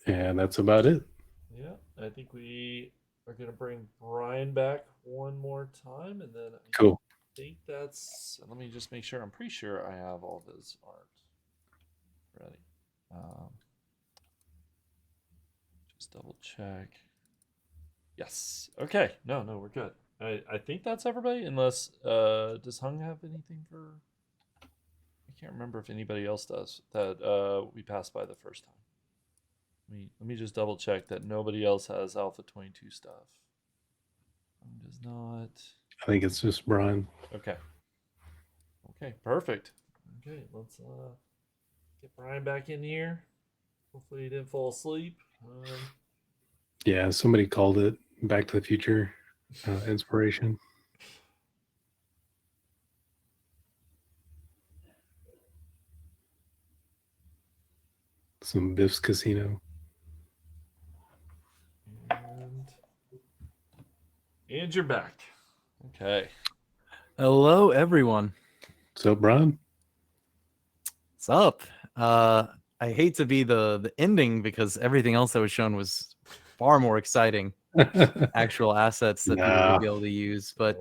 And that's about it. Yeah, I think we are gonna bring Brian back one more time, and then I Cool. think that's. Let me just make sure. I'm pretty sure I have all of his art ready. Just double check. Yes. Okay. No, we're good. I think that's everybody. Unless does Hung have anything for? I can't remember if anybody else does that. We passed by the first time. Let me just double check that nobody else has Alpha 22 stuff. Does not. I think it's just Brian. Okay. Okay. Perfect. Okay. Get Brian back in here. Hopefully he didn't fall asleep. Yeah, somebody called it Back to the Future inspiration. Some Biff's Casino. And you're back. Okay. Hello, everyone. So, Brian? What's up? I hate to be the ending because everything else that was shown was far more exciting. Actual assets that people would be able to use, but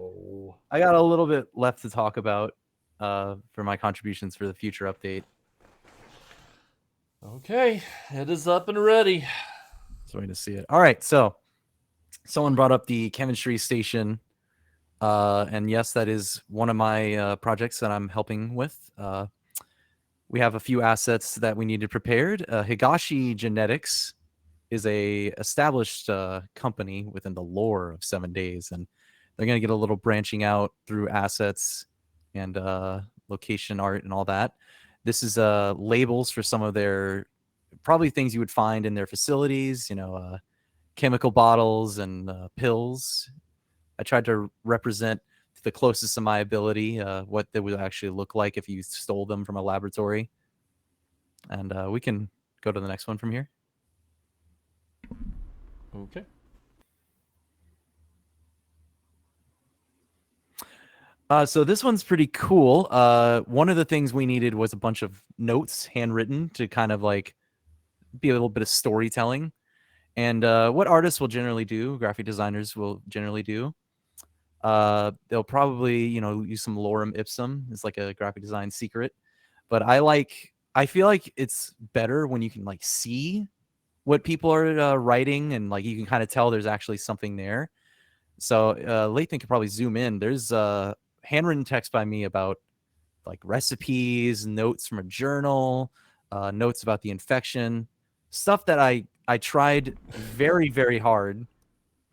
I got a little bit left to talk about for my contributions for the future update. Okay, it is up and ready. Just waiting to see it. All right, so someone brought up the chemistry station, and yes, that is one of my projects that I'm helping with. We have a few assets that we needed prepared. Higashi Genetics is a established company within the lore of 7 Days, and they're going to get a little branching out through assets and location art and all that. This is labels for some of their probably things you would find in their facilities, you know, chemical bottles and pills. I tried to represent to the closest of my ability what they would actually look like if you stole them from a laboratory. And we can go to the next one from here. Okay. So this one's pretty cool. One of the things we needed was a bunch of notes handwritten to kind of like be a little bit of storytelling. And what artists will generally do, graphic designers will generally do, they'll probably, you know, use some lorem ipsum. It's like a graphic design secret. But I feel like it's better when you can like see what people are writing and like you can kind of tell there's actually something there. So Lathan could probably zoom in. There's handwritten text by me about like recipes, notes from a journal, notes about the infection, stuff that I tried very, very hard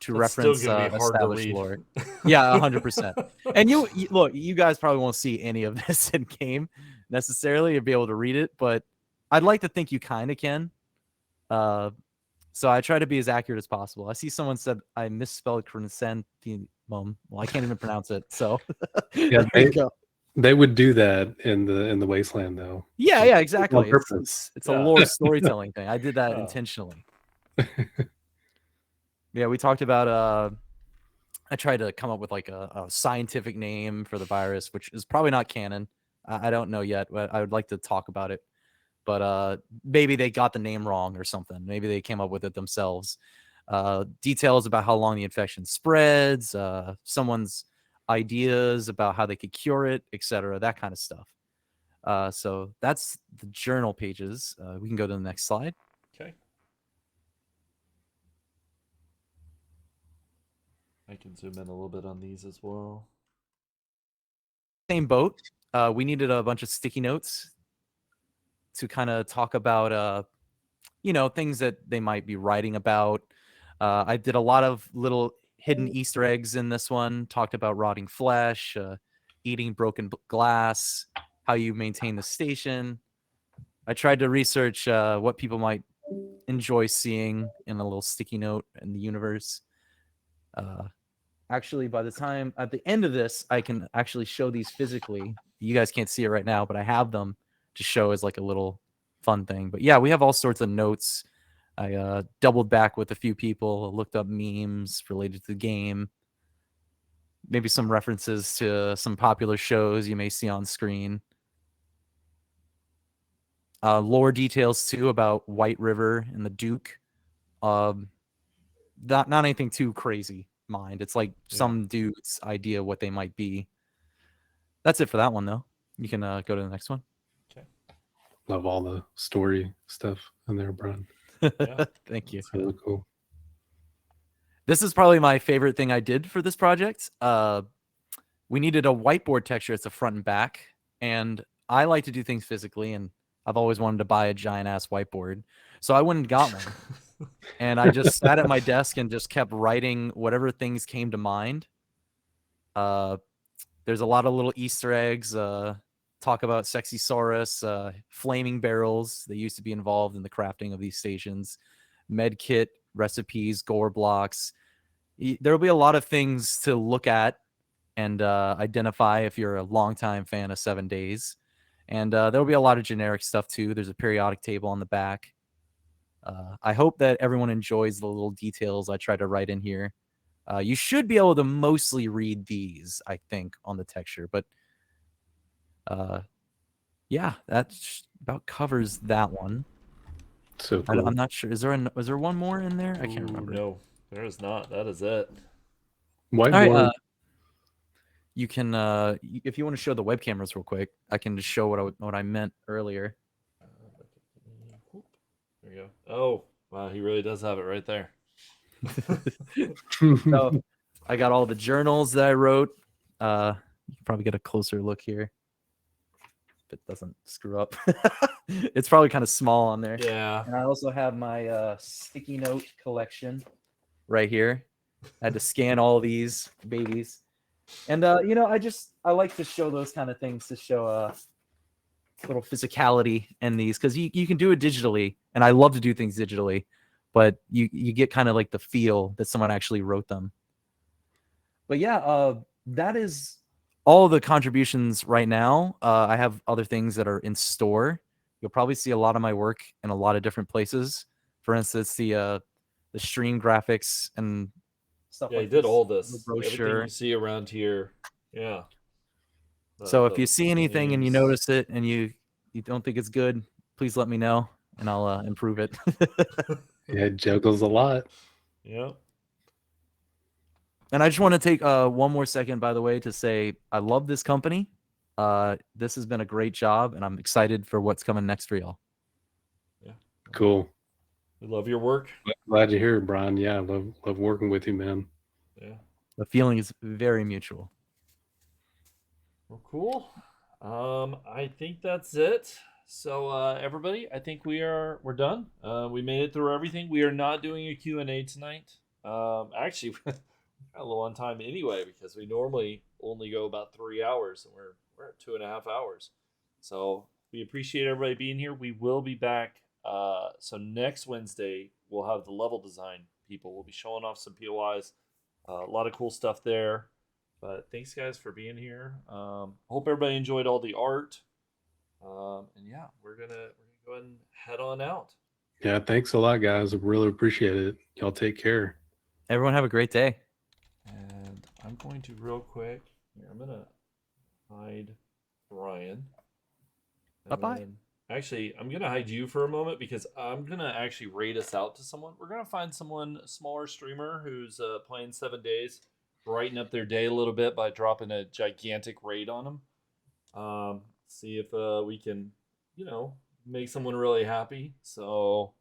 to That's reference still gonna be hard to established read. lore. Yeah, 100%. And you look, you guys probably won't see any of this in game necessarily or be able to read it, but I'd like to think you kind of can. So I try to be as accurate as possible. I see someone said I misspelled chrysanthemum. Well, I can't even pronounce it. So Yeah, there you go. they would do that in the wasteland, though. Yeah, exactly. On purpose. It's a lore storytelling thing. I did that intentionally. Yeah, we talked about I tried to come up with like a scientific name for the virus, which is probably not canon. I don't know yet, but I would like to talk about it. But maybe they got the name wrong or something. Maybe they came up with it themselves. Details about how long the infection spreads, someone's ideas about how they could cure it, etc. That kind of stuff. So that's the journal pages. We can go to the next slide. Okay. I can zoom in a little bit on these as well. Same boat. We needed a bunch of sticky notes to kind of talk about, you know, things that they might be writing about. I did a lot of little hidden Easter eggs in this one. Talked about rotting flesh, eating broken glass, how you maintain the station. I tried to research what people might enjoy seeing in a little sticky note in the universe. Actually, by the time at the end of this, I can actually show these physically. You guys can't see it right now, but I have them to show as like a little fun thing. But yeah, we have all sorts of notes. I doubled back with a few people, looked up memes related to the game, maybe some references to some popular shows you may see on screen. Lore details too about White River and the Duke. Not anything too crazy, mind. It's like some dude's idea what they might be. That's it for that one, though. You can go to the next one. Okay. Love all the story stuff in there, Brian. Yeah. Thank you. It's really cool. This is probably my favorite thing I did for this project. We needed a whiteboard texture. It's a front and back. And I like to do things physically, and I've always wanted to buy a giant-ass whiteboard. So I went and got one. And I just sat at my desk and just kept writing whatever things came to mind. There's a lot of little Easter eggs, talk about Sexy Saurus, flaming barrels that used to be involved in the crafting of these stations, med kit, recipes, gore blocks. There'll be a lot of things to look at and identify if you're a longtime fan of 7 Days. And there'll be a lot of generic stuff too. There's a periodic table on the back. I hope that everyone enjoys the little details I try to write in here. You should be able to mostly read these, I think, on the texture. But yeah, that about covers that one. So cool. I'm not sure. Is there one more in there? I can't remember. No, there is not. That is it. Whiteboard. All right, you can, if you want to show the web cameras real quick, I can just show what I meant earlier. There you go. Oh, wow, he really does have it right there. So I got all the journals that I wrote. You can probably get a closer look here. If it doesn't screw up. It's probably kind of small on there. Yeah. And I also have my sticky note collection right here. I had to scan all these babies. And you know, I like to show those kind of things to show a little physicality in these, because you can do it digitally, and I love to do things digitally, but you get kind of like the feel that someone actually wrote them. But yeah, that is all the contributions right now. I have other things that are in store. You'll probably see a lot of my work in a lot of different places. For instance, the stream graphics and stuff. Yeah, like he did this, all this. the Everything brochure. you see around here. Yeah. So if you see anything and you names. notice it and you don't think it's good, please let me know and I'll improve it. Yeah, it juggles a lot. Yep. And I just want to take one more second, by the way, to say I love this company. This has been a great job, and I'm excited for what's coming next for y'all. Yeah. Cool. We love your work. Glad to hear it, Brian. Yeah, love working with you, man. Yeah. The feeling is very mutual. Well, cool. I think that's it. So everybody, I think we're done. We made it through everything. We are not doing a Q&A tonight. Actually, we're a little on time anyway, because we normally only go about 3 hours, and we're at 2.5 hours. So we appreciate everybody being here. We will be back. So next Wednesday we'll have the level design people. We'll be showing off some POIs. A lot of cool stuff there. But thanks, guys, for being here. Hope everybody enjoyed all the art. And yeah, we're gonna go ahead and head on out. Yeah, thanks a lot, guys. I really appreciate it. Y'all take care. Everyone have a great day. And I'm going to real quick. Here, I'm gonna hide Brian. Bye-bye. Actually, I'm gonna hide you for a moment, because I'm gonna actually raid us out to someone. We're gonna find someone, a smaller streamer who's playing 7 days, brighten up their day a little bit by dropping a gigantic raid on them. See if we can, make someone really happy. So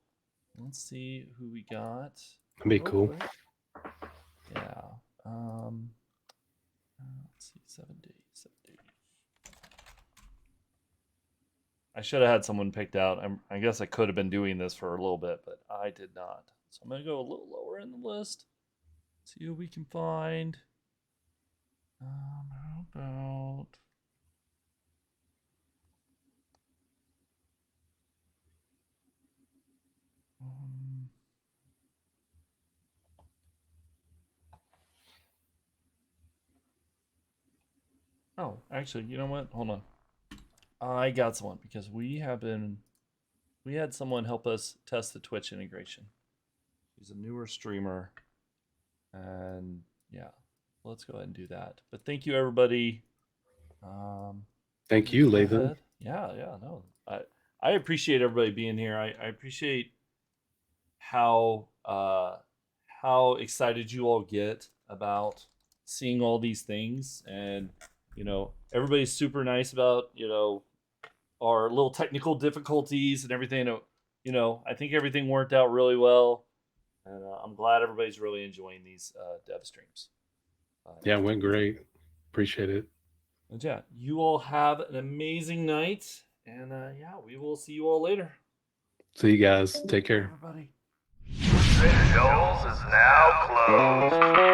let's see who we got. That'd be cool. Quick. Yeah. Let's see, 7 days. 7 days. I should have had someone picked out. I guess I could have been doing this for a little bit, but I did not. So I'm gonna go a little lower in the list. See who we can find. How about? Oh, actually, you know what? Hold on. I got someone, because we had someone help us test the Twitch integration. He's a newer streamer, and yeah, let's go ahead and do that. But thank you, everybody. Thank you, Lathan. Yeah, no, I appreciate everybody being here. I appreciate how excited you all get about seeing all these things, and everybody's super nice about our little technical difficulties and everything. I think everything worked out really well, and I'm glad everybody's really enjoying these dev streams. Yeah, it went great. Appreciate it. And yeah, you all have an amazing night, and yeah, we will see you all later. See you guys. Take care. Everybody. Trader Joel's is now closed.